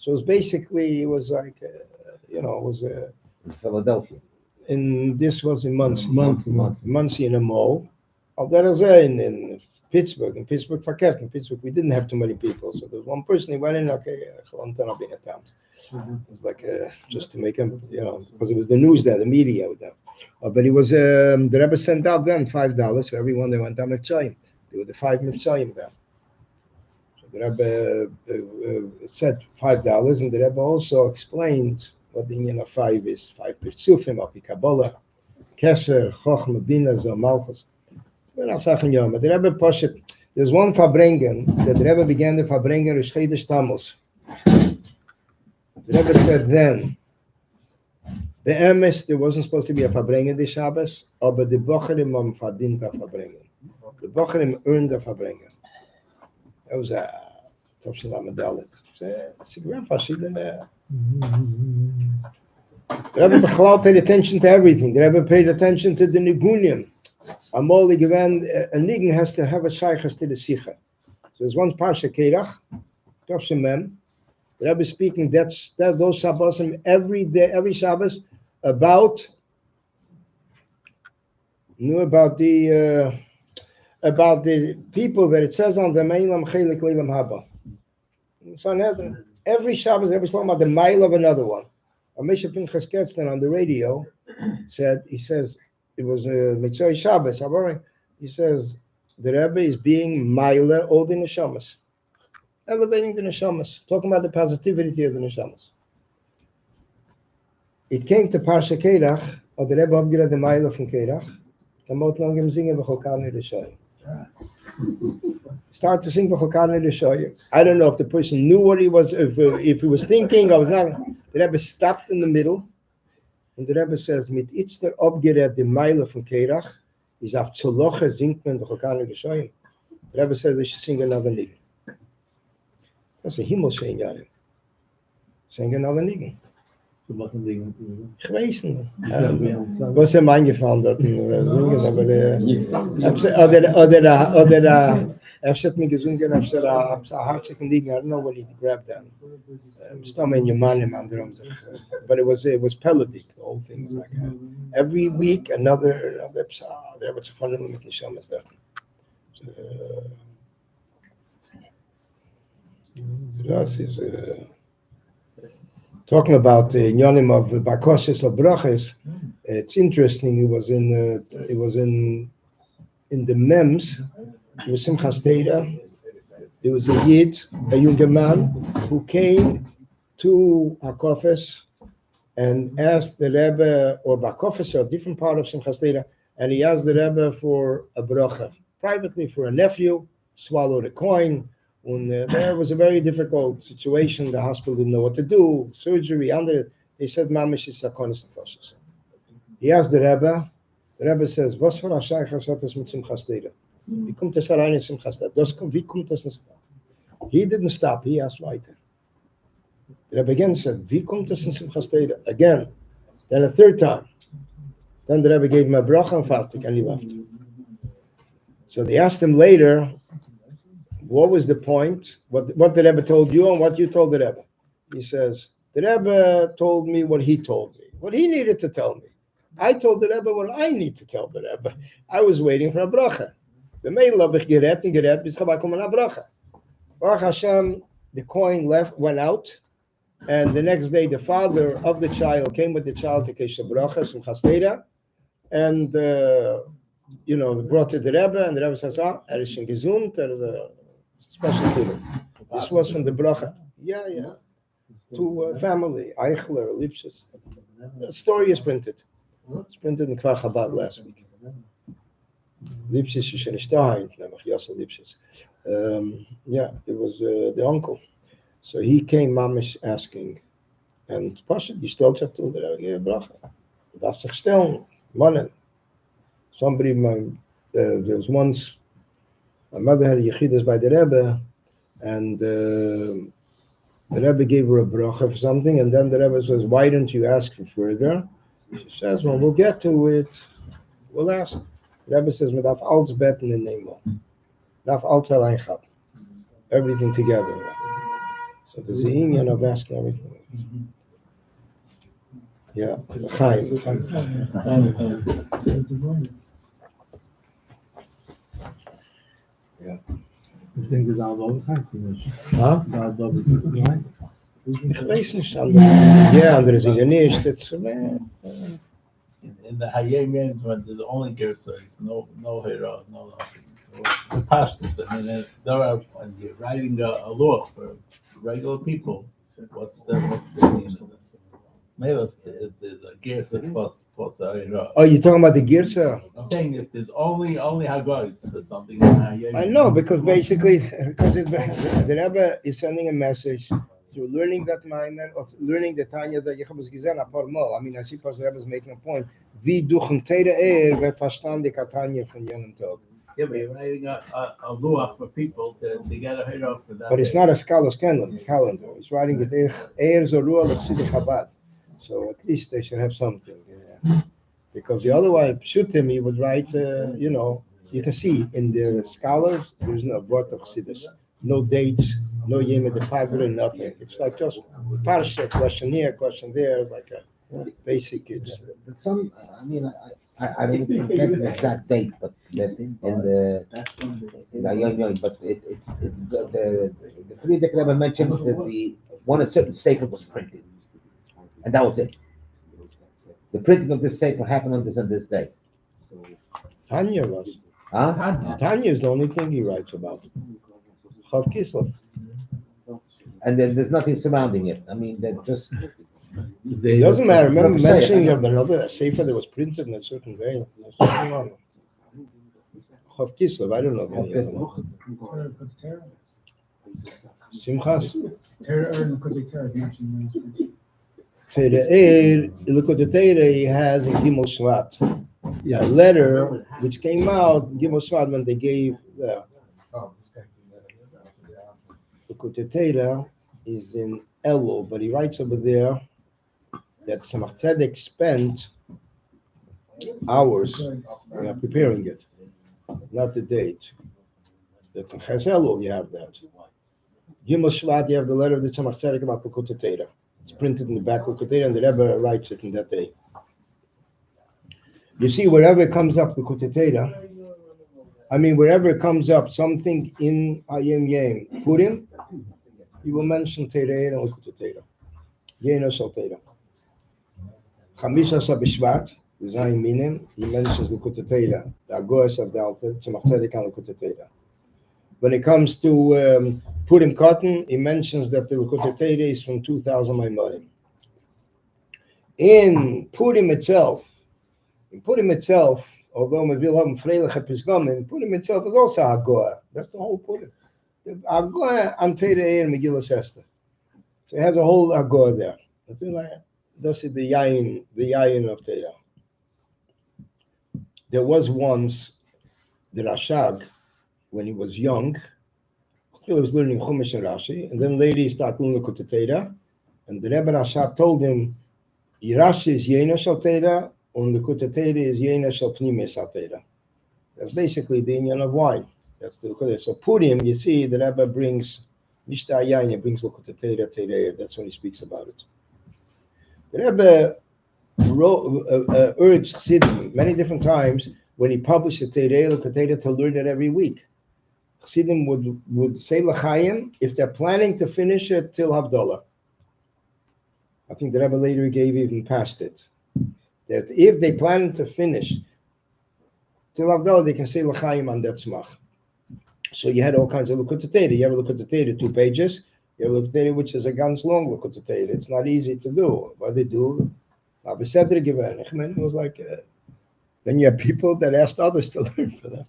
it was basically, it was like, it was Philadelphia. And this was in Muncie. Muncie In a mall. That was in Pittsburgh. In Pittsburgh, we didn't have too many people. So there's one person, he went in, okay, it was like just to make him, because it was the news there, the media with them. But it was, the Rebbe sent out then $5 for everyone that went on Mitzayim. They were the 5 Mitzayim there. So the Rebbe said $5, and the Rebbe also explained what the union of 5 is. 5 Pirtzufim, Api Kabbalah, Keser, Chochma, Bina, Zo, Malchus. But the Rebbe Poshet, there's one farbrengen that the Rebbe began the farbrengen Rosh Chodesh Tammuz. The Rebbe said then, the emes, there wasn't supposed to be a farbrengen this Shabbos, but the Bocherim am verdient a farbrengen. The Bocherim earned a farbrengen. That was a Topshin Amadalit. It's a grand verschiedene. The Rebbe Michoel paid attention to everything. The Rebbe paid attention to the Nigunim. Amol given a nigen has to have a shaykhas to the sicha. So there's one parsha Kerach, Tov Mem. The Rebbe speaking those Shabbosim every day, every Shabbos about the people that it says on the Meilam Chelik Leilam Haba. Sanhedrin. Every Shabbos, every talking about the mile of another one. Amisha Pinchas Ketzman on the radio he says. It was Mitzvah Shabbos. He says the Rebbe is being Maila all the neshamas, elevating the neshamas, talking about the positivity of the neshamas. It came to Parsha Kerach, or the Rebbe Abgira the Maila from Kerach. Start to sing B'Cholkane L'Shoyim. I don't know if the person knew what he was, if he was thinking. I was not. The Rebbe stopped in the middle. And the Rebbe says, mit itzter obgeret the Meile von Kerach, is auf Zoloche singt man B'Cholkane L'Shoyim. The Rebbe says they should sing another nigen. That's a Himmel Shein Yarim. Sing another nigen. Ich weiß nicht. Was ihm eingefallen dort, aber hat mir gesungen, a hartzigen liegen, I don't know what he grabbed that. Stomach in your but it was pelodic, the whole thing was like every week another psa. There was a fundamental nishamas there. This is talking about the Nyonim of Bakoshes of Braches. It's interesting. It was in the Mems. It was Simchas Torah. There was a Yid, a younger man, who came to Hakofes and asked the Rebbe or Bakofes or a different part of Simchas Torah, and he asked the Rebbe for a bracha, privately for a nephew, swallowed a coin. And there was a very difficult situation. The hospital didn't know what to do, surgery, under it. They said, Mamish is sakonis nefashos. He asked the Rebbe says, was for Ashai Chasotas mit Simchas Torah? Wie kommt das rein in Simchas Torah? Wie kommt das nicht? He didn't stop, he asked weiter. The Rebbe again said, wie kommt das in Simchas Torah? Again. Then a third time. Then the Rebbe gave him a bracha and fartik, and he left. So they asked him later, what was the point? What the Rebbe told you and what you told the Rebbe? He says, the Rebbe told me what he told me, what he needed to tell me. I told the Rebbe what I need to tell the Rebbe. I was waiting for a bracha. Baruch Hashem, the coin went out, and the next day the father of the child came with the child to Keshe Bracha, Simchas Torah, and brought to the Rebbe, and the Rebbe says, is schon gesund, there is a special feeling. This was from the Bracha. Yeah. To family, Eichler, Lipschitz. The story is printed. It's printed in Kvar Chabad last week. Lipschitz is schon nicht da, nämlich Yosef Lipschitz. It was the uncle. So he came, Mamish, asking, and Pasha, you still have to the Bracha. Darf sich stellen, Mannen. Somebody, there was once, my mother had a Yechidus by the Rebbe, and the Rebbe gave her a bracha for something, and then the Rebbe says, why don't you ask for further? She says, well, we'll get to it. We'll ask. The Rebbe says, "Medaf alts beten in nemo, daf alts aleinchat, everything together." So there's the union of asking everything. Yeah, Chaim. Yeah. Ich denke, das ist heißt nicht. Huh? Nein. Ich weiß nicht, andere sind nicht. In the Hayei management, there's only Gersois, no Hera, no nothing. So the pashtus, when you're writing a law for regular people, what's the meaning of it? It's a Gersa plus a Hera. Oh, you're talking about the Girsa? I'm saying if there's only Haggois or something in Hayei. I know, because basically, the Rebbe is sending a message through learning that minor, or learning the Tanya that you have gesehen a paar Mal. I mean, I see the Rebbe is making a point. Wie durch ein Teire wird verstandig a Tanya von jenem Tag. Yeah, but you're writing a law for people to get a Hera for that. But it's not a scholar's calendar. It's writing it Eir Zorua L'Chsidei Chabad. So at least they should have something. Because the other way, Pshutim, he would write, you can see in the scholars, there's no word of Chassidus, no dates, no Yom the Padre, nothing. It's like just parsha, question here, question there, it's like a basic. It's some. I mean, I don't think the exact date, but in the but it's the Friedrich Rebbe mentions that a certain sefer was printed, and that was it. The printing of this sefer happened on this day. Tanya was. Huh? Tanya is the only thing he writes about. Chof Kislev. And then there's nothing surrounding it. I mean, that just. It doesn't matter. Remember mentioning of another sefer that was printed in a certain way. Chof Kislev, I don't know. Simchas. Likutei Torah, he has in Gimel Shvat a letter which came out in Gimel Shvat when they gave the Likutei Torah is in Elul, but he writes over there that Tzemach Tzedek spent hours preparing it, not the date. The Ches Elul, you have that. Gimel Shvat, you have the letter of the Tzemach Tzedek about Likutei Torah. It's printed in the back of the Likutei, and the Rebbe writes it in that day. You see, wherever it comes up, the Likutei, wherever it comes up, something in Ayim Yem, Purim, you will mention Teireh and Likutei Torah. Yeno Shal Torah. Chamisha B'Shvat, Zayin Minim, he mentions Likutei Torah, the Agoras of the Alter, Tzemach Tzedek and Likutei Torah. When it comes to Purim Cotton, he mentions that the Likutei Torah is from 2000 Maimorim. In Purim itself, although we will have freiliche pisgamen, Purim itself is also Hagoah. That's the whole Purim. The Hagoah and Teireh and Megillah Esther. So it has a whole Hagoah there. That's the Yayin of Teireh. There was once the Rashag, when he was young, he was learning Chumash and Rashi, and then later he started learning Likutei Torah, and the Rebbe Rashag told him, Rashi is Yena Shal Torah, and Likutei Torah is Yena Shal Pnimei Shal Torah. That's basically the union of wine. That's the so Purim, you see, the Rebbe brings Mishta Yain, he brings Likutei Torah, Torah. That's when he speaks about it. The Rebbe urged Chassidim many different times when he published the Torah, Likutei Torah, to learn it every week. Chassidim would say L'chaim if they're planning to finish it till Havdalah. I think the Rebbe later gave even past it. That if they plan to finish till Havdalah, they can say L'chaim on that tzmach. So you had all kinds of Likutei Torah. You have a Likutei Torah 2 pages. You have a Likutei Torah which is a ganz long Likutei Torah. It's not easy to do. What they do, Rabbi Sedra given. It was like, then you have people that asked others to learn for them.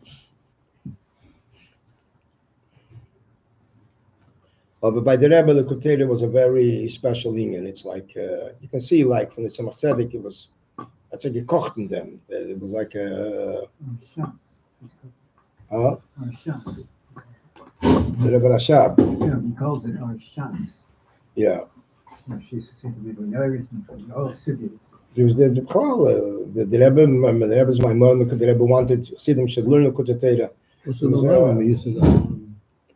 But by the Rebbe, Likutei Torah was a very special union. It's like, you can see like from the Tzemach Tzedek, it's like you kocht in them. It was like a... Huh? The Rebbe Rashab. Yeah, he calls it our shots. Yeah. She's with everything from all cities. There was the call, the Rebbe, the Rebbe's my mom, because the Rebbe wanted Chassidim should learn Likutei Torah.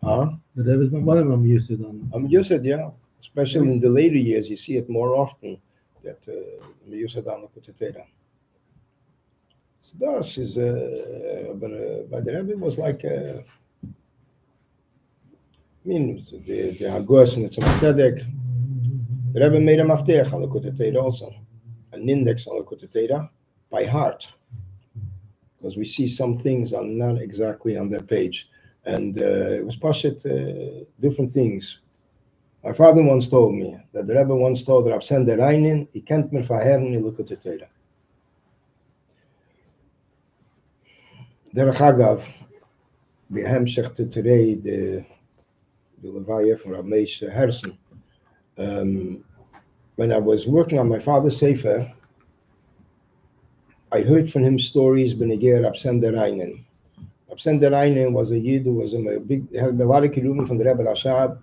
Huh? The Rebbe's one of them used it on. Used it, yeah. Especially in the later years, you see it more often that we use it on Likutei Torah. So das is, but by the Rebbe was like, I mean, the Hagos and the Tzemach Tzedek, the Rebbe made a maftech on Likutei Torah also, an index on Likutei Torah by heart, because we see some things are not exactly on their page. And it was Pashat, different things. My father once told me that the Rebbe once told Rab Sender Reinin, he can't mehr verherren in Likutei Torah. Derech Agav, behemshech to today, the Levaya from Rab Michoel Seligson. When I was working on my father's Sefer, I heard from him stories benegei Rab Sender Reinin. Rab Sender Reinin was a Yid who was had a lot of kiruvim from the Rebbe Rashab.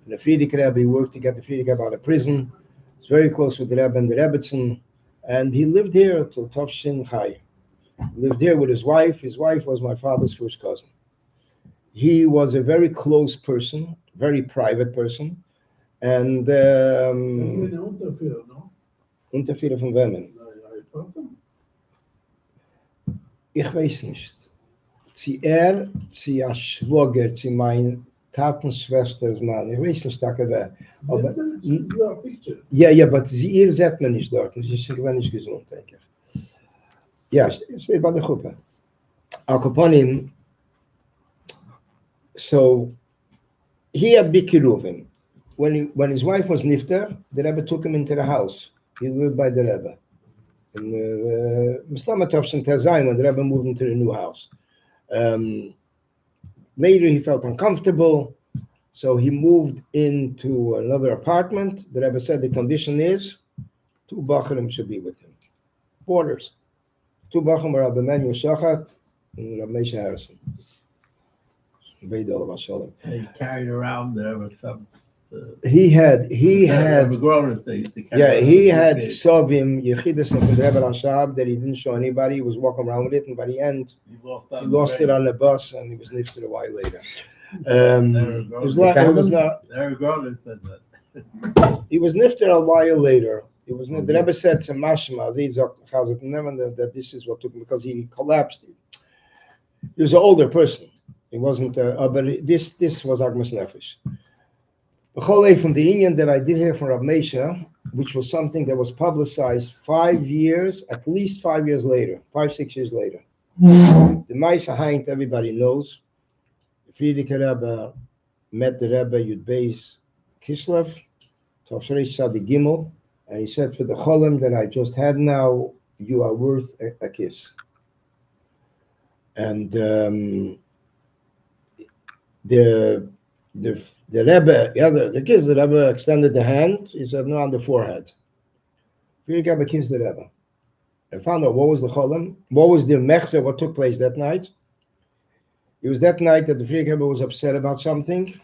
And the Frierdiker Rebbe, he worked to get the Frierdiker Rebbe out of prison. He's very close with the Rebbe and the Rebbetzin. And he lived here till Tovshin Chai. He lived here with his wife. His wife was my father's first cousin. He was a very close person, very private person. And Unterfehler von wem? Ich weiß nicht. Sie a Schwager, sie mein Tatenschwesters Mann. Ich weiß nicht, wer. Aber ja, aber ihr seht man nicht dort. Sie ist gewinn nicht gesund, denke ich. Ja, steht bei der Gruppe. Akoponim. So he had big kiruvim. When his wife was nifter, the Rebbe took him into the house. He lived by the Rebbe. And Mislamatov Tezaim, when the Rebbe moved into the new house. Later he felt uncomfortable, so he moved into another apartment. The Rebbe said the condition is 2 Bacharim should be with him. Boarders. 2 Bacharim were Rabbi Michoel Seligson and Rabbi Michoel Seligson. He carried around there with some. He had Ksovim, Yechidus from the Rebbe Rashab that he didn't show anybody. He was walking around with it, and by the end, he lost it on the bus, and he was nifted a while later. He was nifted a while later. The Rebbe said to Mashma, that this is what took him, because he collapsed. He was an older person. He wasn't, but this was Agmas Nefesh. From the Indian that I did hear from Rabbi Michoel, which was something that was publicized 5 years, at least 5 years later, 5-6 years later. The Maisa Haint, everybody knows. The Frierdiker Rebbe met the Rebbe Yud Beis Kislev, Tavshreish Tzadi Gimel, and he said, for the Cholim that I just had now, you are worth a kiss. And the Rebbe, the kids, the Rebbe extended the hand. He said, no, on the forehead. Frierdiker Rebbe kissed the Rebbe and found out what was the cholam, what was the mechzer, what took place that night. It was that night that the Frierdiker Rebbe was upset about something.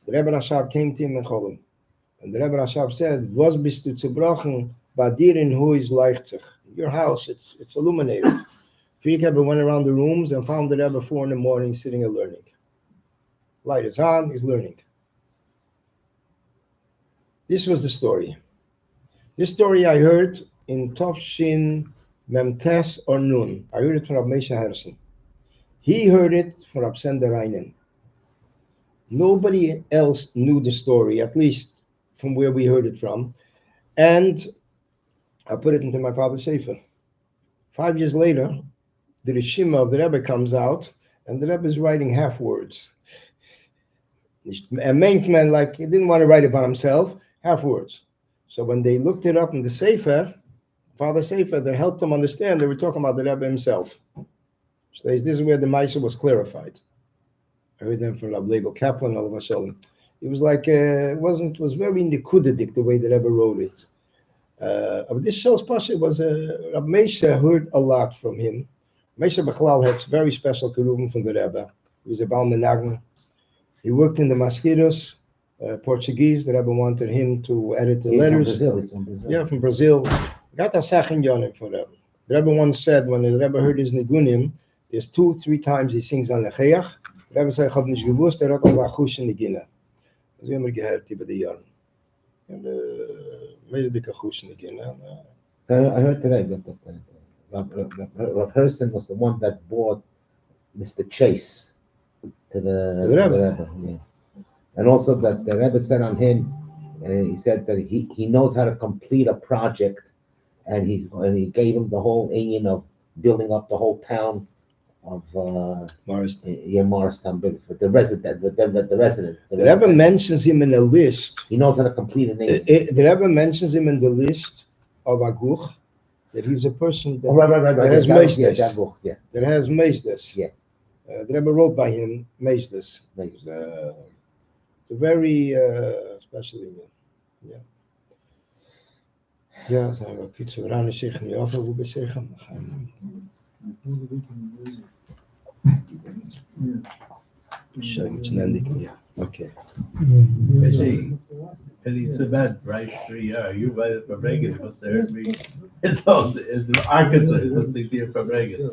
The Rebbe Rashab came to him in cholam. And the Rebbe Rashab said, was bist du zerbrochen, badirin hu is leichtzich. Your house, it's illuminated. Frierdiker Rebbe went around the rooms and found the Rebbe 4 a.m. sitting and learning. Light is on, he's learning. This was the story. This story I heard in Tovshin Memtes or Nun. I heard it from Rabbi Michoel Seligson. He heard it from Rabbi Sender Reinen. Nobody else knew the story, at least from where we heard it from. And I put it into my father's sefer. 5 years later, the Rishima of the Rebbe comes out, and the Rebbe is writing half words. A main man, like, he didn't want to write about himself, half words. So when they looked it up in the sefer, Father Sefer, that helped them understand, they were talking about the Rebbe himself. So this is where the Maisa was clarified. I heard them from Rabbi Michoel Kaplan, all of a sudden. It was like, it was very nikudadik the way the Rebbe wrote it. But this Shul's Pasha was, Rabbi Meisha heard a lot from him. Meisha Bechlal had very special kerubim from the Rebbe. He was a Baal Menagna. He worked in the mosquitoes, Portuguese. The Rebbe wanted him to edit the letters. He's from Brazil. Yeah, from Brazil. Got a sachin yonim for Rebbe. The Rebbe once said, when the Rebbe heard his nigunim, there's 2-3 times he sings on the Chayach. The Rebbe said, ich hab nicht gewusst, hat uns achush in die Gine. Das haben wir gehört über die Jahre. And made a dicke achush in die Gine. So I heard today that Rav Herson was the one that brought Mr. Chase to the Rebbe. Yeah. And also that the Rebbe said on him, he said that he knows how to complete a project, and he gave him the whole union of building up the whole town of Morristown. Morristown, but for the resident, the resident. The Rebbe mentions him in a list. He knows how to complete an union. The Rebbe mentions him in the list of Aguch, that he's a person that, Right. that has meisdes. Yeah. That has meisdes. Yeah. The Rebbe wrote by him meisdes. It's a very special union. Yeah. Ja, zijn we iets over aan de zich niet af, hoe we zeggen. Yeah. Okay. Especially, Penny Cement writes 3 years. You write it for Reagan because they heard me. It's all, the Arkansas is listening to you from Reagan.